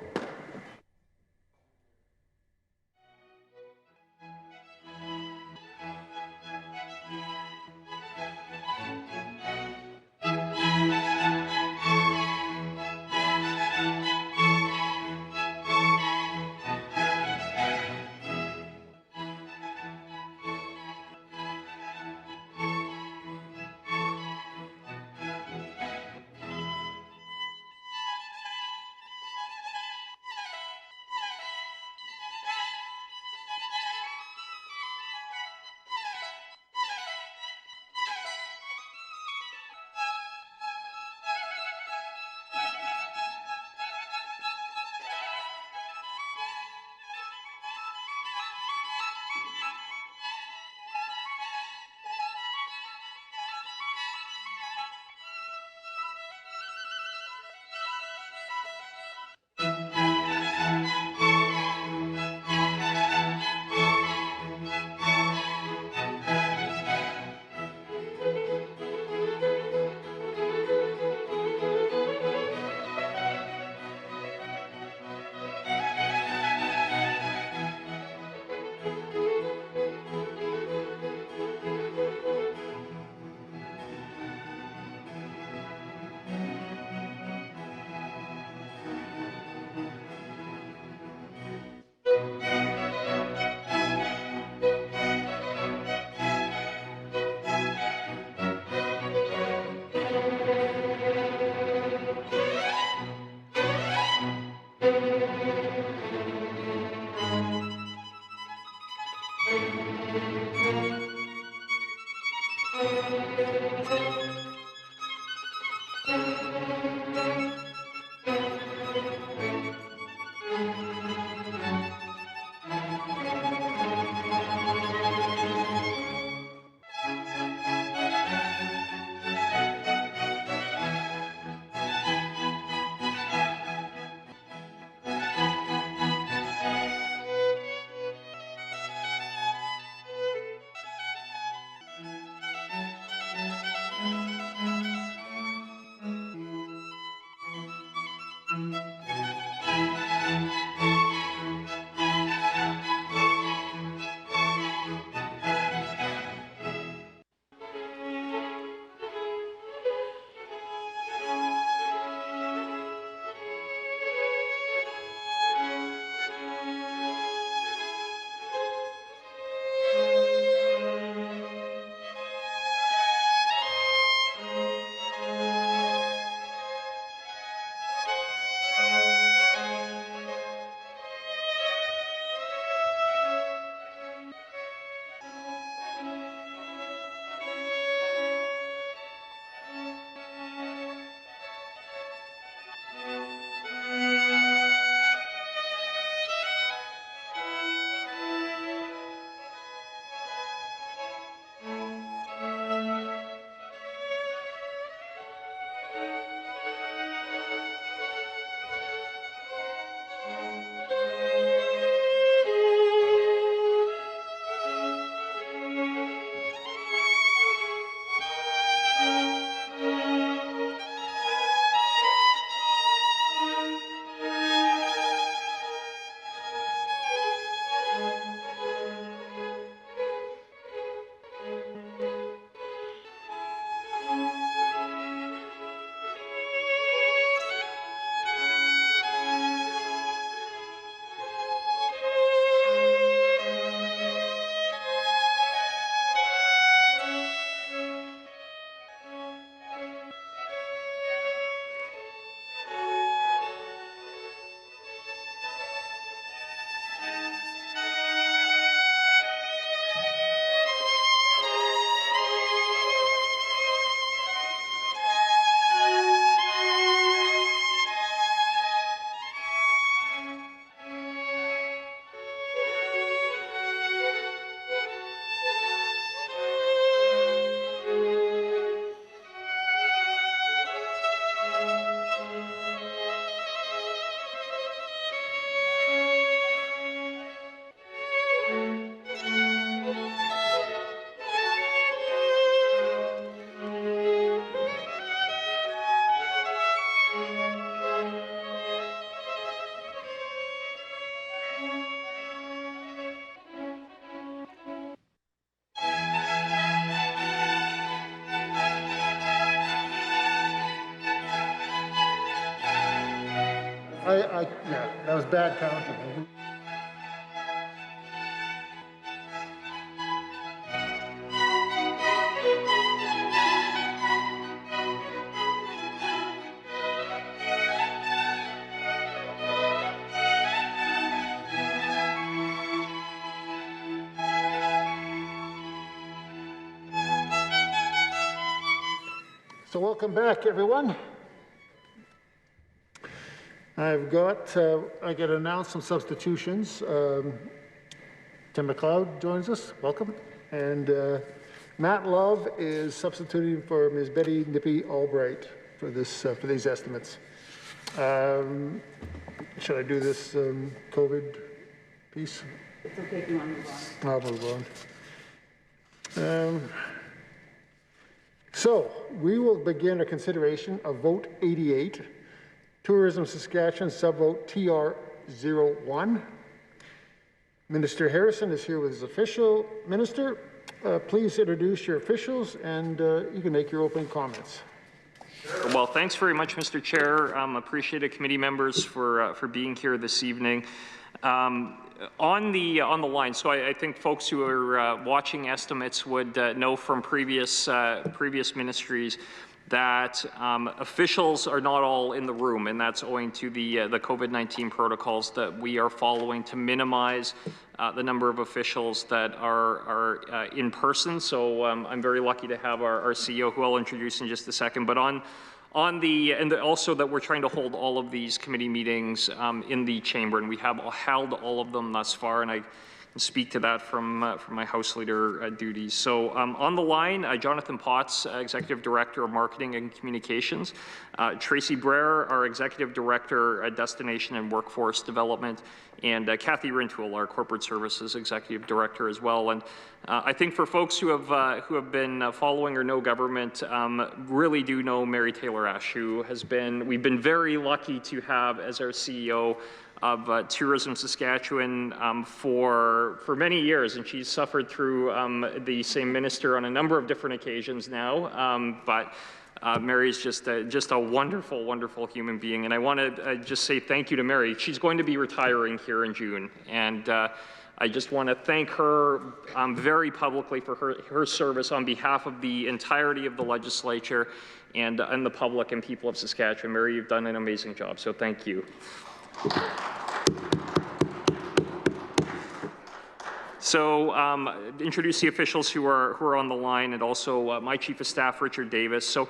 Yeah, that was bad counting. So welcome back, everyone. I got to announce some substitutions. Tim McLeod joins us, welcome. And Matt Love is substituting for Ms. Betty Nippy Albright for these estimates. Should I do this COVID piece? It's okay if you want to move on. I'll move on. So we will begin a consideration of vote 88, Tourism Saskatchewan subvote TR01. Minister Harrison is here with his official. Minister, please introduce your officials and you can make your opening comments. Well, thanks very much, Mr. Chair. Appreciate it, committee members, for being here this evening. On the line, so I think folks who are watching estimates would know from previous ministries that officials are not all in the room, and that's owing to the COVID-19 protocols that we are following to minimize the number of officials that are in person. So I'm very lucky to have our CEO, who I'll introduce in just a second. But also that we're trying to hold all of these committee meetings in the chamber, and we have held all of them thus far, and I can speak to that from my House Leader duties. So on the line, Jonathan Potts, Executive Director of Marketing and Communications, Tracy Brer, our Executive Director, Destination and Workforce Development, and Kathy Rintoul, our Corporate Services Executive Director as well. And I think for folks who have been following or know government, really do know Mary Taylor Ash, who we've been very lucky to have as our CEO of Tourism Saskatchewan for many years, and she's suffered through the same minister on a number of different occasions now. But Mary is just a wonderful, wonderful human being, and I want to just say thank you to Mary. She's going to be retiring here in June, and I just want to thank her very publicly for her service on behalf of the entirety of the legislature and the public and people of Saskatchewan. Mary, you've done an amazing job, so thank you. So introduce the officials who are on the line, and also my Chief of Staff, Richard Davis. So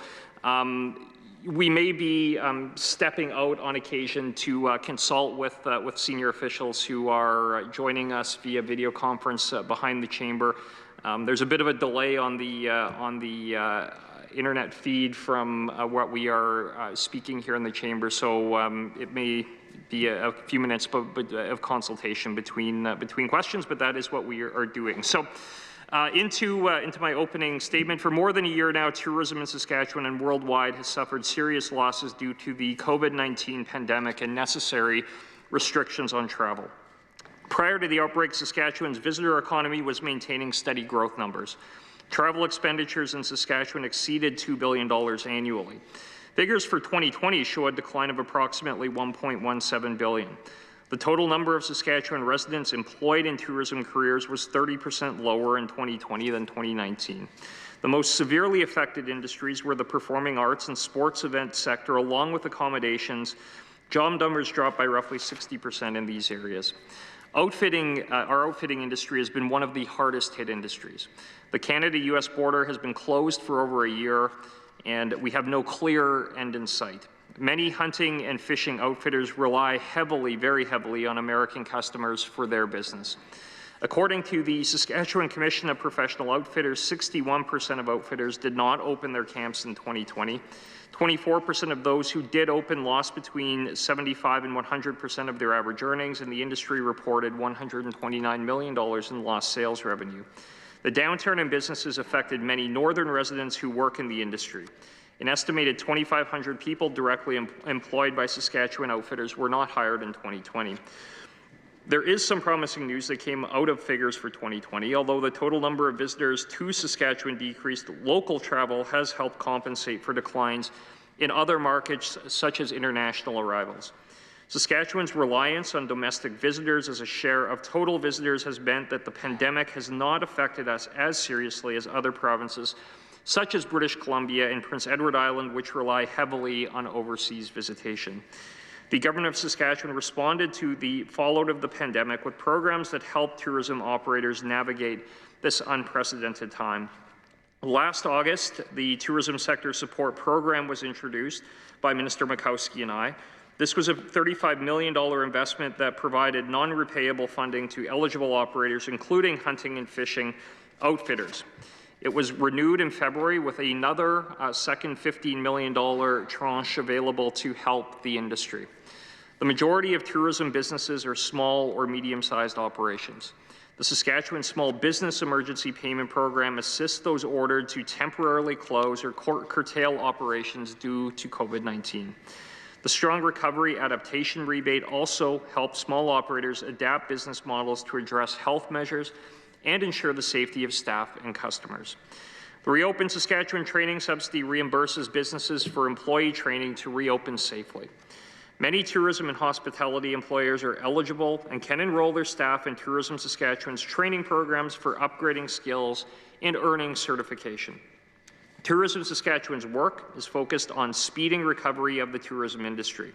we may be stepping out on occasion to consult with senior officials who are joining us via video conference behind the chamber. There's a bit of a delay on the internet feed from what we are speaking here in the chamber, so it may be a few minutes of consultation between questions, but that is what we are doing. So into my opening statement. For more than a year now, tourism in Saskatchewan and worldwide has suffered serious losses due to the COVID-19 pandemic and necessary restrictions on travel. Prior to the outbreak, Saskatchewan's visitor economy was maintaining steady growth numbers. Travel expenditures in Saskatchewan exceeded $2 billion annually. Figures for 2020 show a decline of approximately $1.17 billion. The total number of Saskatchewan residents employed in tourism careers was 30% lower in 2020 than 2019. The most severely affected industries were the performing arts and sports event sector, along with accommodations. Job numbers dropped by roughly 60% in these areas. Our outfitting industry has been one of the hardest hit industries. The Canada-US border has been closed for over a year, and we have no clear end in sight. Many hunting and fishing outfitters rely heavily, very heavily, on American customers for their business. According to the Saskatchewan Commission of Professional Outfitters, 61% of outfitters did not open their camps in 2020. 24% of those who did open lost between 75 and 100% of their average earnings, and the industry reported $129 million in lost sales revenue. The downturn in businesses affected many northern residents who work in the industry. An estimated 2,500 people directly employed by Saskatchewan outfitters were not hired in 2020. There is some promising news that came out of figures for 2020. Although the total number of visitors to Saskatchewan decreased, local travel has helped compensate for declines in other markets, such as international arrivals. Saskatchewan's reliance on domestic visitors as a share of total visitors has meant that the pandemic has not affected us as seriously as other provinces, such as British Columbia and Prince Edward Island, which rely heavily on overseas visitation. The Government of Saskatchewan responded to the fallout of the pandemic with programs that help tourism operators navigate this unprecedented time. Last August, the Tourism Sector Support Program was introduced by Minister Makowski and I. This was a $35 million investment that provided non-repayable funding to eligible operators, including hunting and fishing outfitters. It was renewed in February with another second $15 million tranche available to help the industry. The majority of tourism businesses are small or medium-sized operations. The Saskatchewan Small Business Emergency Payment Program assists those ordered to temporarily close or curtail operations due to COVID-19. The Strong Recovery Adaptation Rebate also helps small operators adapt business models to address health measures and ensure the safety of staff and customers. The Reopen Saskatchewan Training Subsidy reimburses businesses for employee training to reopen safely. Many tourism and hospitality employers are eligible and can enroll their staff in Tourism Saskatchewan's training programs for upgrading skills and earning certification. Tourism Saskatchewan's work is focused on speeding recovery of the tourism industry,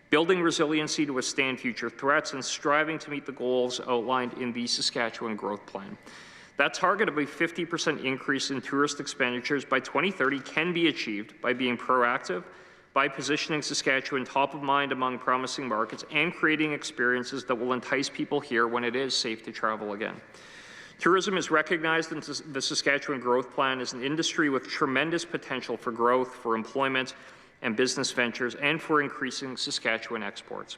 building resiliency to withstand future threats, and striving to meet the goals outlined in the Saskatchewan Growth Plan. That target of a 50% increase in tourist expenditures by 2030 can be achieved by being proactive, by positioning Saskatchewan top of mind among promising markets, and creating experiences that will entice people here when it is safe to travel again. Tourism is recognized in the Saskatchewan Growth Plan as an industry with tremendous potential for growth, for employment and business ventures, and for increasing Saskatchewan exports.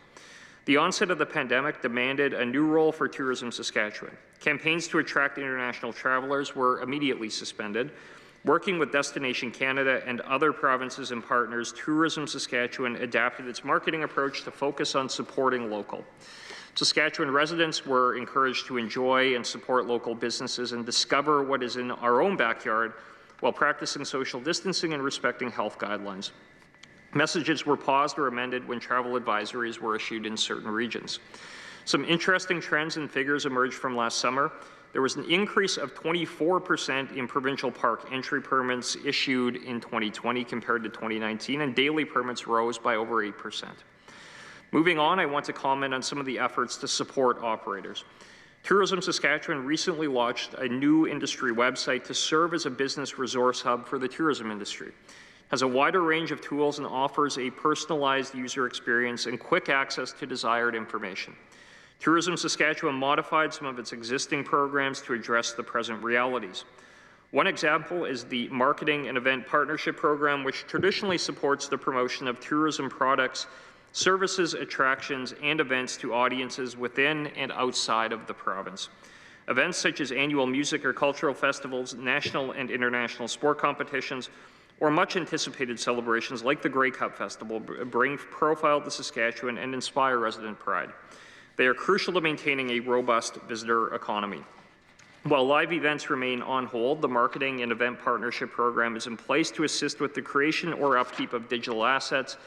The onset of the pandemic demanded a new role for Tourism Saskatchewan. Campaigns to attract international travelers were immediately suspended. Working with Destination Canada and other provinces and partners, Tourism Saskatchewan adapted its marketing approach to focus on supporting local. Saskatchewan residents were encouraged to enjoy and support local businesses and discover what is in our own backyard while practicing social distancing and respecting health guidelines. Messages were paused or amended when travel advisories were issued in certain regions. Some interesting trends and figures emerged from last summer. There was an increase of 24% in provincial park entry permits issued in 2020 compared to 2019, and daily permits rose by over 8%. Moving on, I want to comment on some of the efforts to support operators. Tourism Saskatchewan recently launched a new industry website to serve as a business resource hub for the tourism industry. It has a wider range of tools and offers a personalized user experience and quick access to desired information. Tourism Saskatchewan modified some of its existing programs to address the present realities. One example is the Marketing and Event Partnership Program, which traditionally supports the promotion of tourism products, services, attractions, and events to audiences within and outside of the province. Events such as annual music or cultural festivals, national and international sport competitions, or much-anticipated celebrations like the Grey Cup Festival bring profile to Saskatchewan and inspire resident pride. They are crucial to maintaining a robust visitor economy. While live events remain on hold, the Marketing and Event Partnership Program is in place to assist with the creation or upkeep of digital assets,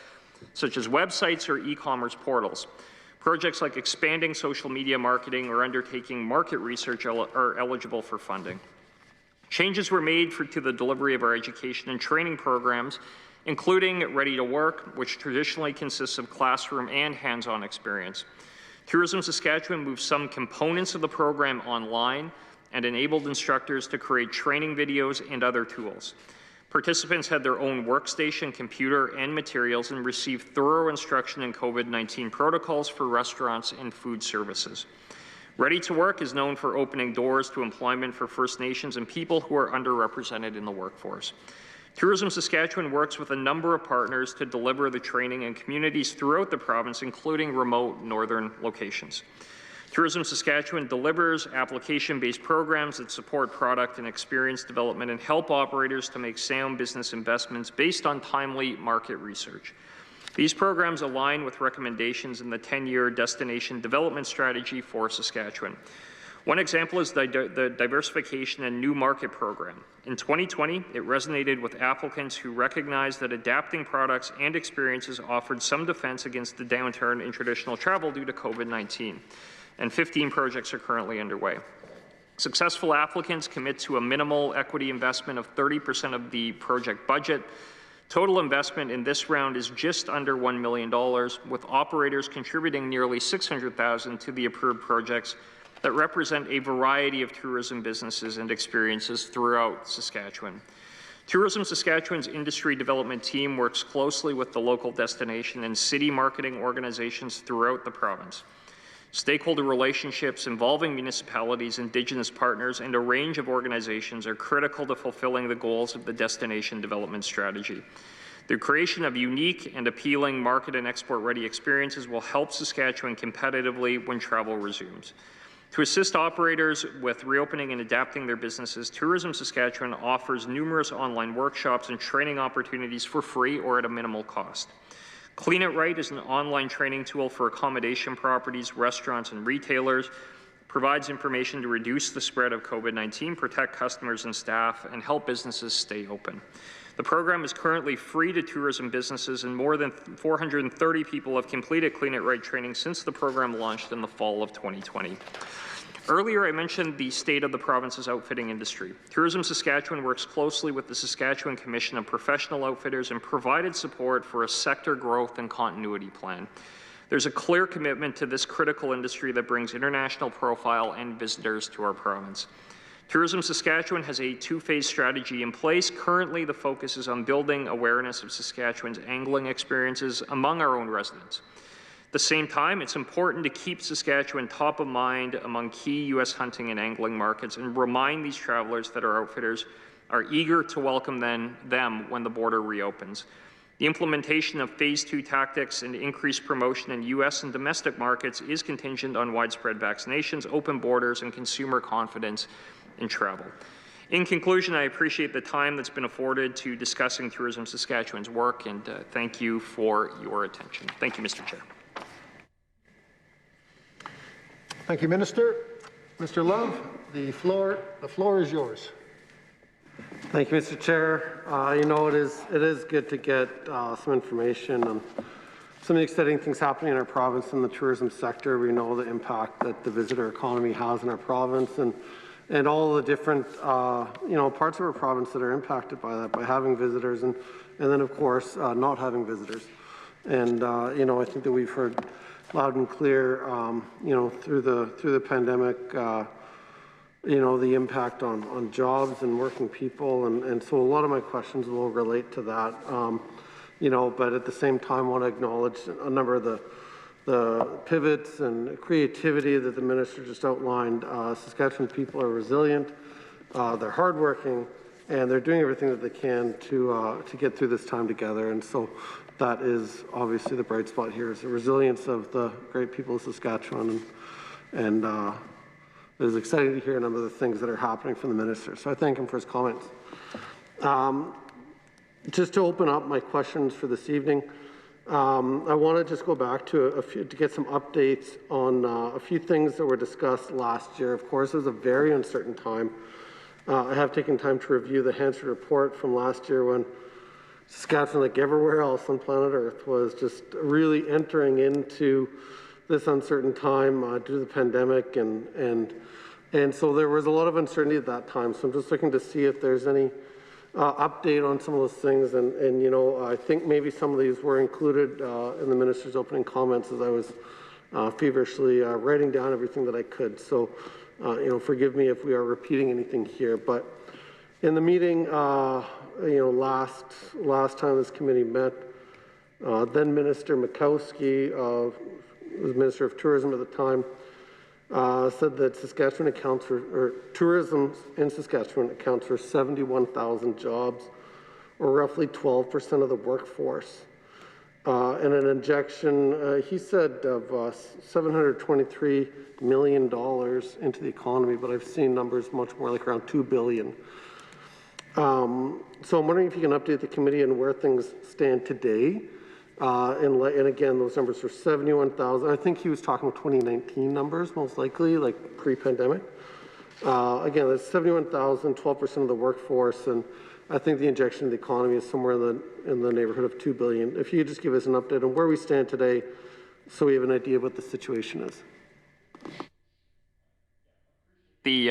such as websites or e-commerce portals. Projects like expanding social media marketing or undertaking market research are eligible for funding. Changes were made to the delivery of our education and training programs, including Ready to Work, which traditionally consists of classroom and hands-on experience. Tourism Saskatchewan moved some components of the program online and enabled instructors to create training videos and other tools. Participants had their own workstation, computer, and materials and received thorough instruction in COVID-19 protocols for restaurants and food services. Ready to Work is known for opening doors to employment for First Nations and people who are underrepresented in the workforce. Tourism Saskatchewan works with a number of partners to deliver the training in communities throughout the province, including remote northern locations. Tourism Saskatchewan delivers application-based programs that support product and experience development and help operators to make sound business investments based on timely market research. These programs align with recommendations in the 10-year Destination Development Strategy for Saskatchewan. One example is the Diversification and New Market Program. In 2020, it resonated with applicants who recognized that adapting products and experiences offered some defense against the downturn in traditional travel due to COVID-19, and 15 projects are currently underway. Successful applicants commit to a minimal equity investment of 30% of the project budget. Total investment in this round is just under $1 million, with operators contributing nearly $600,000 to the approved projects that represent a variety of tourism businesses and experiences throughout Saskatchewan. Tourism Saskatchewan's industry development team works closely with the local destination and city marketing organizations throughout the province. Stakeholder relationships involving municipalities, Indigenous partners, and a range of organizations are critical to fulfilling the goals of the destination development strategy. The creation of unique and appealing market and export-ready experiences will help Saskatchewan competitively when travel resumes. To assist operators with reopening and adapting their businesses, Tourism Saskatchewan offers numerous online workshops and training opportunities for free or at a minimal cost. Clean It Right is an online training tool for accommodation properties, restaurants, and retailers. It provides information to reduce the spread of COVID-19, protect customers and staff, and help businesses stay open. The program is currently free to tourism businesses, and more than 430 people have completed Clean It Right training since the program launched in the fall of 2020. Earlier, I mentioned the state of the province's outfitting industry. Tourism Saskatchewan works closely with the Saskatchewan Commission of Professional Outfitters and provided support for a sector growth and continuity plan. There's a clear commitment to this critical industry that brings international profile and visitors to our province. Tourism Saskatchewan has a two-phase strategy in place. Currently, the focus is on building awareness of Saskatchewan's angling experiences among our own residents. At the same time, it's important to keep Saskatchewan top of mind among key U.S. hunting and angling markets and remind these travelers that our outfitters are eager to welcome them when the border reopens. The implementation of Phase 2 tactics and increased promotion in U.S. and domestic markets is contingent on widespread vaccinations, open borders, and consumer confidence in travel. In conclusion, I appreciate the time that's been afforded to discussing Tourism Saskatchewan's work, and thank you for your attention. Thank you, Mr. Chair. Thank you, Minister. Mr. Love, the floor is yours. Thank you, Mr. Chair. You know, it is good to get some information on some of the exciting things happening in our province in the tourism sector. We know the impact that the visitor economy has in our province and all the different parts of our province that are impacted by that, by having visitors and then of course not having visitors. And I think that we've heard loud and clear through the pandemic the impact on jobs and working people, and so a lot of my questions will relate to that. But at the same time, I want to acknowledge a number of the pivots and creativity that the minister just outlined. Saskatchewan people are resilient, they're hardworking, and they're doing everything that they can to get through this time together. And so that is obviously the bright spot here, is the resilience of the great people of Saskatchewan, and it is exciting to hear a number of the things that are happening from the minister. So I thank him for his comments. Just to open up my questions for this evening, I want to just go back to to get some updates on a few things that were discussed last year. Of course, it was a very uncertain time. I have taken time to review the Hansard report from last year when Saskatchewan, like everywhere else on planet Earth, was just really entering into this uncertain time due to the pandemic, and so there was a lot of uncertainty at that time. So I'm just looking to see if there's any update on some of those things, and I think maybe some of these were included in the minister's opening comments as I was feverishly writing down everything that I could. So forgive me if we are repeating anything here, but in the meeting last time this committee met, then Minister Mikowski, was Minister of Tourism at the time, said that Saskatchewan tourism in Saskatchewan accounts for 71,000 jobs, or roughly 12% of the workforce. And an injection, he said, of $723 million into the economy, but I've seen numbers much more like around $2 billion. So I'm wondering if you can update the committee on where things stand today And again, those numbers are 71,000. I think he was talking about 2019 numbers, most likely, like pre-pandemic. Again, that's 71,000, 12% of the workforce, and I think the injection of the economy is somewhere in the neighborhood of $2 billion. If you could just give us an update on where we stand today, so we have an idea of what the situation is.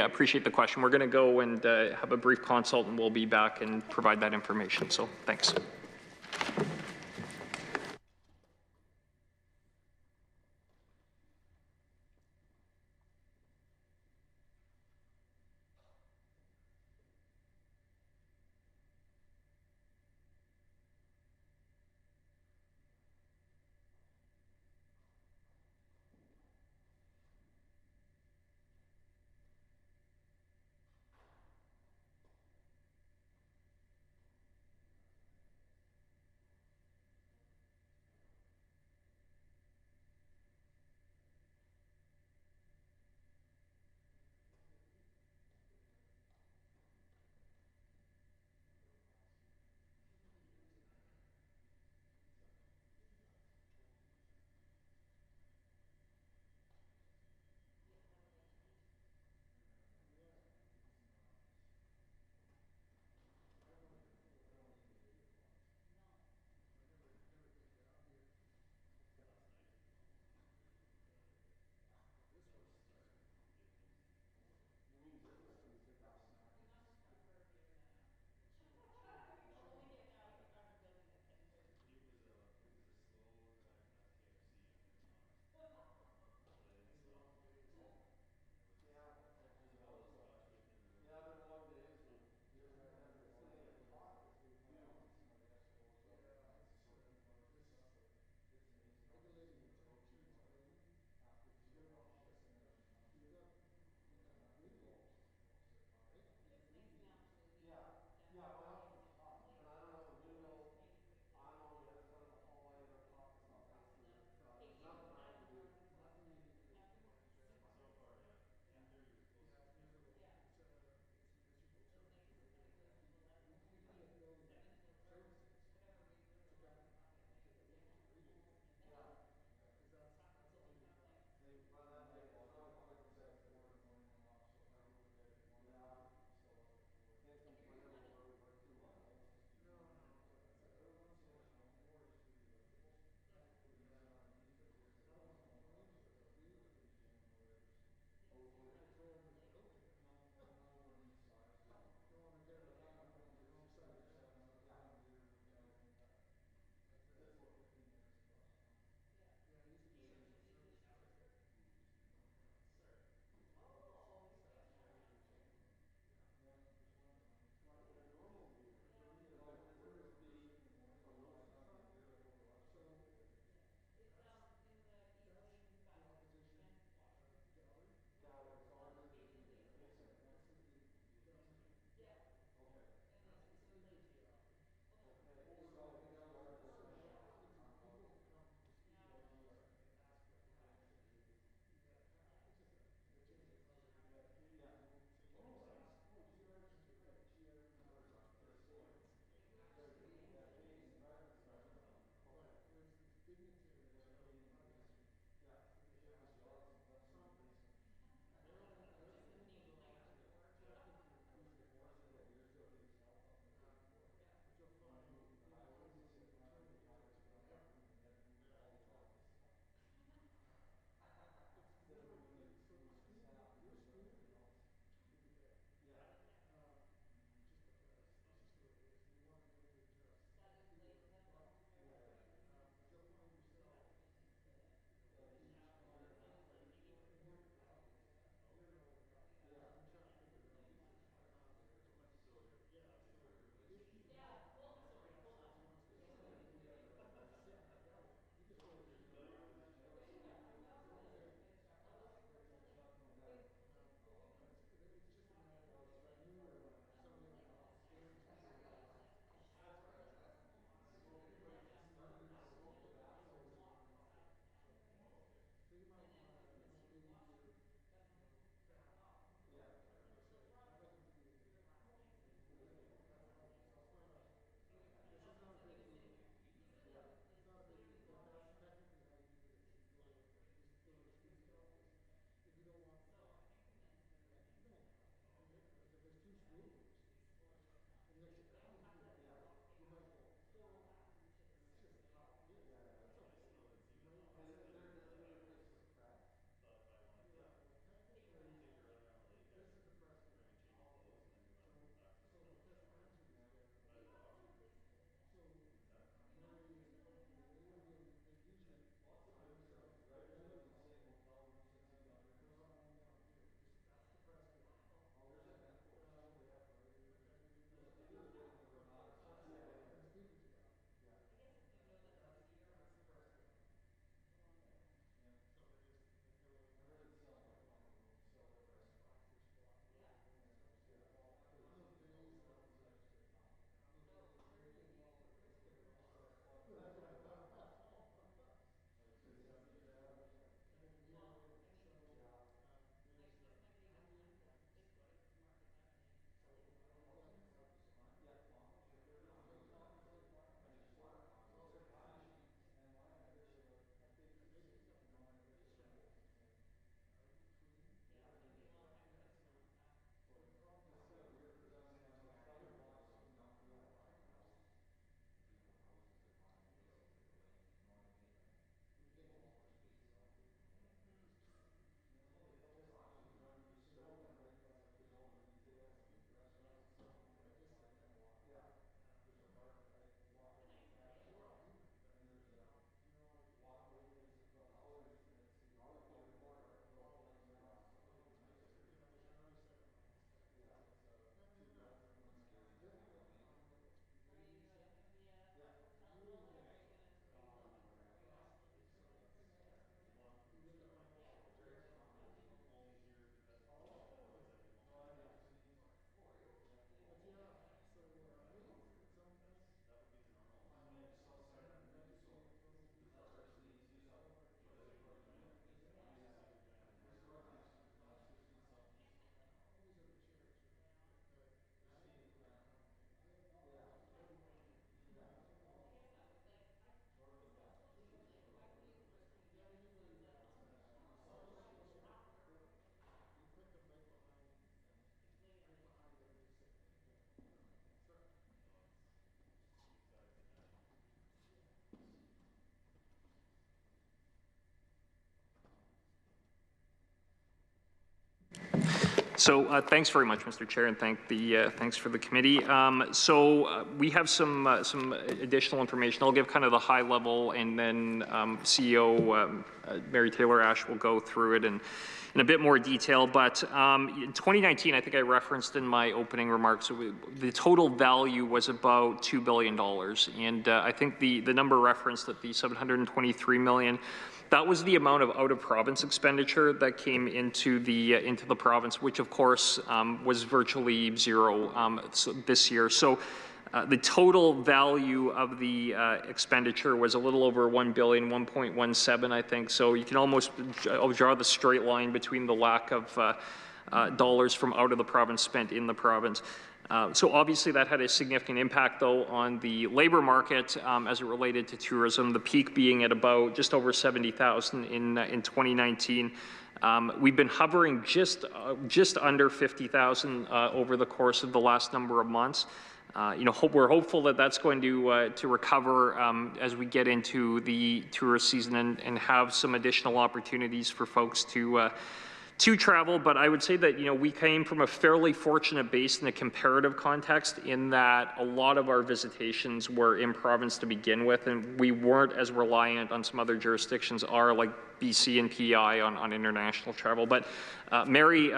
Appreciate the question. We're going to go and have a brief consult, and we'll be back and provide that information. So thanks. So thanks very much, Mr. Chair, and thanks for the committee. We have some additional information. I'll give kind of the high level, and then CEO Mary Taylor Ash will go through it in a bit more detail. But in 2019, I think I referenced in my opening remarks, the total value was about $2 billion, and I think the number referenced at the $723 million. That was the amount of out-of-province expenditure that came into the province, which of course was virtually zero this year. So the total value of the expenditure was a little over $1 billion, 1.17, I think. So you can almost draw the straight line between the lack of dollars from out of the province spent in the province. So obviously that had a significant impact, though, on the labor market as it related to tourism, the peak being at about just over 70,000 in 2019. We've been hovering just under 50,000 over the course of the last number of months. We're hopeful that that's going to recover as we get into the tourist season and have some additional opportunities for folks to travel. But I would say that, we came from a fairly fortunate base in a comparative context, in that a lot of our visitations were in province to begin with, and we weren't as reliant on some other jurisdictions are, like BC and PEI, on international travel. But Mary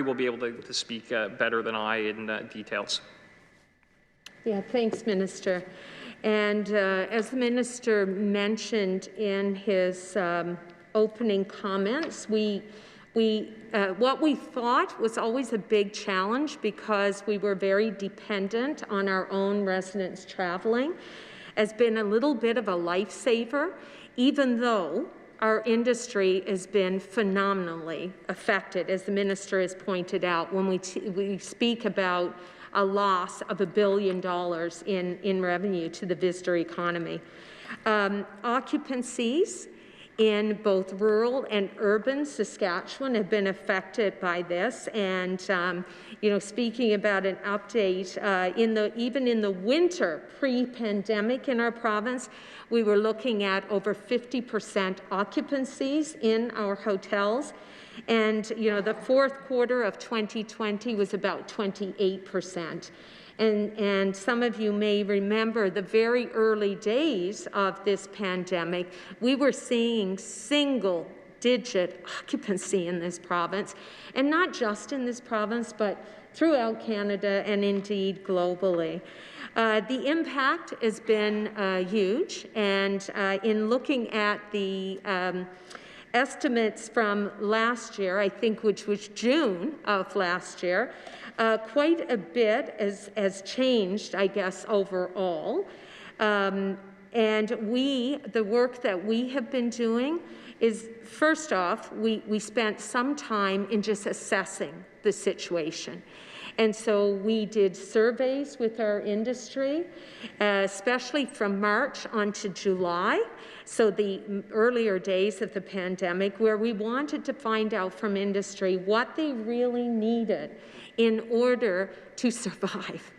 will be able to speak better than I in details. Yeah, thanks, Minister. And as the Minister mentioned in his opening comments, what we thought was always a big challenge, because we were very dependent on our own residents traveling, has been a little bit of a lifesaver, even though our industry has been phenomenally affected, as the Minister has pointed out, when we speak about a loss of $1 billion in revenue to the visitor economy. Occupancies in both rural and urban Saskatchewan have been affected by this. And, speaking about an update, even in the winter pre-pandemic in our province, we were looking at over 50% occupancies in our hotels. And, the fourth quarter of 2020 was about 28%. And some of you may remember the very early days of this pandemic, we were seeing single-digit occupancy in this province, and not just in this province, but throughout Canada and indeed globally. The impact has been huge, and in looking at the estimates from last year, I think, which was June of last year, quite a bit has changed, I guess, overall. And the work that we have been doing is, first off, we spent some time in just assessing the situation. And so we did surveys with our industry, especially from March onto July, so the earlier days of the pandemic, where we wanted to find out from industry what they really needed in order to survive.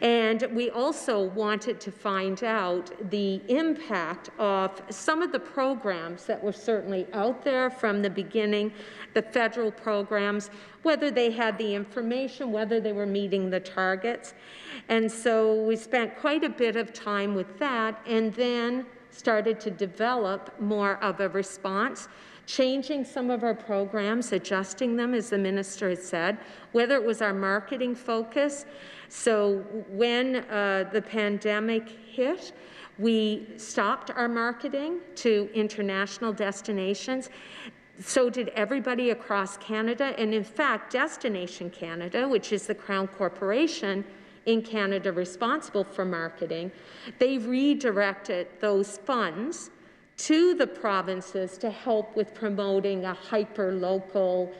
And we also wanted to find out the impact of some of the programs that were certainly out there from the beginning, the federal programs, whether they had the information, whether they were meeting the targets. And so we spent quite a bit of time with that, and then started to develop more of a response, changing some of our programs, adjusting them, as the Minister has said, whether it was our marketing focus. So when the pandemic hit, we stopped our marketing to international destinations. So did everybody across Canada. And in fact, Destination Canada, which is the Crown Corporation in Canada responsible for marketing, they redirected those funds to the provinces to help with promoting a hyper-local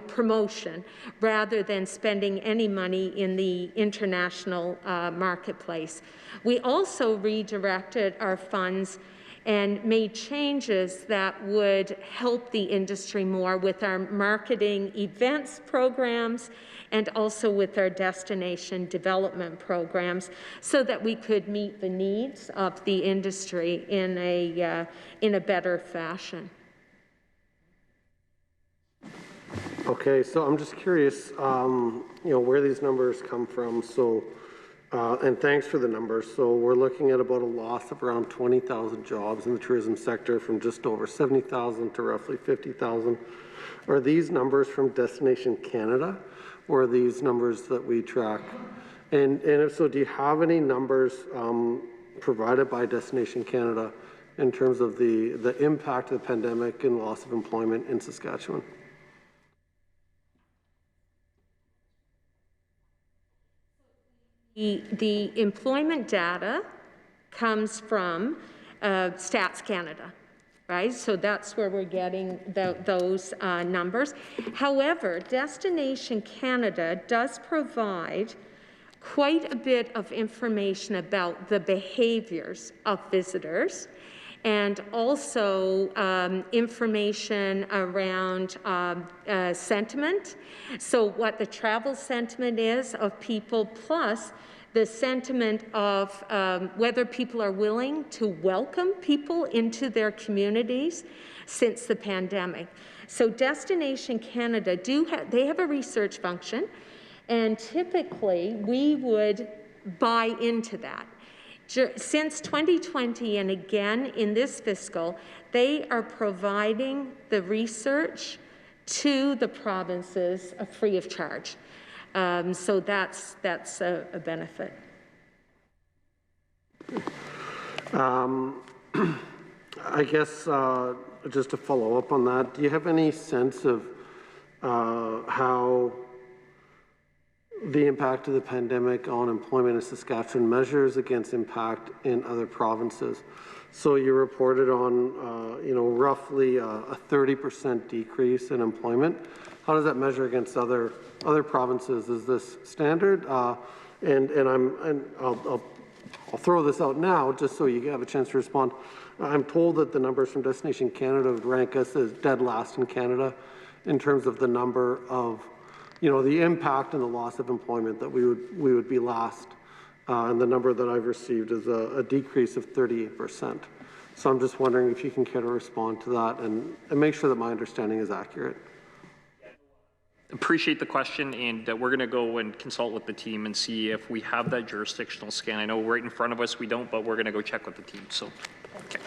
promotion, rather than spending any money in the international marketplace. We also redirected our funds and made changes that would help the industry more with our marketing events programs and also with our destination development programs, so that we could meet the needs of the industry in a better fashion. Okay, so I'm just curious, where these numbers come from. So, and thanks for the numbers. So we're looking at about a loss of around 20,000 jobs in the tourism sector, from just over 70,000 to roughly 50,000. Are these numbers from Destination Canada, or are these numbers that we track? And if so, do you have any numbers provided by Destination Canada in terms of the impact of the pandemic and loss of employment in Saskatchewan? The employment data comes from Stats Canada, right? So that's where we're getting those numbers. However, Destination Canada does provide quite a bit of information about the behaviors of visitors, and also information around sentiment. So what the travel sentiment is of people, plus the sentiment of whether people are willing to welcome people into their communities since the pandemic. So Destination Canada they have a research function, and typically we would buy into that. Since 2020 and again in this fiscal, they are providing the research to the provinces free of charge. So that's a benefit. I guess just to follow up on that, do you have any sense of how the impact of the pandemic on employment in Saskatchewan measures against impact in other provinces? So you reported on, roughly a 30% decrease in employment. How does that measure against other provinces? Is this standard? And I'll throw this out now just so you have a chance to respond. I'm told that the numbers from Destination Canada would rank us as dead last in Canada in terms of the number of the impact and the loss of employment, that we would be last. And the number that I've received is a decrease of 38%. So I'm just wondering if you can care to respond to that and make sure that my understanding is accurate. Appreciate the question, and we're going to go and consult with the team and see if we have that jurisdictional scan. I know right in front of us we don't, but we're going to go check with the team. So, okay.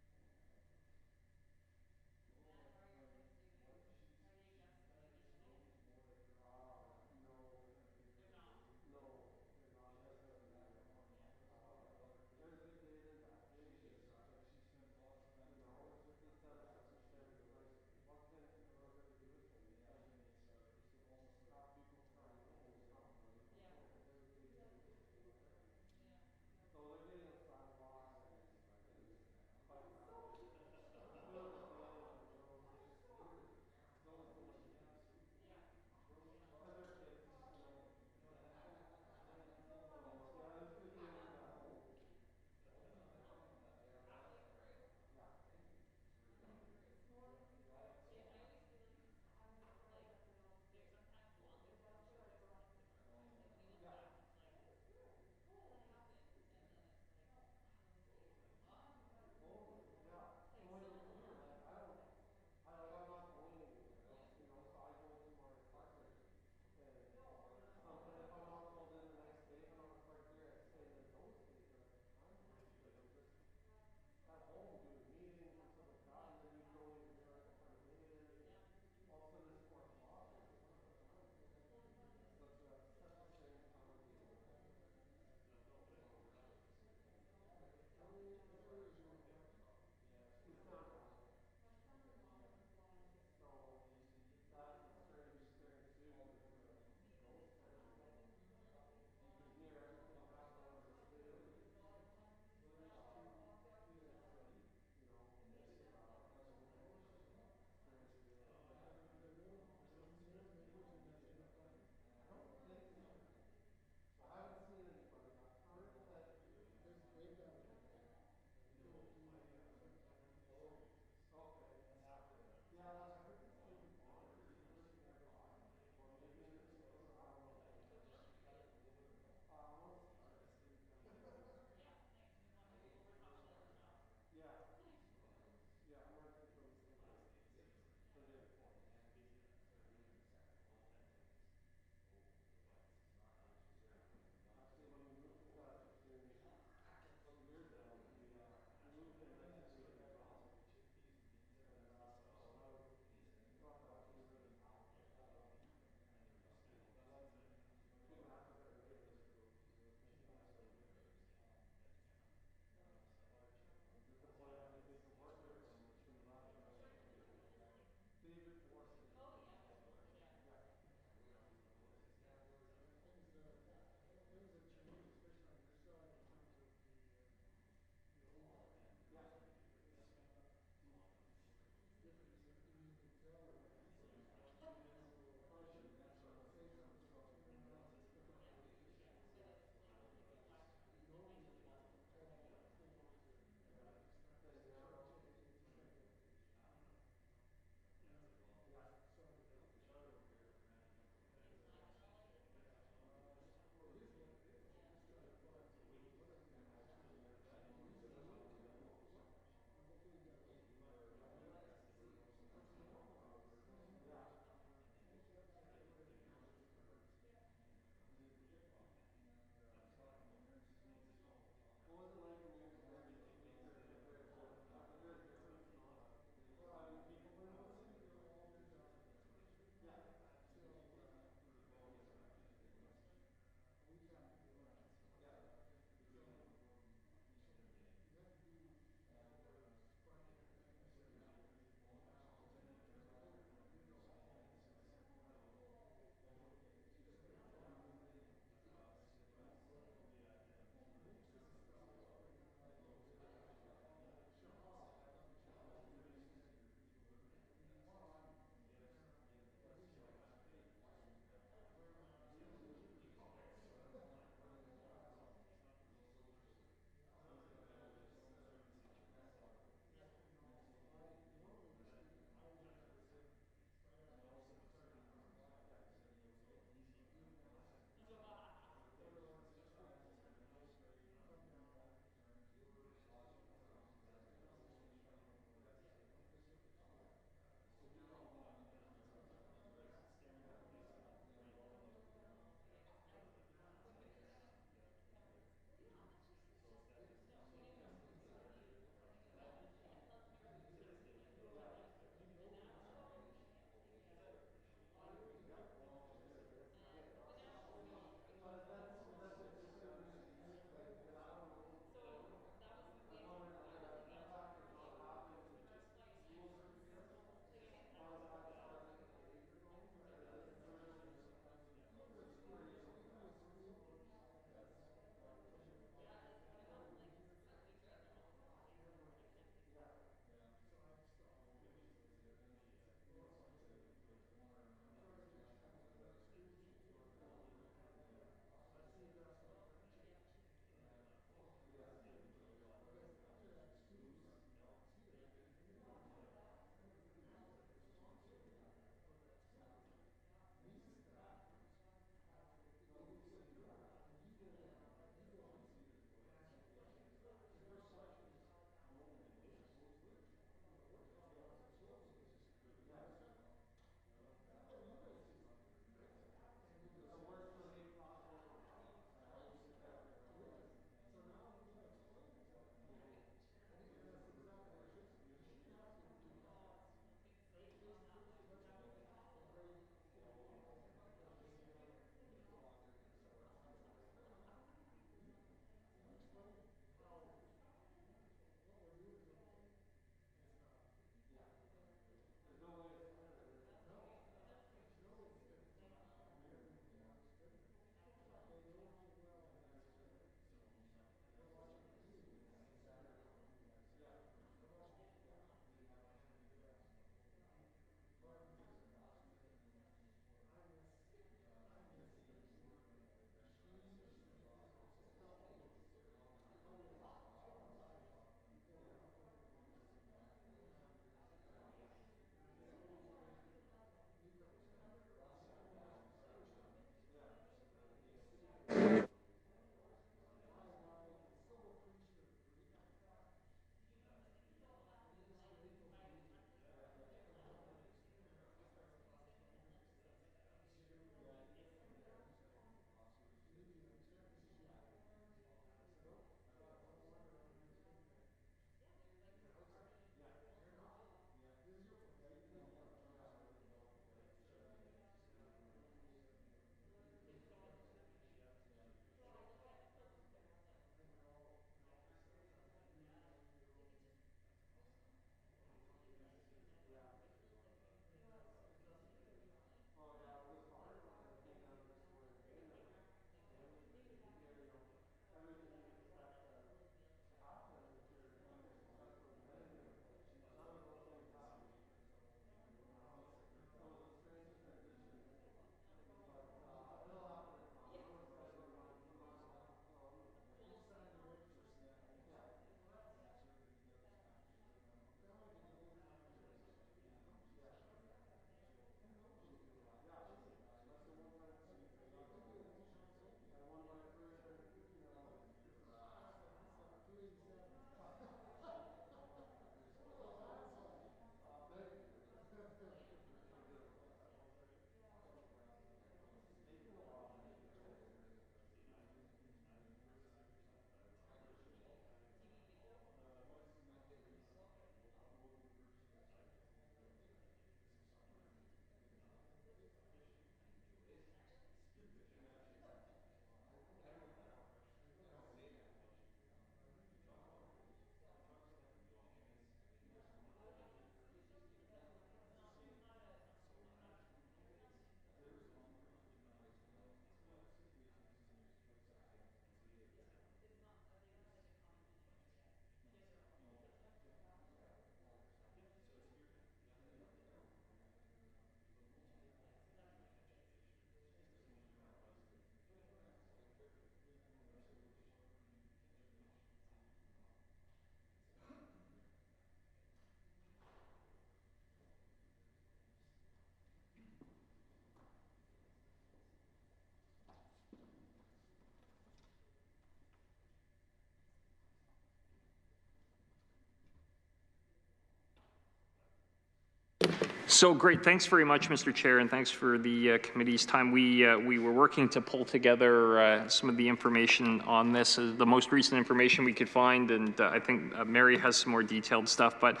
So great. Thanks very much, Mr. Chair, and thanks for the committee's time. We were working to pull together some of the information on this, the most recent information we could find, and I think Mary has some more detailed stuff. But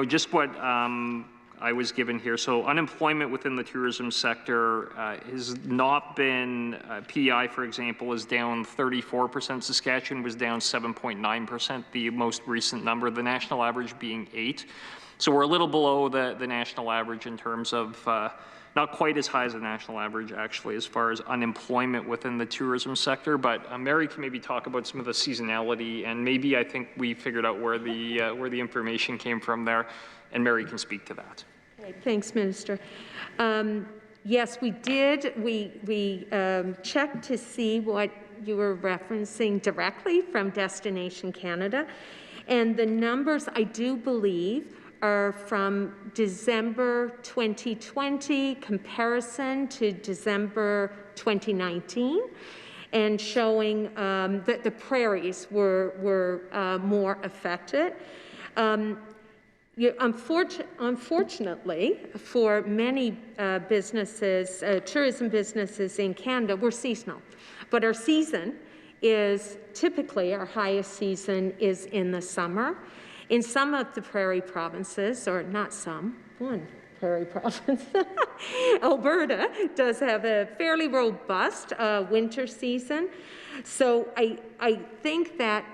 just what I was given here. So unemployment within the tourism sector has not been. PEI, for example, is down 34%. Saskatchewan was down 7.9%. The most recent number, the national average being 8%. So we're a little below the national average in terms of, not quite as high as the national average actually as far as unemployment within the tourism sector, but Mary can maybe talk about some of the seasonality, and maybe I think we figured out where the information came from there, and Mary can speak to that. Okay, thanks, Minister. Yes, we did. We checked to see what you were referencing directly from Destination Canada, and the numbers, I do believe, are from December 2020 comparison to December 2019, and showing that the prairies were more affected. Unfortunately, for many businesses, tourism businesses in Canada, we're seasonal, but our season is typically, our highest season is in the summer. In some of the prairie provinces, or not some, one prairie province, Alberta does have a fairly robust winter season. So I think that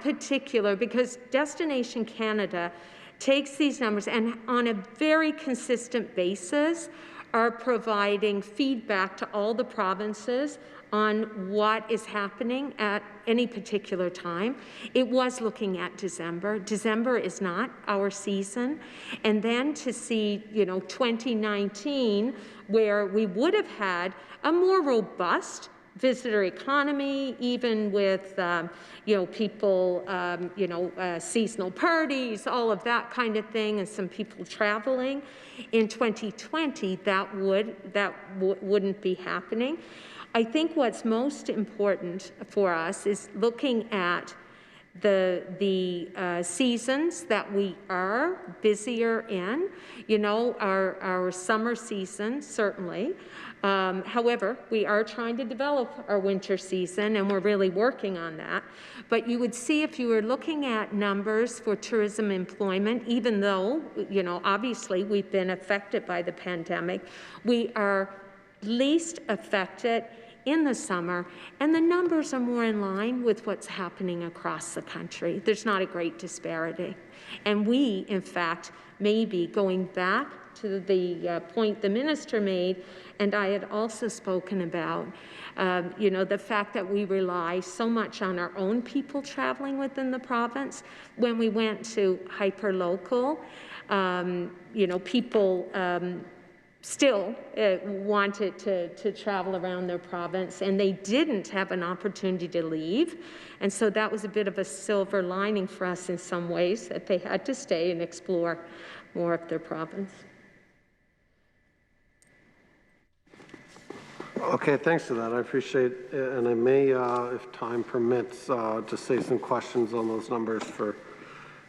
particular, because Destination Canada takes these numbers and on a very consistent basis are providing feedback to all the provinces on what is happening at any particular time. It was looking at December. December is not our season. And then to see, 2019, where we would have had a more robust visitor economy, even with, people, seasonal parties, all of that kind of thing, and some people traveling. In 2020, that wouldn't be happening. I think what's most important for us is looking at the seasons that we are busier in, our summer season, certainly. However, we are trying to develop our winter season, and we're really working on that. But you would see, if you were looking at numbers for tourism employment, even though, obviously we've been affected by the pandemic, we are least affected in the summer, and the numbers are more in line with what's happening across the country. There's not a great disparity. And we, in fact, may be going back to the point the minister made, and I had also spoken about, the fact that we rely so much on our own people traveling within the province. When we went to hyperlocal, people still wanted to travel around their province, and they didn't have an opportunity to leave. And so that was a bit of a silver lining for us in some ways, that they had to stay and explore more of their province. Okay, thanks for that. I appreciate it. And I may, if time permits, just say some questions on those numbers for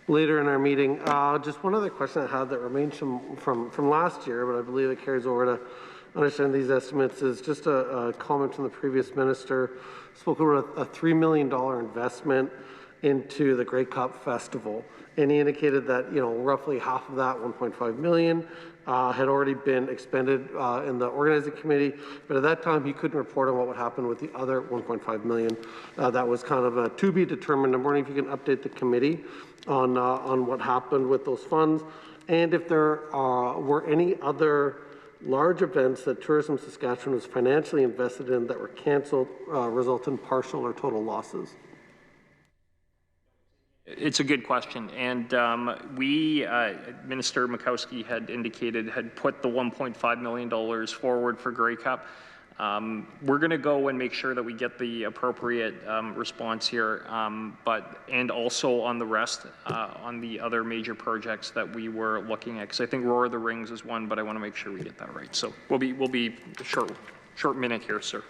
later in our meeting. Just one other question I had that remains from last year, but I believe it carries over to understand these estimates, is just a comment from the previous minister. Spoke about a $3 million investment into the Grey Cup Festival. And he indicated that, roughly half of that, $1.5 million, had already been expended in the organizing committee, but at that time he couldn't report on what would happen with the other $1.5 million. That was kind of a to be determined. I'm wondering if you can update the committee on what happened with those funds, and if there were any other large events that Tourism Saskatchewan was financially invested in that were cancelled, result in partial or total losses. It's a good question, and Minister Mikowski had indicated, had put the $1.5 million forward for Grey Cup. We're going to go and make sure that we get the appropriate response here, and also on the rest, on the other major projects that we were looking at, because I think Roar of the Rings is one, but I want to make sure we get that right. So we'll be a short minute here, sir.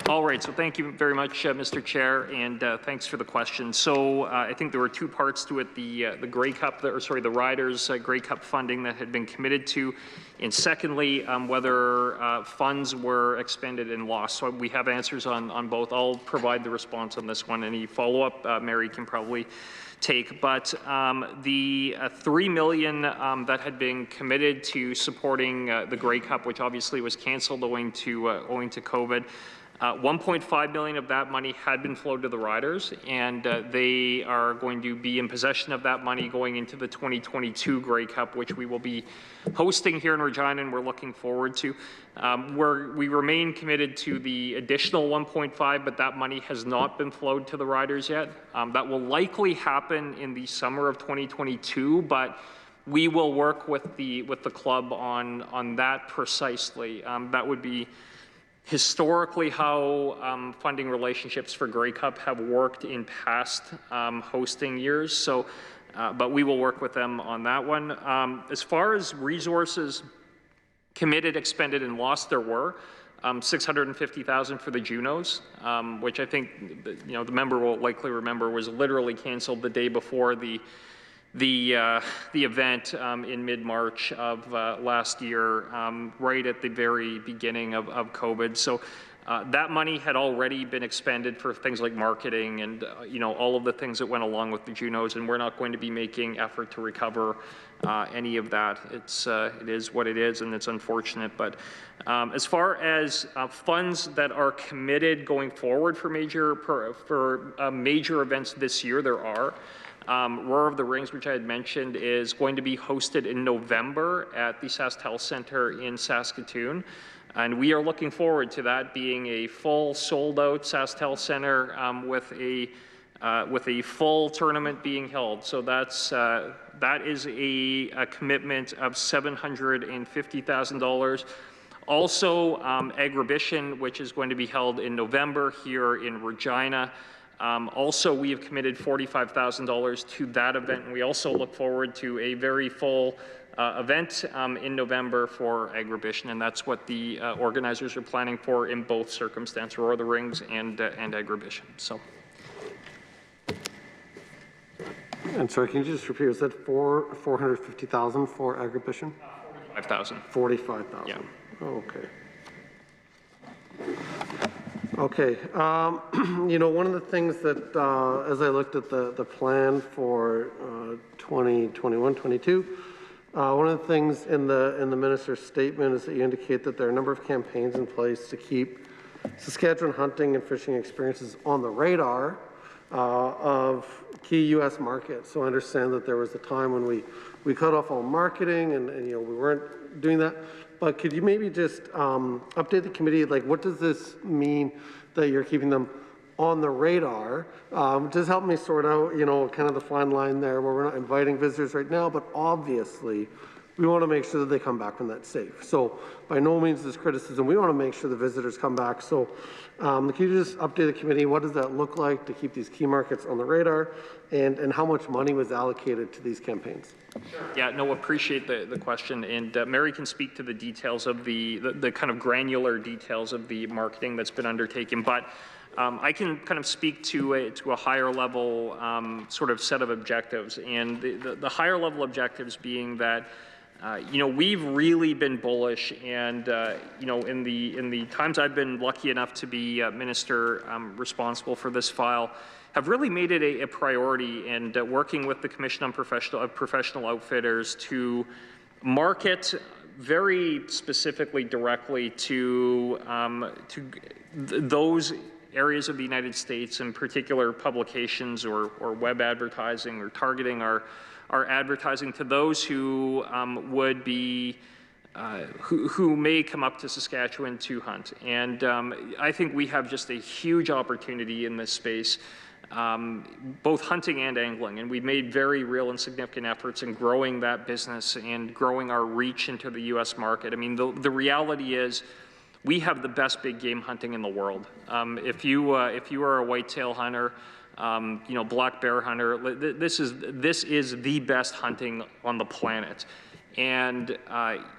All right, so thank you very much, Mr. Chair, and thanks for the question. So I think there were two parts to it: the Grey Cup, the Riders Grey Cup funding that had been committed to, and secondly, whether funds were expended and lost. So we have answers on both. I'll provide the response on this one. Any follow-up, Mary can probably take. But the $3 million that had been committed to supporting the Grey Cup, which obviously was canceled owing to COVID. 1.5 million of that money had been flowed to the riders, and they are going to be in possession of that money going into the 2022 Grey Cup, which we will be hosting here in Regina, and we're looking forward to. We remain committed to the additional 1.5, but that money has not been flowed to the riders yet. That will likely happen in the summer of 2022, but we will work with the club on that precisely. That would be historically how funding relationships for Grey Cup have worked in past hosting years. So, but we will work with them on that one. As far as resources committed, expended, and lost, there were $650,000 for the Junos, which I think the member will likely remember was literally canceled the day before the event in mid-March of last year, right at the very beginning of COVID. So that money had already been expended for things like marketing and all of the things that went along with the Junos, and we're not going to be making effort to recover any of that. It is what it is, and it's unfortunate. But as far as funds that are committed going forward for major events this year, there are. Roar of the Rings, which I had mentioned, is going to be hosted in November at the SaskTel Center in Saskatoon. And we are looking forward to that being a full sold-out SaskTel Center with a full tournament being held. So that is a commitment of $750,000. Also, Agribition, which is going to be held in November here in Regina. Also, we have committed $45,000 to that event, and we also look forward to a very full event in November for Agribition, and that's what the organizers are planning for in both circumstances, Roar of the Rings and Agribition. So. And sorry, can you just repeat? Was that $450,000 for Agribition? 45,000. 45,000. Yeah. Oh, okay. Okay, one of the things that, as I looked at the plan for 2021-22, one of the things in the minister's statement is that you indicate that there are a number of campaigns in place to keep Saskatchewan hunting and fishing experiences on the radar of key U.S. markets. So I understand that there was a time when we cut off all marketing and we weren't doing that. But could you maybe just update the committee, like what does this mean that you're keeping them on the radar? Just help me sort out, kind of the fine line there where we're not inviting visitors right now, but obviously we want to make sure that they come back when that's safe. So by no means is criticism. We want to make sure the visitors come back. So can you just update the committee? What does that look like to keep these key markets on the radar, and how much money was allocated to these campaigns? Yeah, no, appreciate the question, and Mary can speak to the details of the kind of granular details of the marketing that's been undertaken, but I can kind of speak to a higher level sort of set of objectives, and the higher level objectives being that we've really been bullish, and in the times I've been lucky enough to be minister responsible for this file, have really made it a priority, and working with the Commission on Professional Outfitters to market very specifically directly to those areas of the United States, in particular publications or web advertising, or targeting our advertising to those who would be who may come up to Saskatchewan to hunt. And I think we have just a huge opportunity in this space, both hunting and angling, and we've made very real and significant efforts in growing that business and growing our reach into the U.S. market. I mean, the reality is we have the best big game hunting in the world. If you are a whitetail hunter, black bear hunter, this is the best hunting on the planet. And,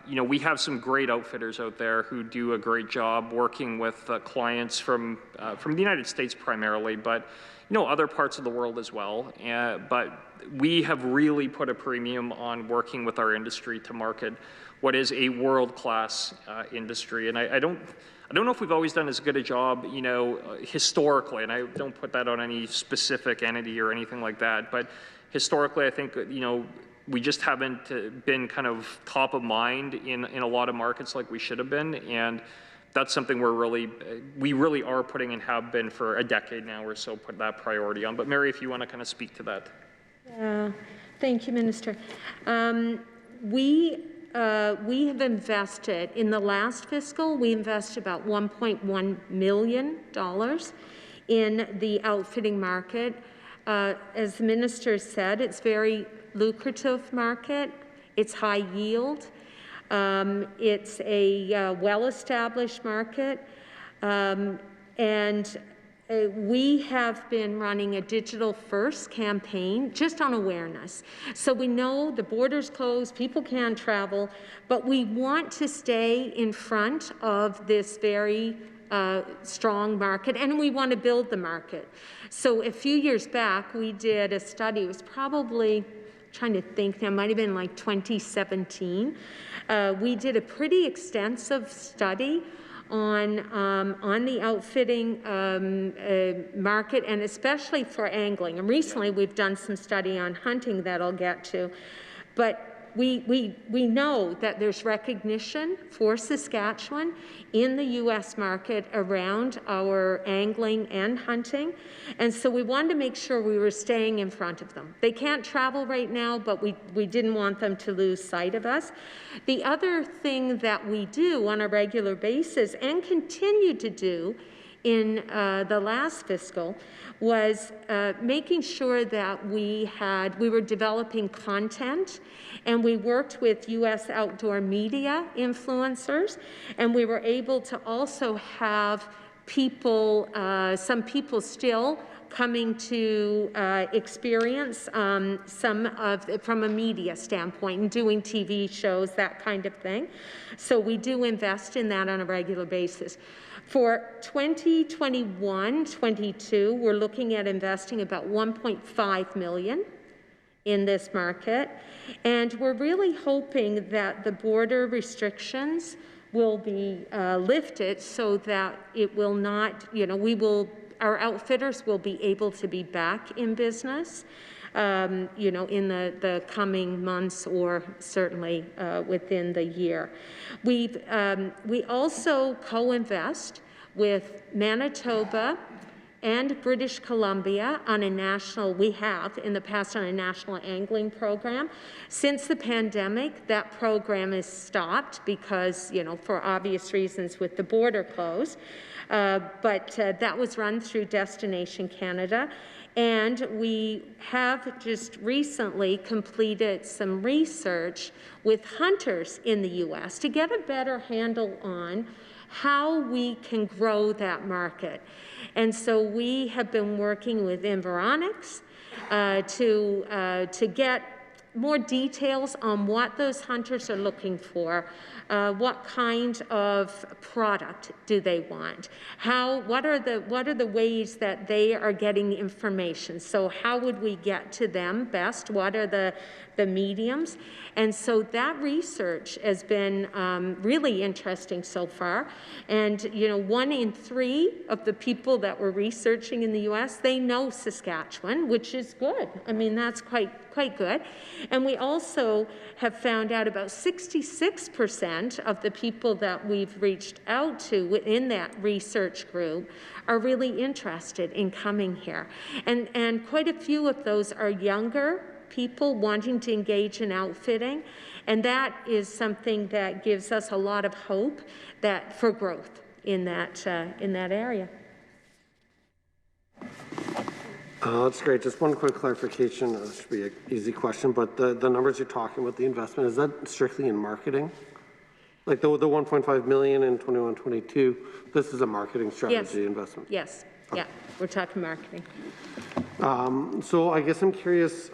you know, we have some great outfitters out there who do a great job working with clients from the United States primarily, but, you know, other parts of the world as well. But we have really put a premium on working with our industry to market what is a world-class industry. And I don't know if we've always done as good a job, you know, historically, and I don't put that on any specific entity or anything like that, but historically, I think, you know, we just haven't been kind of top of mind in a lot of markets like we should have been, and that's something we really are putting and have been for a decade now or so, put that priority on. But Mary, if you want to kind of speak to that. Yeah, thank you, Minister. We have invested, in the last fiscal, we invested about $1.1 million in the outfitting market. As the Minister said, it's very lucrative market. It's high yield. It's a well-established market. And we have been running a digital-first campaign just on awareness. So we know the borders closed, people can't travel, but we want to stay in front of this very strong market, and we want to build the market. So a few years back, we did a study. It was probably, trying to think, that might have been like 2017. We did a pretty extensive study on the outfitting market, and especially for angling. And recently, we've done some study on hunting that I'll get to. But we know that there's recognition for Saskatchewan in the U.S. market around our angling and hunting. And so we wanted to make sure we were staying in front of them. They can't travel right now, but we didn't want them to lose sight of us. The other thing that we do on a regular basis and continue to do in the last fiscal was making sure that we were developing content, and we worked with U.S. outdoor media influencers, and we were able to also have people, some people still coming to experience some of, from a media standpoint, and doing TV shows, that kind of thing. So we do invest in that on a regular basis. For 2021-22, we're looking at investing about $1.5 million in this market, and we're really hoping that the border restrictions will be lifted so that it will not, you know, our outfitters will be able to be back in business, you know, in the coming months or certainly within the year. We also co-invest with Manitoba and British Columbia on a national, we have in the past on a national angling program. Since the pandemic, that program is stopped because, you know, for obvious reasons with the border closed. But that was run through Destination Canada. And we have just recently completed some research with hunters in the U.S. to get a better handle on how we can grow that market. And so we have been working with Environics to get more details on what those hunters are looking for. What kind of product do they want? What are the ways that they are getting information? So how would we get to them best? What are the mediums? And so that research has been really interesting so far. And, you know, 1 in 3 of the people that we're researching in the U.S., they know Saskatchewan, which is good. I mean, that's quite good. And we also have found out about 66% of the people that we've reached out to within that research group are really interested in coming here. And quite a few of those are younger people wanting to engage in outfitting, and that is something that gives us a lot of hope for growth in that area. That's great. Just one quick clarification. This should be an easy question, but the numbers you're talking about, the investment, is that strictly in marketing? Like the 1.5 million in 21-22, this is a marketing strategy investment? Yes. Okay. Yeah, we're talking marketing. So I guess I'm curious,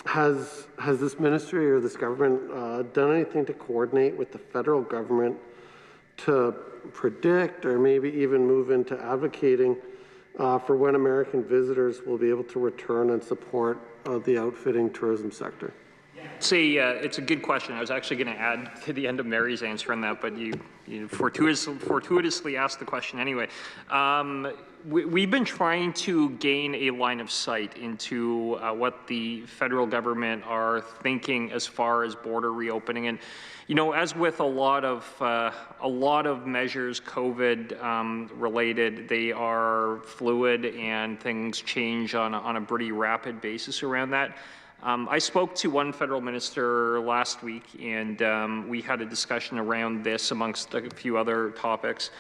has this ministry or this government done anything to coordinate with the federal government to predict or maybe even move into advocating for when American visitors will be able to return and support the outfitting tourism sector? It's a good question. I was actually going to add to the end of Mary's answer on that, but you fortuitously asked the question anyway. We've been trying to gain a line of sight into what the federal government are thinking as far as border reopening. And, you know, as with a lot of measures, COVID related, they are fluid and things change on a pretty rapid basis around that. I spoke to one federal minister last week, and we had a discussion around this amongst a few other topics.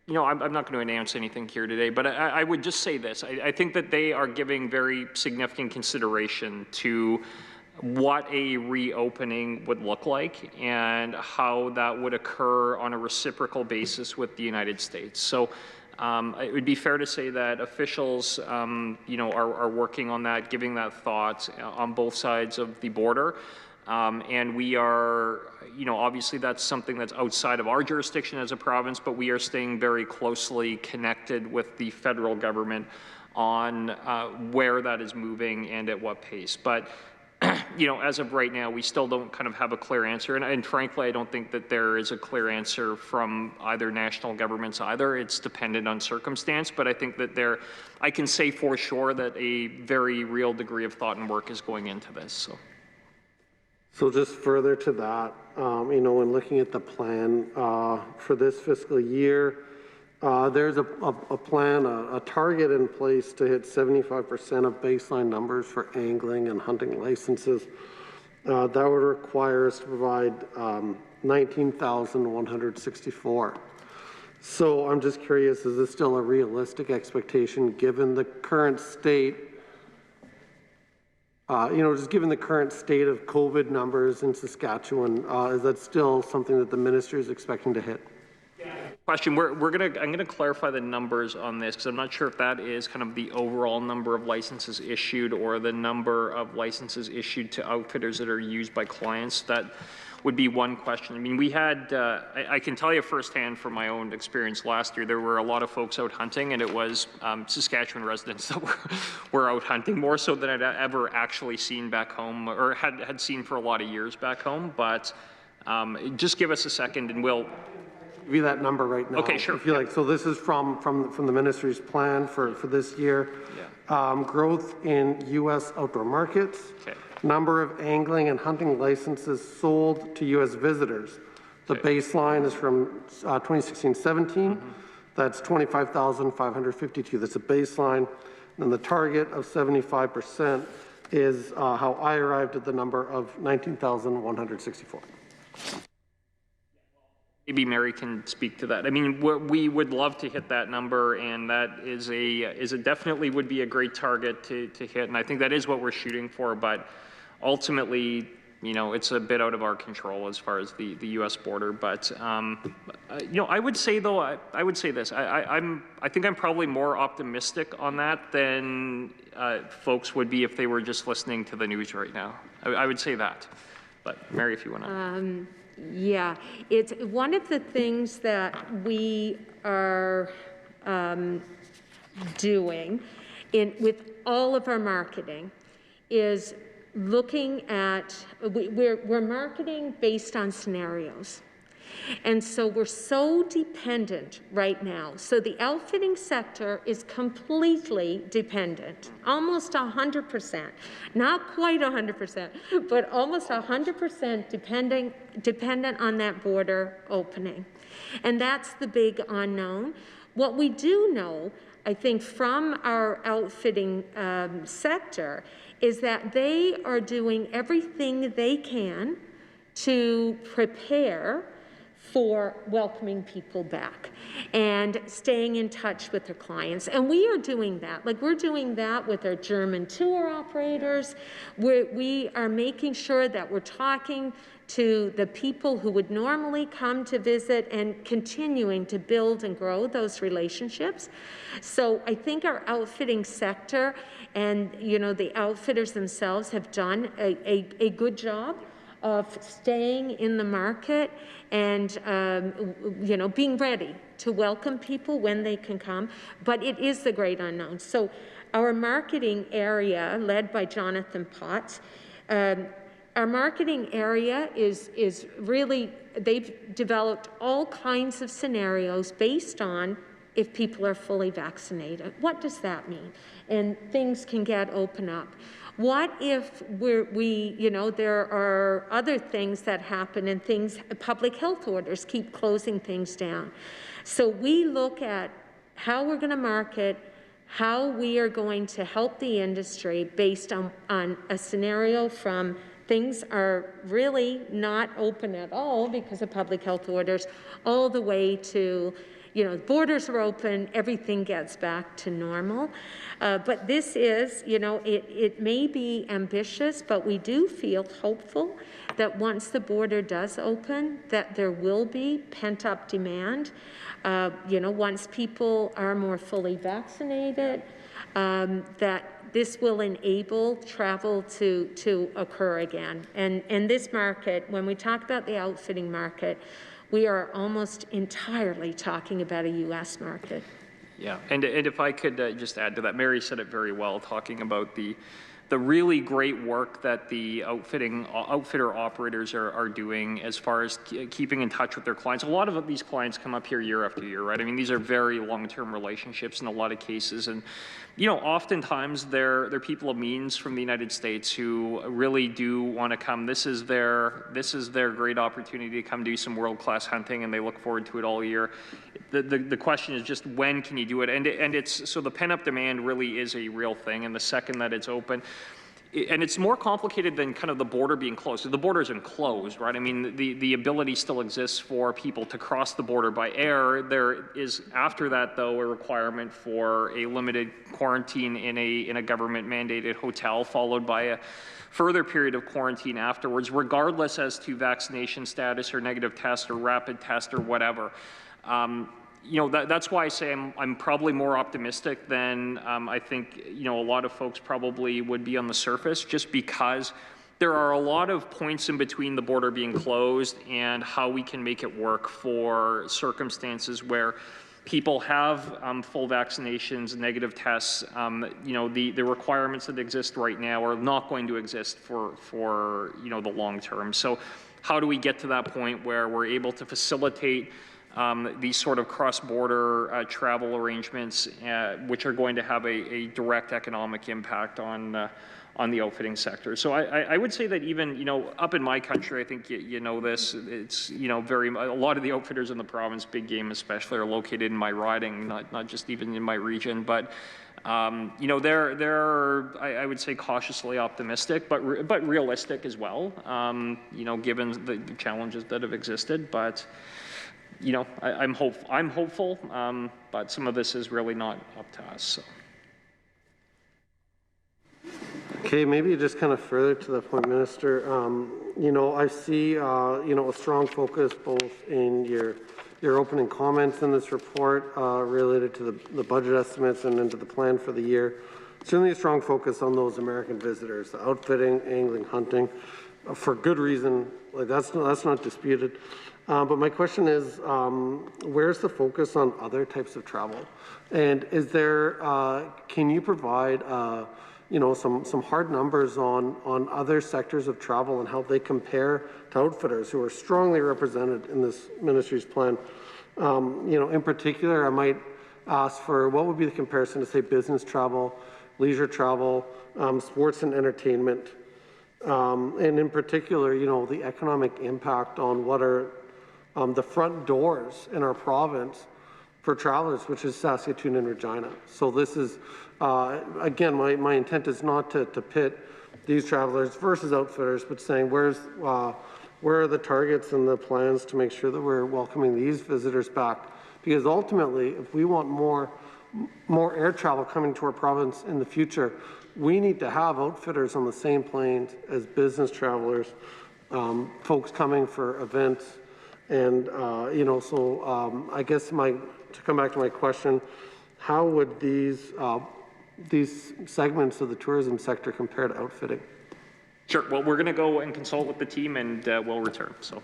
You know, I'm not going to announce anything here today, but I would just say this. I think that they are giving very significant consideration to what a reopening would look like and how that would occur on a reciprocal basis with the United States. So it would be fair to say that officials, you know, are working on that, giving that thought on both sides of the border. And we are, you know, obviously that's something that's outside of our jurisdiction as a province, but we are staying very closely connected with the federal government on where that is moving and at what pace. But you know, as of right now, we still don't kind of have a clear answer. And frankly, I don't think that there is a clear answer from either national governments either. It's dependent on circumstance. But I think that I can say for sure that a very real degree of thought and work is going into this. So just further to that, you know, when looking at the plan for this fiscal year, there's a plan, a target in place to hit 75% of baseline numbers for angling and hunting licenses. That would require us to provide 19,164. So I'm just curious, is this still a realistic expectation given the current state, you know, just given the current state of COVID numbers in Saskatchewan, is that still something that the ministry is expecting to hit? Question. I'm gonna clarify the numbers on this because I'm not sure if that is kind of the overall number of licenses issued or the number of licenses issued to outfitters that are used by clients. That would be one question. I mean, we had, I can tell you firsthand from my own experience last year, there were a lot of folks out hunting, and it was Saskatchewan residents that were out hunting, more so than I'd ever actually seen back home or had seen for a lot of years back home. But just give us a second and we'll give you that number right now. Okay, sure. If you like. So this is from the ministry's plan for this year. Yeah. Growth in U.S. outdoor markets. Okay. Number of angling and hunting licenses sold to U.S. visitors. The baseline is from 2016-17. That's 25,552. That's a baseline. And the target of 75% is how I arrived at the number of 19,164. Maybe Mary can speak to that. I mean, we would love to hit that number, and that is definitely would be a great target to hit, and I think that is what we're shooting for. But ultimately, you know, it's a bit out of our control as far as the U.S. border. But you know, I would say though, I would say this: I think I'm probably more optimistic on that than folks would be if they were just listening to the news right now. I would say that. But Mary, if you want to. Yeah, it's one of the things that we are doing with all of our marketing is looking at, we're marketing based on scenarios. And so we're so dependent right now. So the outfitting sector is completely dependent, almost 100%, not quite 100%, but almost 100% dependent on that border opening. And that's the big unknown. What we do know, I think, from our outfitting sector is that they are doing everything they can to prepare for welcoming people back and staying in touch with their clients. And we are doing that. Like, we're doing that with our German tour operators. We are making sure that we're talking to the people who would normally come to visit and continuing to build and grow those relationships. So I think our outfitting sector and, you know, the outfitters themselves have done a good job of staying in the market and, you know, being ready to welcome people when they can come. But it is the great unknown. So our marketing area, led by Jonathan Potts, our marketing area is really, they've developed all kinds of scenarios based on if people are fully vaccinated. What does that mean? And things can get open up. What if you know, there are other things that happen and things, public health orders keep closing things down. So we look at how we're going to market, how we are going to help the industry based on a scenario from things are really not open at all because of public health orders, all the way to, you know, borders are open, everything gets back to normal. But this is, you know, it may be ambitious, but we do feel hopeful that once the border does open, that there will be pent-up demand. You know, once people are more fully vaccinated, that this will enable travel to occur again. And this market, when we talk about the outfitting market, we are almost entirely talking about a U.S. market. Yeah, and if I could just add to that, Mary said it very well, talking about the really great work that the outfitter operators are doing as far as keeping in touch with their clients. A lot of these clients come up here year after year, right? I mean, these are very long-term relationships in a lot of cases, and you know, oftentimes they're people of means from the United States who really do want to come. This is their great opportunity to come do some world-class hunting, and they look forward to it all year. The question is just when can you do it? And it's so the pent-up demand really is a real thing, and the second that it's open. And it's more complicated than kind of the border being closed. So the border isn't closed, right? I mean, the ability still exists for people to cross the border by air. There is, after that, though, a requirement for a limited quarantine in a government-mandated hotel, followed by a further period of quarantine afterwards, regardless as to vaccination status or negative test or rapid test or whatever. You know, that's why I say I'm probably more optimistic than I think, you know, a lot of folks probably would be on the surface, just because there are a lot of points in between the border being closed and how we can make it work for circumstances where people have full vaccinations, negative tests. You know, the requirements that exist right now are not going to exist for you know, the long term. So how do we get to that point where we're able to facilitate these sort of cross-border travel arrangements, which are going to have a direct economic impact on the outfitting sector. So I would say that even, you know, up in my country, I think you know this, it's, you know, a lot of the outfitters in the province, big game especially, are located in my riding, not just even in my region, but you know, they're I would say cautiously optimistic, but realistic as well, you know, given the challenges that have existed. But you know, I'm hopeful, but some of this is really not up to us. So. Okay, maybe just kind of further to the point, Minister. You know, I see you know, a strong focus both in your opening comments in this report related to the budget estimates and into the plan for the year. Certainly a strong focus on those American visitors, the outfitting, angling, hunting, for good reason. Like that's not disputed. But my question is, where's the focus on other types of travel? And is there, can you provide, you know, some hard numbers on other sectors of travel and how they compare to outfitters who are strongly represented in this ministry's plan? You know, in particular, I might ask for what would be the comparison to, say, business travel, leisure travel, sports and entertainment, and in particular, you know, the economic impact on what are the front doors in our province for travelers, which is Saskatoon and Regina. So this is, again, my intent is not to pit these travelers versus outfitters, but saying where are the targets and the plans to make sure that we're welcoming these visitors back? Because ultimately, if we want more air travel coming to our province in the future, we need to have outfitters on the same planes as business travelers folks coming for events. And, you know, so I guess to come back to my question, how would these segments of the tourism sector compare to outfitting? Sure. Well, we're going to go and consult with the team, and we'll return. So.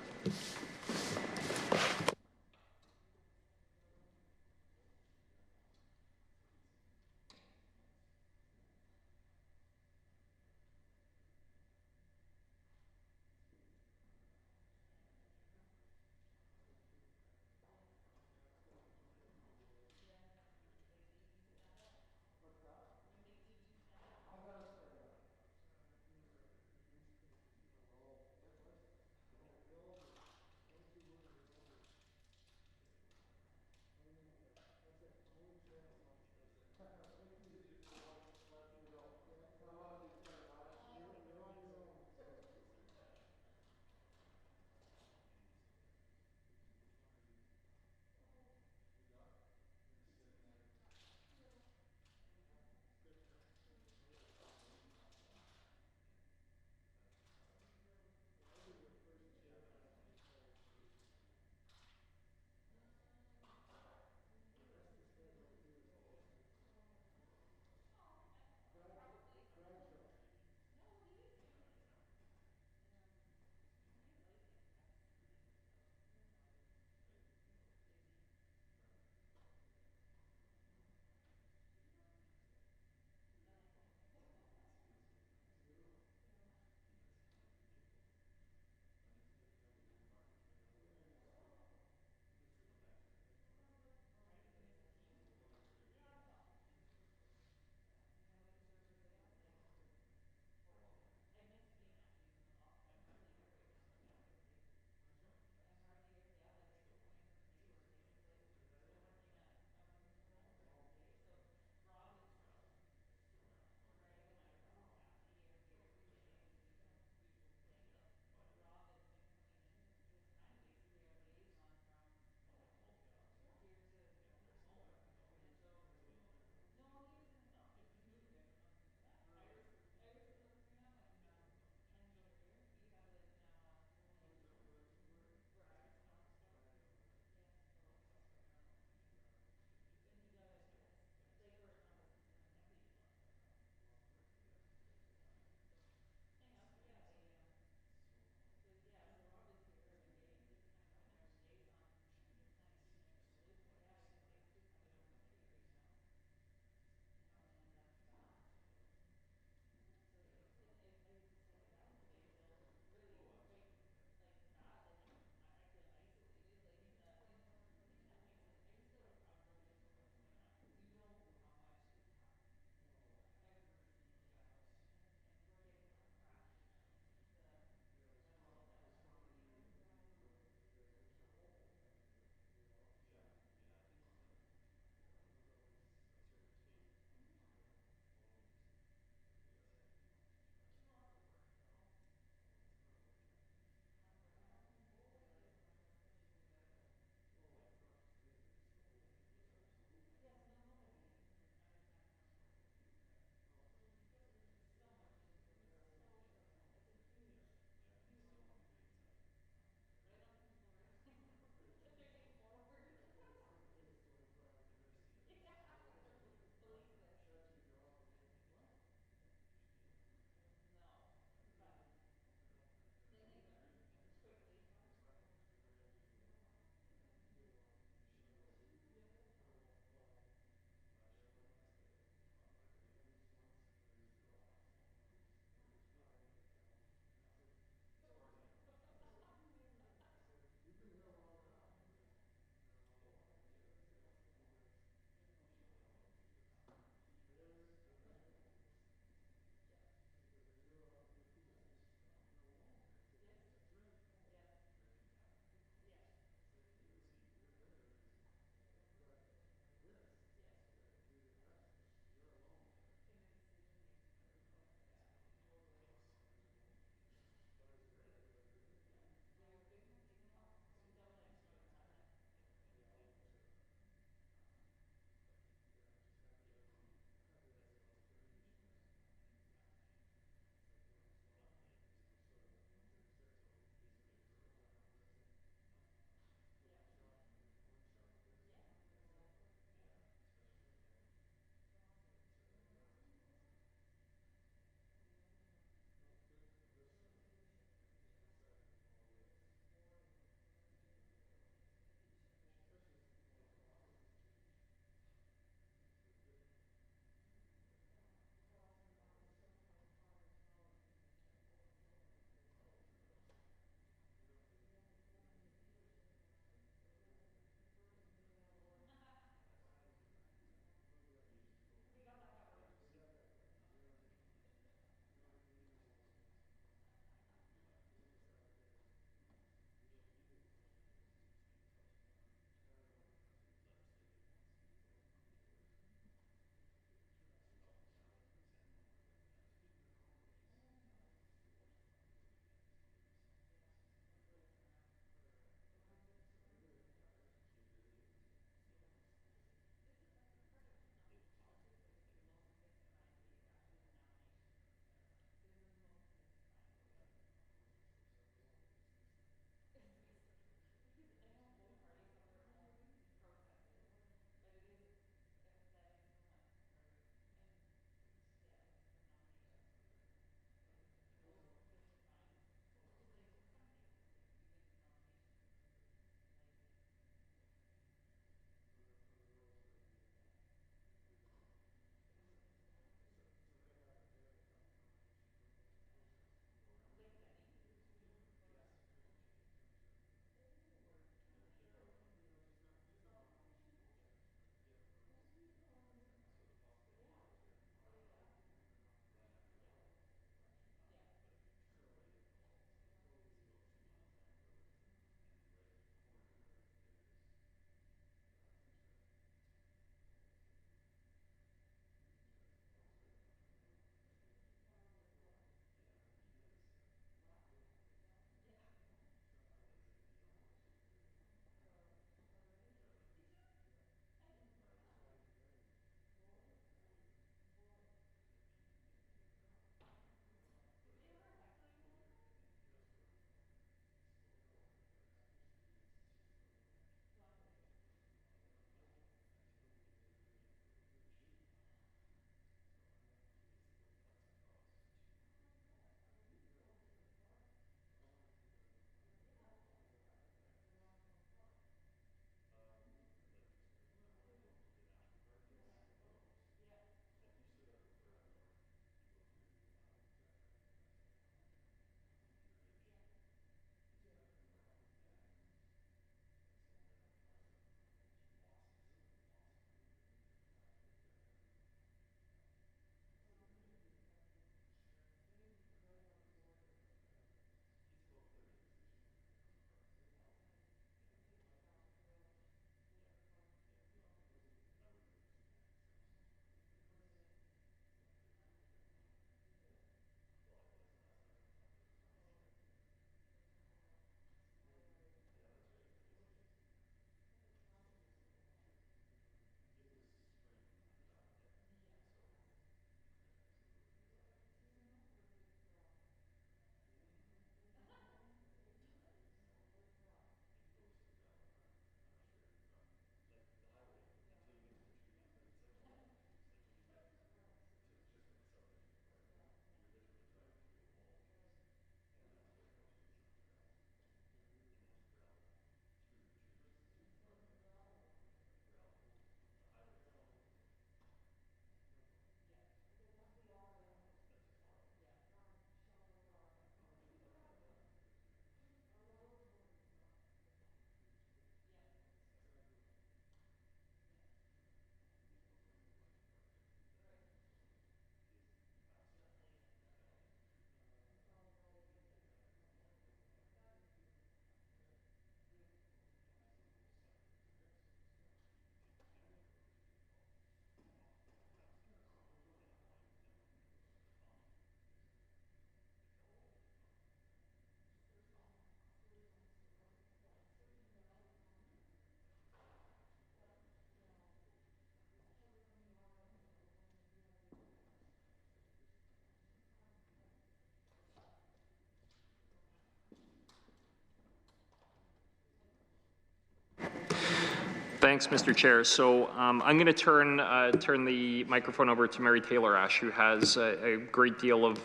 Thanks, Mr. Chair. So I'm going to turn the microphone over to Mary Taylor-Ash, who has a great deal of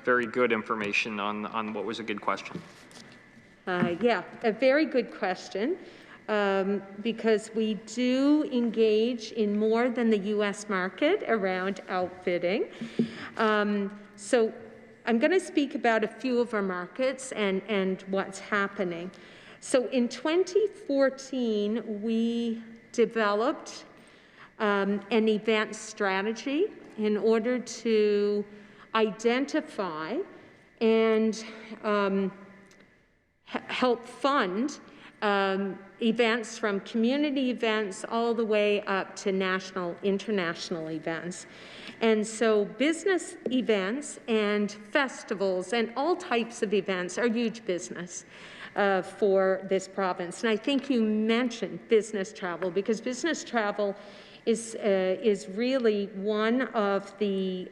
very good information on what was a good question. Yeah, a very good question, because we do engage in more than the U.S. market around outfitting. So I'm going to speak about a few of our markets and what's happening. So in 2014, we developed an event strategy in order to identify and help fund events, from community events all the way up to national, international events. And so business events and festivals and all types of events are huge business for this province. And I think you mentioned business travel, because business travel is really one of the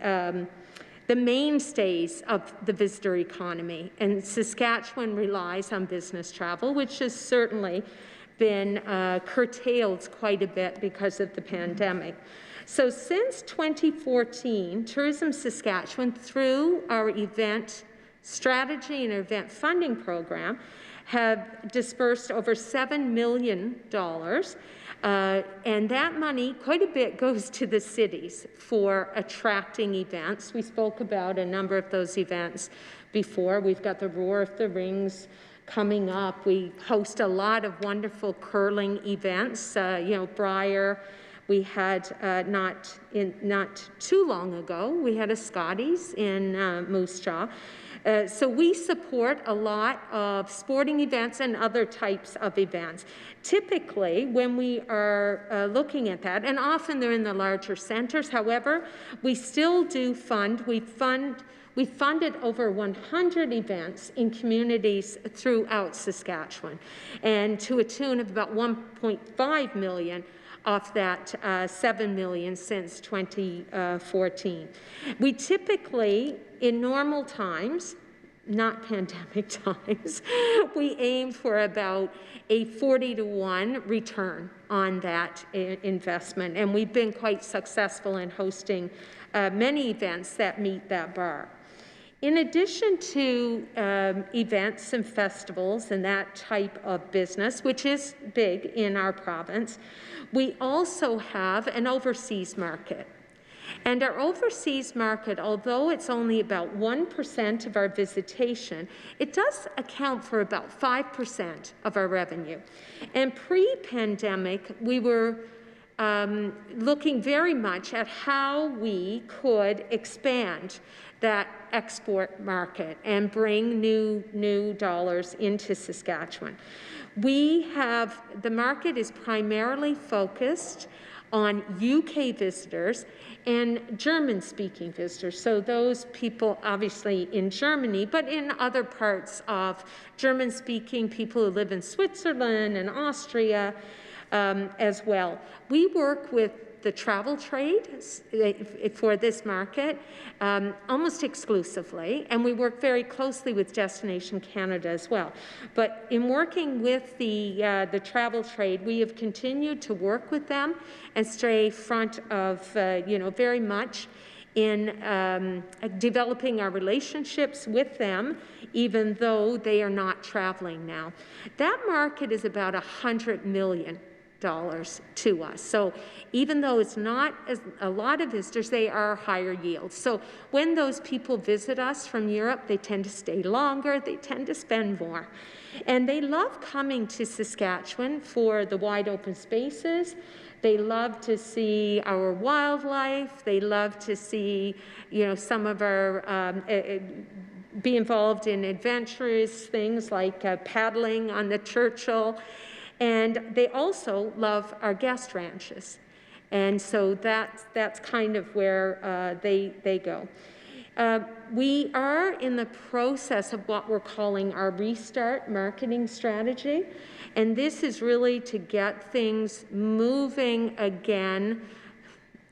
mainstays of the visitor economy. And Saskatchewan relies on business travel, which has certainly been curtailed quite a bit because of the pandemic. So since 2014, Tourism Saskatchewan, through our event strategy and event funding program, have dispersed over $7 million. And that money, quite a bit, goes to the cities for attracting events. We spoke about a number of those events before. We've got the Roar of the Rings coming up. We host a lot of wonderful curling events. Briar, we had not too long ago, we had a Scotties in Moose Jaw. So we support a lot of sporting events and other types of events. Typically, when we are looking at that, and often they're in the larger centers, however, we still do fund. We funded over 100 events in communities throughout Saskatchewan, and to a tune of about $1.5 million off that $7 million since 2014. We typically, in normal times, not pandemic times, we aim for about a 40-to-1 return on that investment, and we've been quite successful in hosting many events that meet that bar. In addition to events and festivals and that type of business, which is big in our province, we also have an overseas market. And our overseas market, although it's only about 1% of our visitation, it does account for about 5% of our revenue. And pre-pandemic, we were looking very much at how we could expand that export market and bring new dollars into Saskatchewan. The market is primarily focused on UK visitors and German-speaking visitors. So those people obviously in Germany, but in other parts of German-speaking, people who live in Switzerland and Austria as well. We work with the travel trade for this market almost exclusively, and we work very closely with Destination Canada as well. But in working with the travel trade, we have continued to work with them and stay front of, very much in developing our relationships with them, even though they are not traveling now. That market is about $100 million to us. So even though it's not a lot of visitors, they are higher yields. So when those people visit us from Europe, they tend to stay longer, they tend to spend more. And they love coming to Saskatchewan for the wide open spaces. They love to see our wildlife. They love to see, some of our be involved in adventurous things like paddling on the Churchill. And they also love our guest ranches. And so that's kind of where they go. We are in the process of what we're calling our restart marketing strategy. And this is really to get things moving again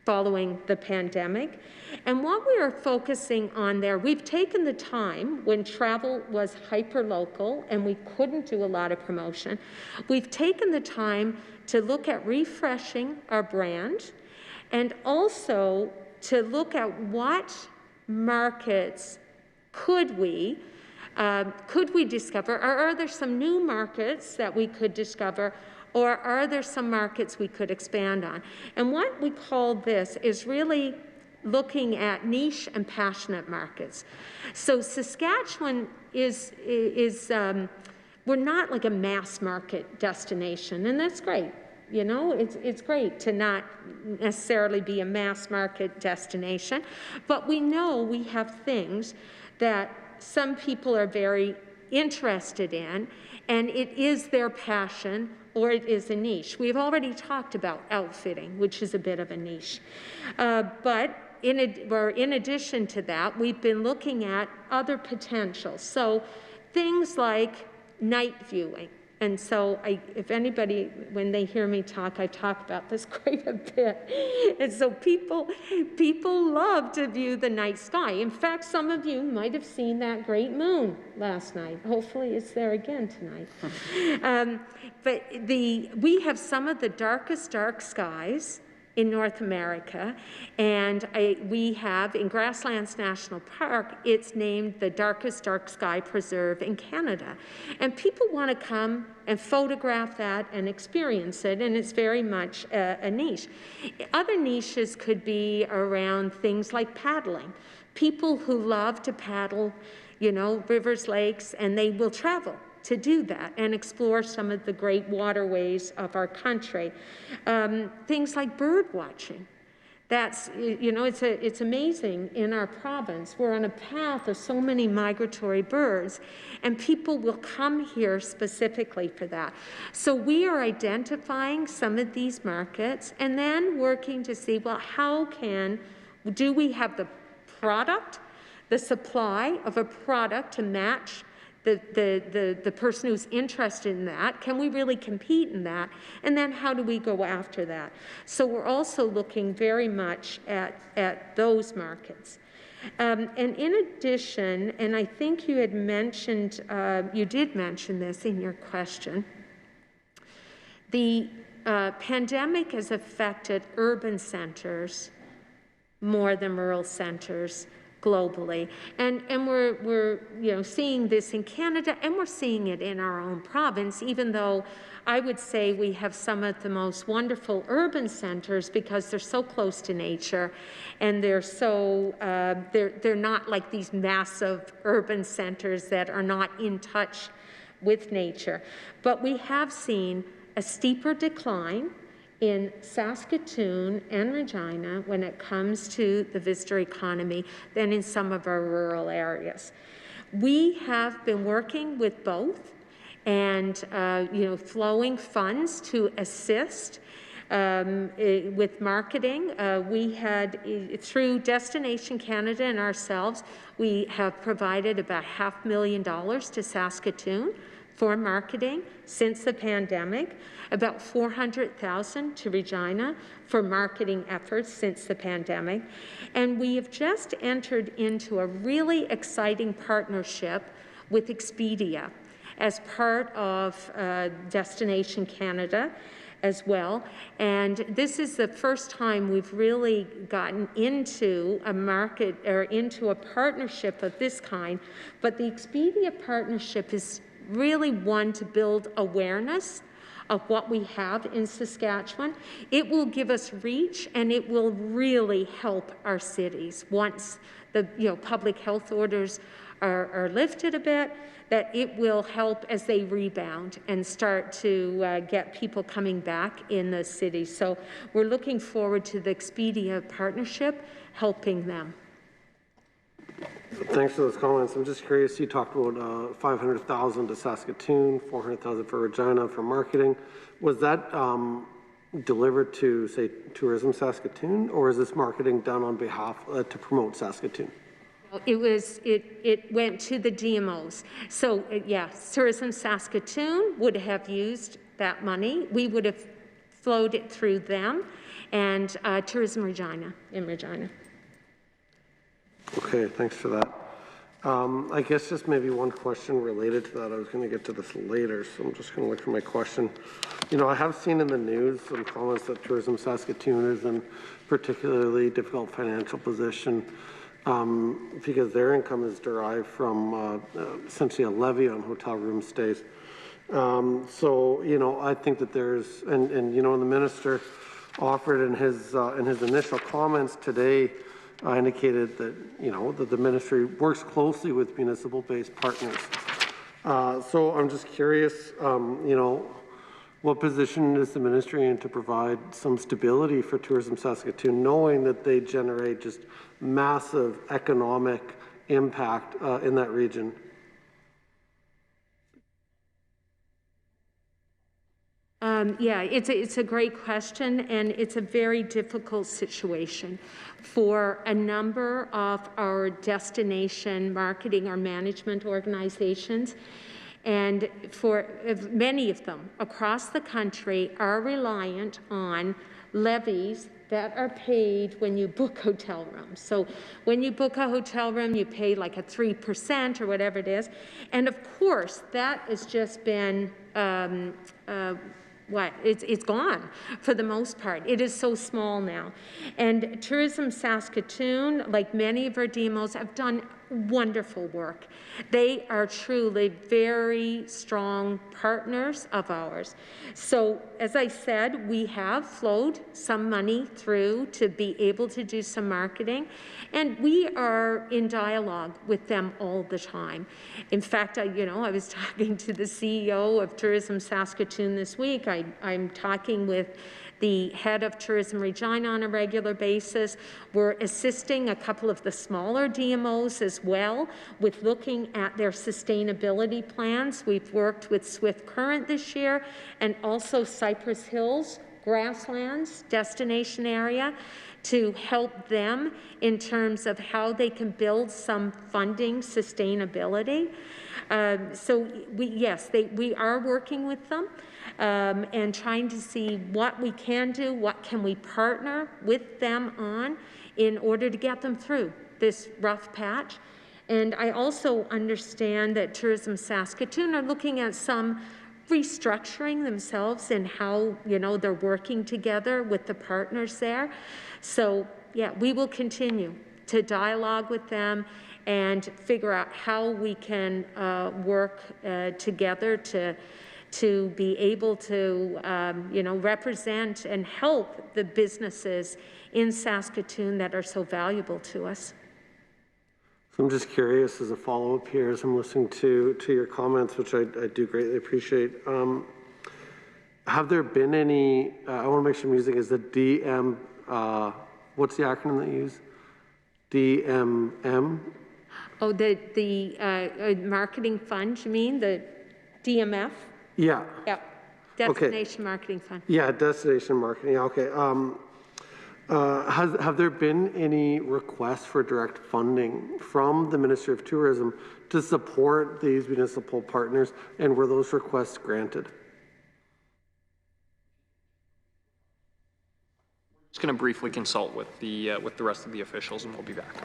following the pandemic. And what we are focusing on there, we've taken the time when travel was hyper-local and we couldn't do a lot of promotion, we've taken the time to look at refreshing our brand and also to look at what markets could we discover, or are there some new markets that we could discover, or are there some markets we could expand on? And what we call this is really looking at niche and passionate markets. So Saskatchewan we're not like a mass market destination, and that's great. You know, it's great to not necessarily be a mass market destination, but we know we have things that some people are very interested in, and it is their passion or it is a niche. We've already talked about outfitting, which is a bit of a niche. But in addition to that, we've been looking at other potentials. So things like night viewing. And so if anybody, when they hear me talk, I talk about this quite a bit. And so people love to view the night sky. In fact, some of you might have seen that great moon last night. Hopefully it's there again tonight. But we have some of the darkest dark skies in North America, and we have in Grasslands National Park, it's named the darkest dark sky preserve in Canada. And people want to come and photograph that and experience it, and it's very much a niche. Other niches could be around things like paddling. People who love to paddle, you know, rivers, lakes, and they will travel to do that and explore some of the great waterways of our country. Things like bird watching. That's, you know, it's amazing in our province. We're on a path of so many migratory birds, and people will come here specifically for that. So we are identifying some of these markets and then working to see, well, do we have the product, the supply of a product to match the person who's interested in that? Can we really compete in that? And then how do we go after that? So we're also looking very much at those markets. And in addition, and I think you had mentioned, you did mention this in your question, the pandemic has affected urban centers more than rural centers globally, and we're you know, seeing this in Canada, and we're seeing it in our own province, even though I would say we have some of the most wonderful urban centers because they're so close to nature, and they're so they're not like these massive urban centers that are not in touch with nature. But we have seen a steeper decline in Saskatoon and Regina when it comes to the visitor economy than in some of our rural areas. We have been working with both and you know, flowing funds to assist with marketing. We had, through Destination Canada and ourselves, we have provided about $500,000 to Saskatoon for marketing since the pandemic, about $400,000 to Regina for marketing efforts since the pandemic. And we have just entered into a really exciting partnership with Expedia as part of Destination Canada as well. And this is the first time we've really gotten into a market or into a partnership of this kind. But the Expedia partnership is really one to build awareness of what we have in Saskatchewan. It will give us reach, and it will really help our cities once the public health orders are lifted a bit, that it will help as they rebound and start to get people coming back in the city. So we're looking forward to the Expedia partnership helping them. Thanks for those comments. I'm just curious, you talked about $500,000 to Saskatoon, $400,000 for Regina for marketing. Was that delivered to, say, Tourism Saskatoon, or is this marketing done on behalf to promote Saskatoon? It went to the DMOs. So yes, Tourism Saskatoon would have used that money. We would have flowed it through them, and Tourism Regina in Regina. Okay, thanks for that. I guess just maybe one question related to that. I was going to get to this later, so I'm just going to look for my question. You know, I have seen in the news some comments that Tourism Saskatoon is in particularly difficult financial position because their income is derived from essentially a levy on hotel room stays. So, you know, I think that there's, and you know, the minister offered in his initial comments today indicated that, you know, that the ministry works closely with municipal-based partners. So I'm just curious, you know, what position is the ministry in to provide some stability for Tourism Saskatoon, knowing that they generate just massive economic impact in that region? Yeah, it's a great question, and it's a very difficult situation for a number of our destination marketing or management organizations. And for many of them across the country are reliant on levies that are paid when you book hotel rooms. So when you book a hotel room, you pay like a 3% or whatever it is. And of course, that has just been it's gone for the most part. It is so small now. And Tourism Saskatoon, like many of our DMOs, have done wonderful work. They are truly very strong partners of ours. So as I said, we have flowed some money through to be able to do some marketing, and we are in dialogue with them all the time. In fact, I was talking to the CEO of Tourism Saskatoon this week. I'm talking with the head of Tourism Regina on a regular basis. We're assisting a couple of the smaller DMOs as well with looking at their sustainability plans. We've worked with Swift Current this year and also Cypress Hills Grasslands destination area to help them in terms of how they can build some funding sustainability. So we are working with them and trying to see what we can do, what can we partner with them on in order to get them through this rough patch. And I also understand that Tourism Saskatoon are looking at some restructuring themselves and how, they're working together with the partners there. So, yeah, we will continue to dialogue with them and figure out how we can work together to be able to, represent and help the businesses in Saskatoon that are so valuable to us. So I'm just curious as a follow-up here, as I'm listening to your comments, which I do greatly appreciate. Have there been any, I want to make sure I'm using is the DM, what's the acronym that you use? DMM? Oh, the marketing fund, you mean, the DMF? Yeah. Yeah, Destination Marketing Fund. Yeah, Destination Marketing, yeah, okay. Have there been any requests for direct funding from the Ministry of Tourism to support these municipal partners, and were those requests granted? Just going to briefly consult with the rest of the officials, and we'll be back.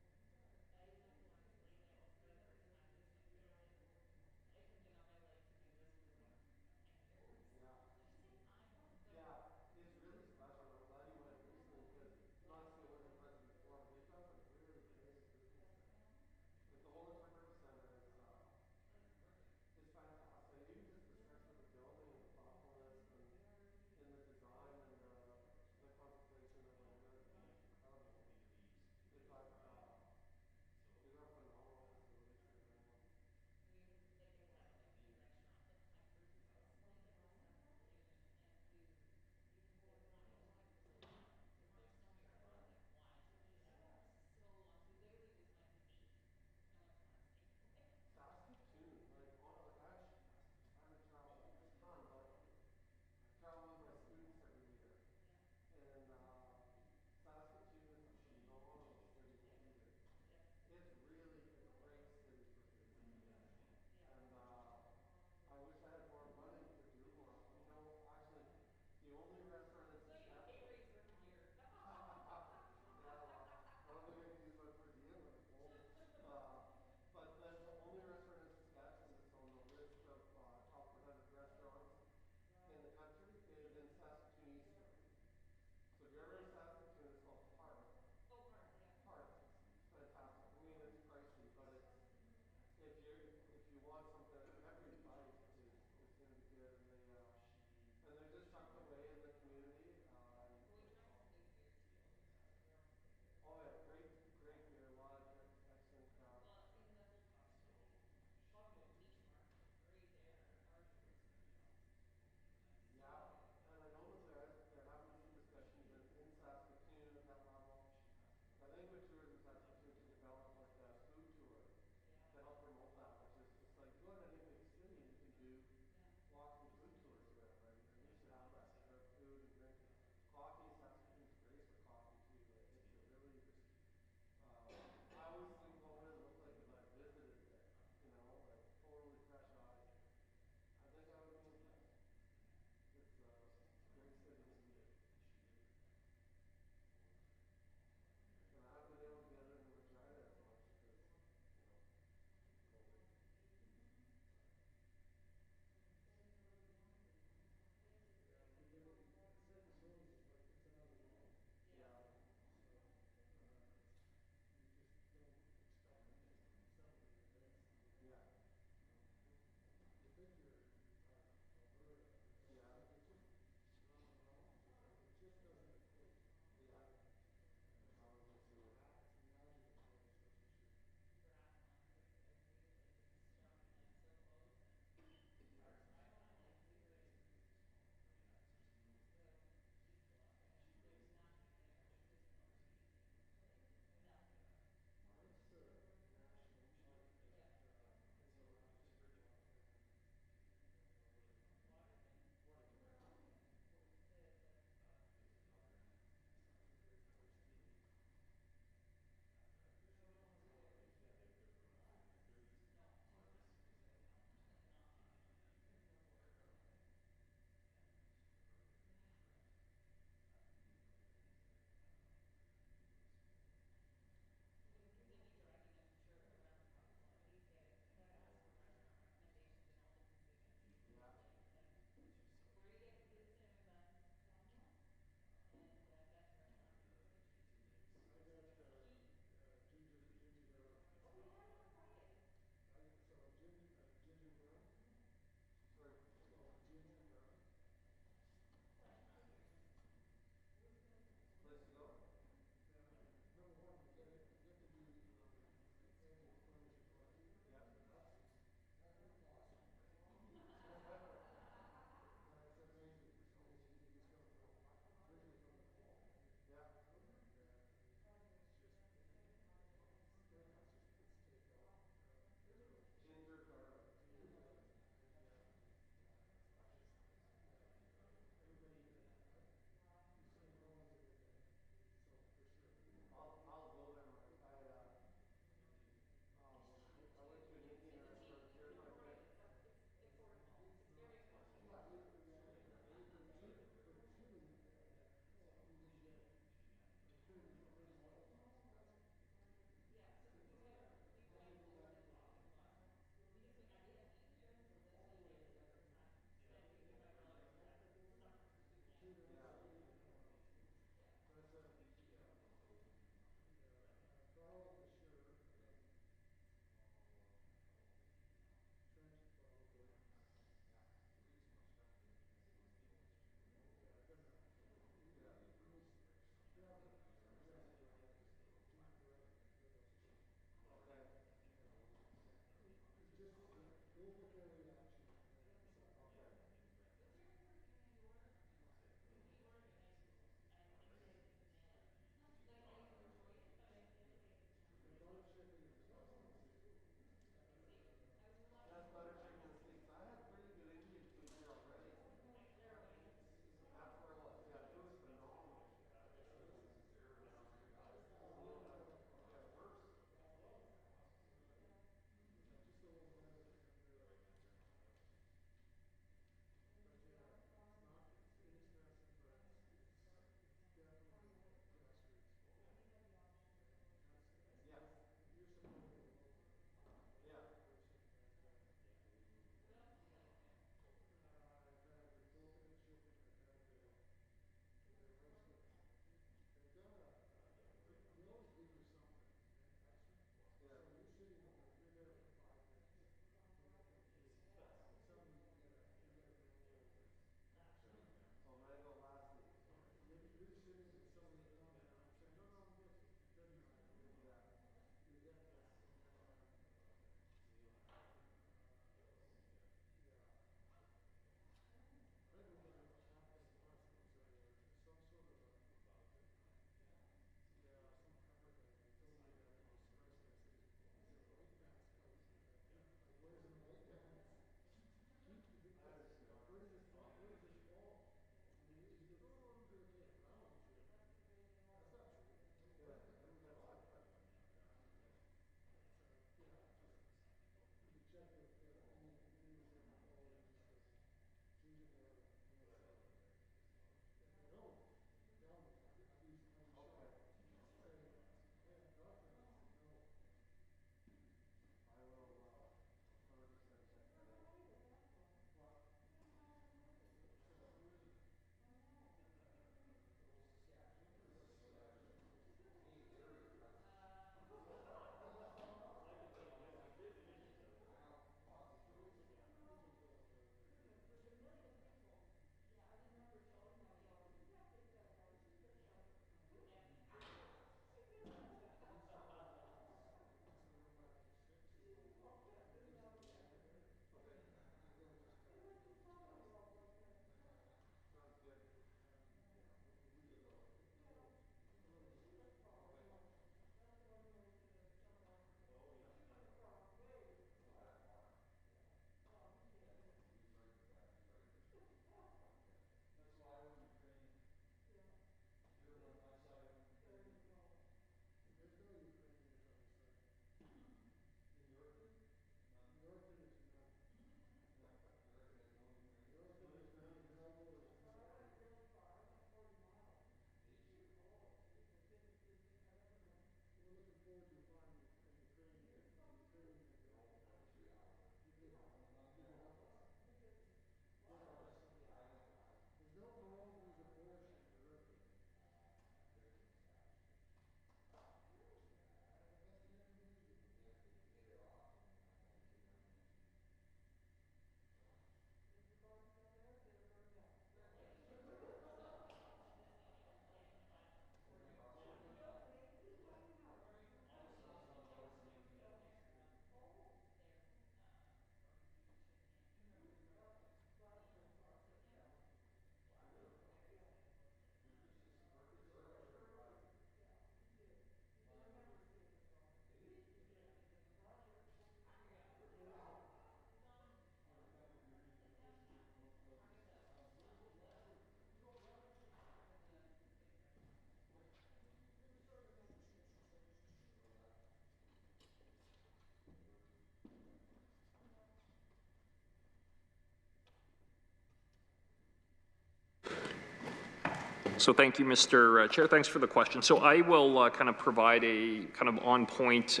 So thank you, Mr. Chair. Thanks for the question. So I will kind of provide a kind of on-point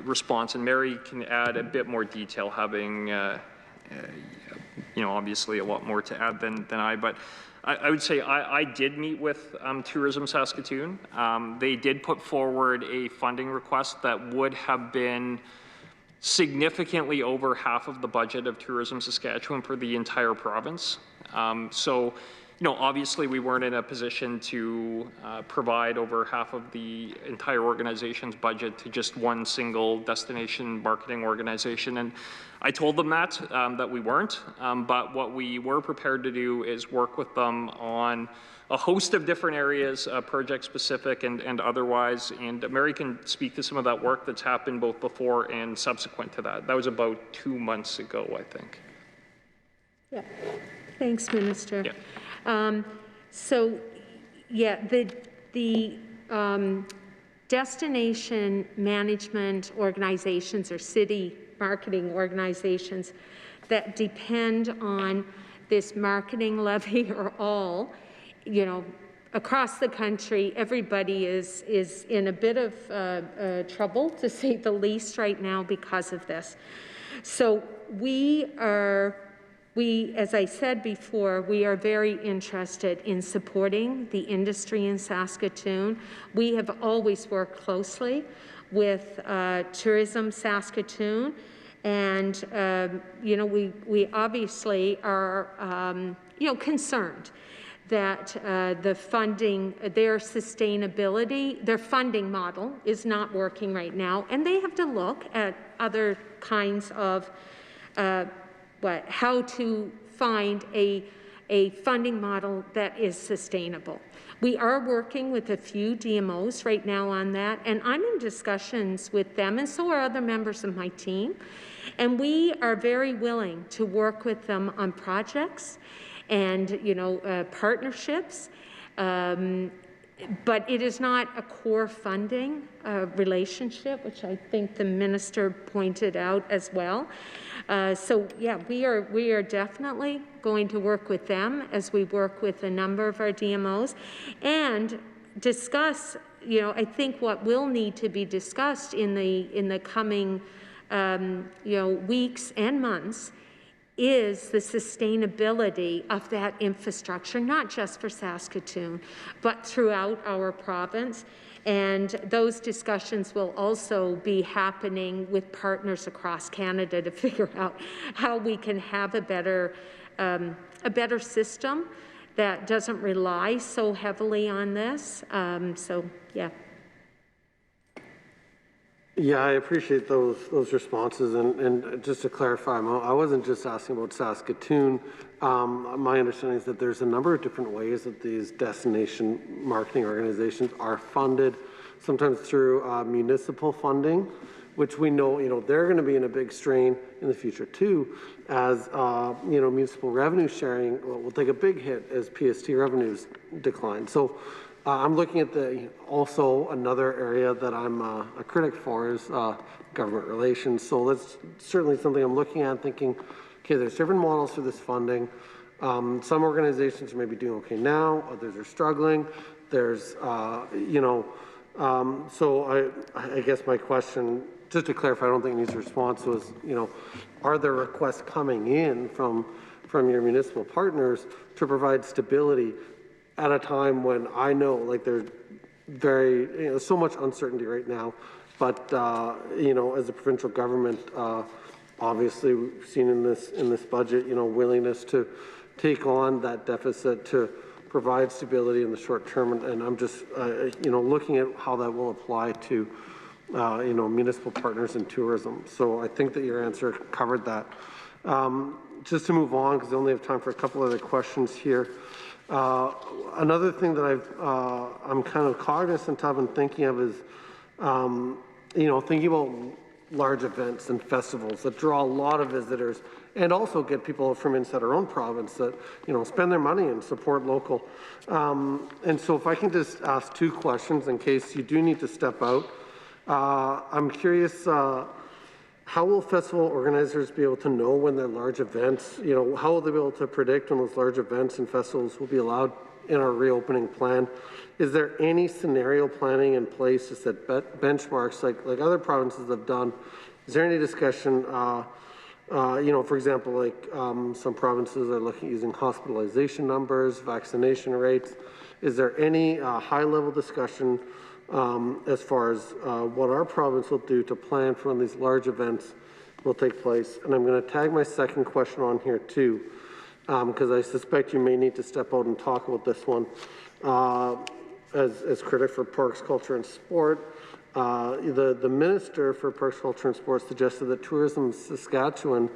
response, and Mary can add a bit more detail, having you know, obviously a lot more to add than I. But I would say I did meet with Tourism Saskatoon. They did put forward a funding request that would have been significantly over half of the budget of Tourism Saskatchewan for the entire province. So, you know, obviously we weren't in a position to provide over half of the entire organization's budget to just one single destination marketing organization. And I told them that we weren't, but what we were prepared to do is work with them on a host of different areas, project specific and otherwise. And Mary can speak to some of that work that's happened both before and subsequent to that. That was about 2 months ago, I think. Yeah. Thanks, Minister. Yeah. So, yeah, the destination management organizations or city marketing organizations that depend on this marketing levy are all, you know, across the country, everybody is in a bit of trouble, to say the least, right now because of this. So as I said before, we are very interested in supporting the industry in Saskatoon. We have always worked closely with Tourism Saskatoon, and you know, we obviously are you know, concerned that the funding, their sustainability, their funding model is not working right now, and they have to look at other kinds of how to find a funding model that is sustainable. We are working with a few DMOs right now on that, and I'm in discussions with them, and so are other members of my team. And we are very willing to work with them on projects and, you know, partnerships. But it is not a core funding relationship, which I think the minister pointed out as well. So yeah, we are definitely going to work with them as we work with a number of our DMOs and discuss, you know, I think what will need to be discussed in the coming you know, weeks and months is the sustainability of that infrastructure, not just for Saskatoon, but throughout our province. And those discussions will also be happening with partners across Canada to figure out how we can have a better system that doesn't rely so heavily on this. So, yeah. Yeah, I appreciate those responses, and just to clarify, I wasn't just asking about Saskatoon. My understanding is that there's a number of different ways that these destination marketing organizations are funded, sometimes through municipal funding, which we know, you know, they're going to be in a big strain in the future too, as you know, municipal revenue sharing will take a big hit as PST revenues decline. So I'm looking at also another area that I'm a critic for is government relations. So that's certainly something I'm looking at, thinking, okay, there's different models for this funding. Some organizations are maybe doing okay now, others are struggling. There's, you know, so I guess my question, just to clarify, I don't think it needs a response, was, you know, are there requests coming in from your municipal partners to provide stability at a time when I know, like, there's very, you know, so much uncertainty right now, but you know, as a provincial government, obviously we've seen in this budget, you know, willingness to take on that deficit to provide stability in the short term, and I'm just you know, looking at how that will apply to you know, municipal partners in tourism. So I think that your answer covered that. Just to move on, because I only have time for a couple other questions here. Another thing that I'm kind of cognizant of and thinking of is, you know, thinking about large events and festivals that draw a lot of visitors and also get people from inside our own province that, you know, spend their money and support local. And so if I can just ask two questions in case you do need to step out. I'm curious, how will festival organizers be able to know when their large events, you know, how will they be able to predict when those large events and festivals will be allowed in our reopening plan. Is there any scenario planning in place to set benchmarks like other provinces have done? Is there any discussion, for example, like some provinces are looking at using hospitalization numbers, vaccination rates. Is there any high-level discussion as far as what our province will do to plan for when these large events will take place? And I'm going to tag my second question on here too, because I suspect you may need to step out and talk about this one. As critic for Parks, Culture and Sport, the Minister for Parks, Culture and Sport suggested that Tourism Saskatchewan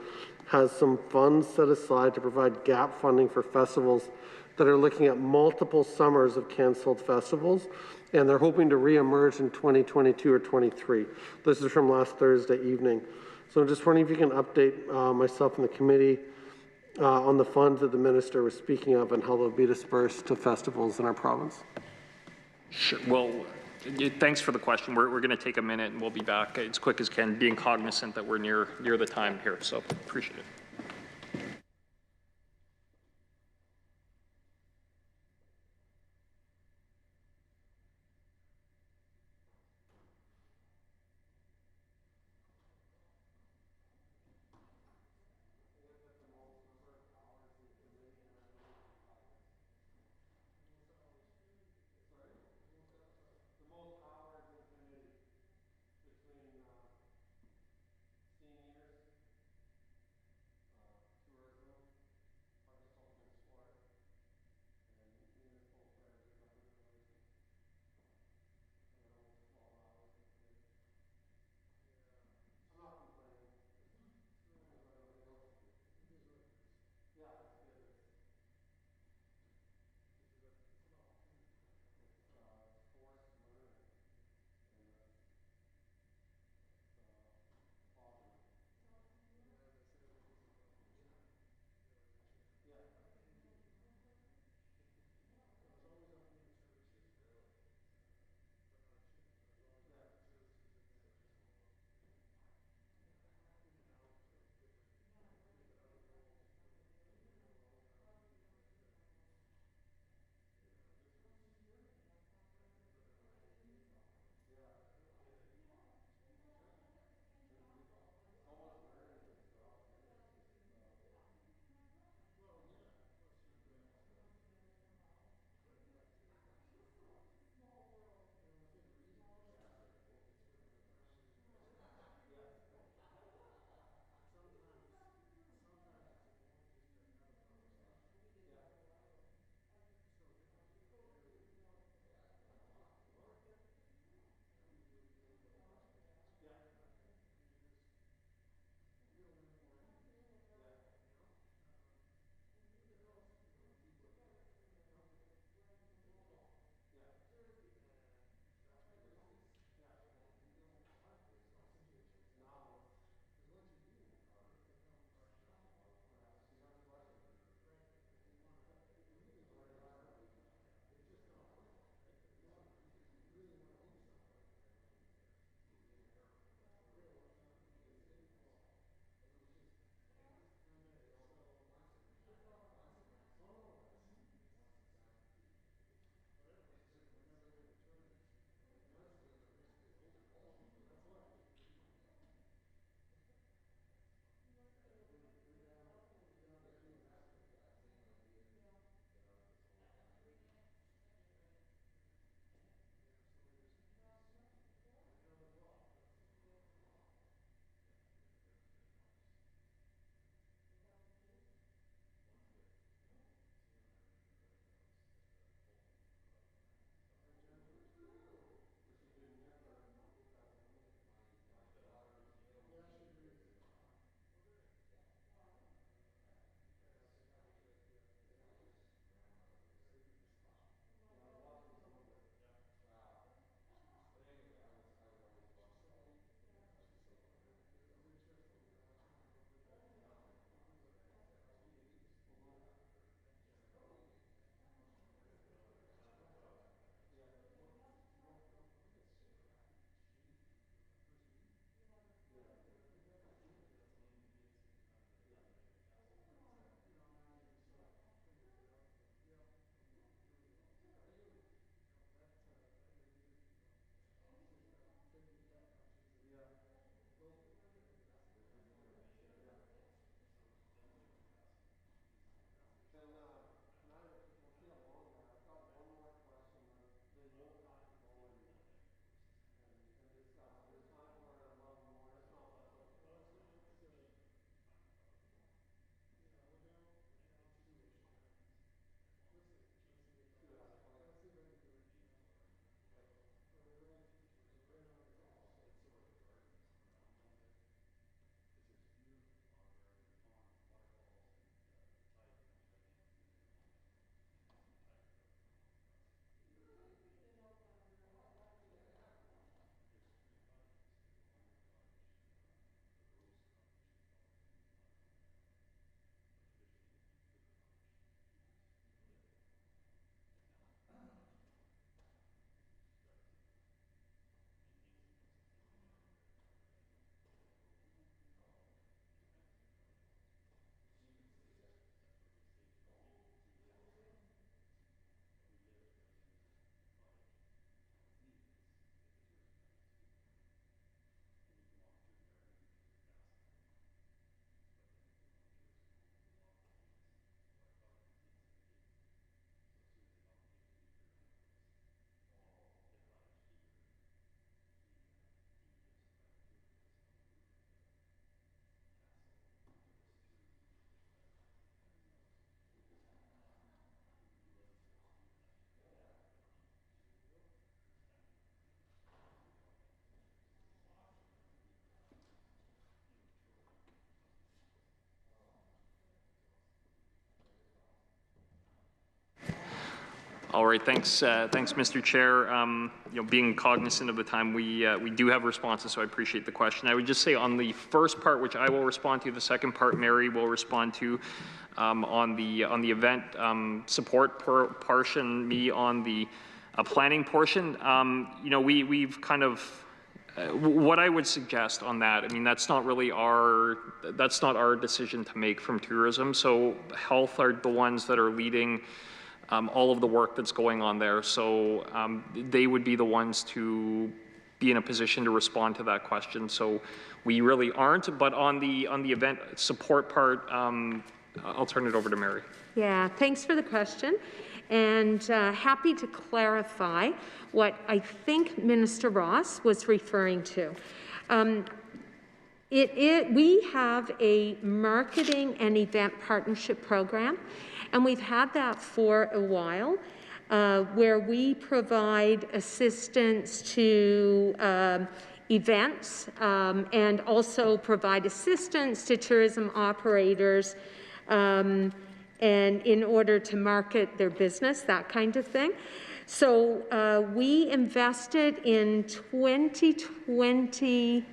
has some funds set aside to provide gap funding for festivals that are looking at multiple summers of cancelled festivals, and they're hoping to re-emerge in 2022 or 23. This is from last Thursday evening. So I'm just wondering if you can update myself and the committee on the funds that the Minister was speaking of and how they'll be dispersed to festivals in our province. Sure. Well, thanks for the question. We're going to take a minute and we'll be back as quick as can, being cognizant that we're near the time here. So appreciate it. All right, thanks, Mr. Chair. Being cognizant of the time, we do have responses, so I appreciate the question. I would just say on the first part, which I will respond to, the second part, Mary will respond to. On the event support portion, me on the planning portion. We've kind of. What I would suggest on that, I mean, that's not our decision to make from tourism. So health are the ones that are leading all of the work that's going on there. So they would be the ones to be in a position to respond to that question. So we really aren't. But on the event support part, I'll turn it over to Mary. Yeah, thanks for the question. And happy to clarify what I think Minister Ross was referring to. We have a marketing and event partnership program, and we've had that for a while, where we provide assistance to events and also provide assistance to tourism operators and in order to market their business, that kind of thing. So we invested in 2020,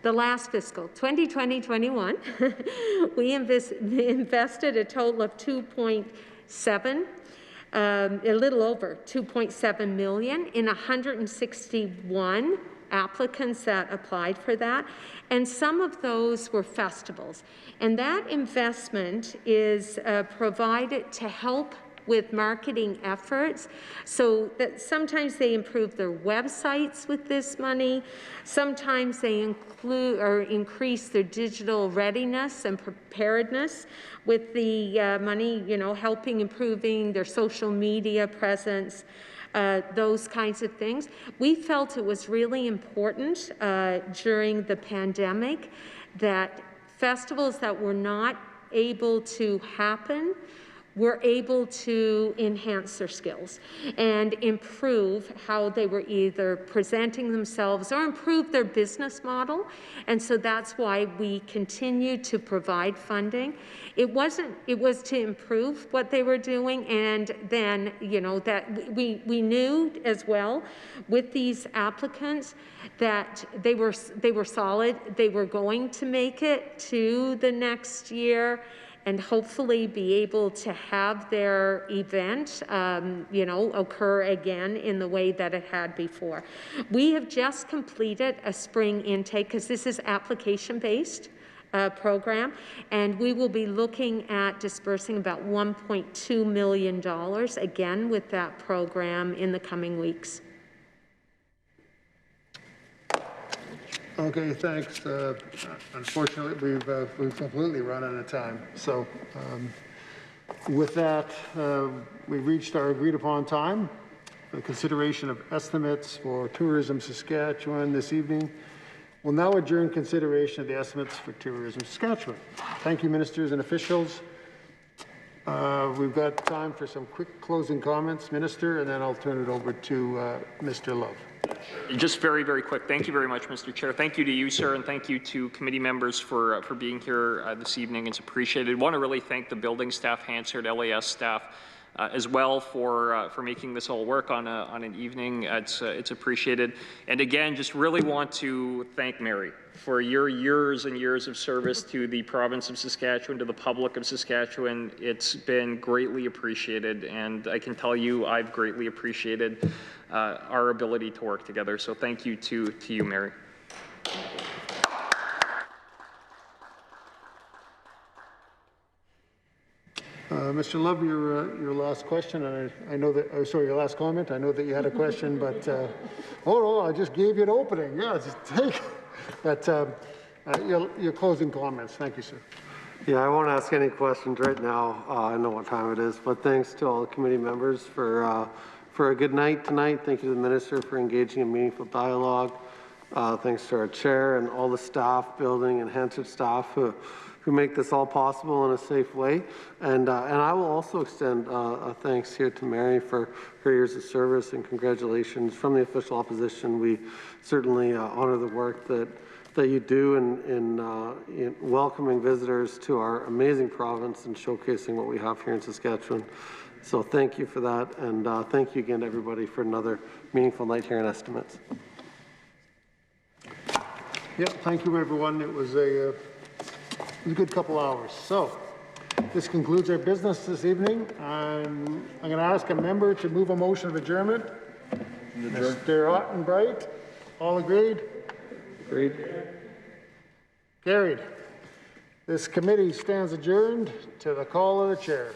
the last fiscal, 2020-21, we invested a total of 2.7, a little over 2.7 million in 161 applicants that applied for that, and some of those were festivals. And that investment is provided to help with marketing efforts, so that sometimes they improve their websites with this money, sometimes they include or increase their digital readiness and preparedness with the money, helping improving their social media presence, those kinds of things. We felt it was really important during the pandemic that festivals that were not able to happen were able to enhance their skills and improve how they were either presenting themselves or improve their business model. And so that's why we continue to provide funding. It was to improve what they were doing, and then, that we knew as well with these applicants that they were solid, they were going to make it to the next year and hopefully be able to have their event, occur again in the way that it had before. We have just completed a spring intake, because this is application-based program, and we will be looking at dispersing about $1.2 million again with that program in the coming weeks. Okay, thanks. Unfortunately, we've completely run out of time. So with that, we've reached our agreed upon time. The consideration of estimates for Tourism Saskatchewan this evening. We'll now adjourn consideration of the estimates for Tourism Saskatchewan. Thank you, ministers and officials. We've got time for some quick closing comments, Minister, and then I'll turn it over to Mr. Love. Just very, very quick. Thank you very much, Mr. Chair. Thank you to you, sir, and thank you to committee members for being here this evening. It's appreciated. I want to really thank the building staff, Hansard, LAS staff, as well for making this all work on an evening. It's appreciated. And again, just really want to thank Mary for your years and years of service to the province of Saskatchewan, to the public of Saskatchewan. It's been greatly appreciated, and I can tell you I've greatly appreciated our ability to work together. So thank you to you, Mary. Mr. Love, your last question, and I know that, sorry, your last comment. I know that you had a question, but, oh, I just gave you an opening. Yeah, just take it. But your closing comments. Thank you, sir. Yeah, I won't ask any questions right now. I know what time it is, but thanks to all the committee members for a good night tonight. Thank you to the minister for engaging in meaningful dialogue. Thanks to our chair and all the staff, building and Hansard staff who make this all possible in a safe way. And I will also extend a thanks here to Mary for her years of service, and congratulations from the official opposition. We certainly honor the work that you do in welcoming visitors to our amazing province and showcasing what we have here in Saskatchewan. So thank you for that, and thank you again to everybody for another meaningful night here in estimates. Yeah, thank you, everyone. It was a good couple hours. So this concludes our business this evening. I'm going to ask a member to move a motion of adjournment. Mr. Ottenbright, all agreed? Agreed. Carried. This committee stands adjourned to the call of the chair.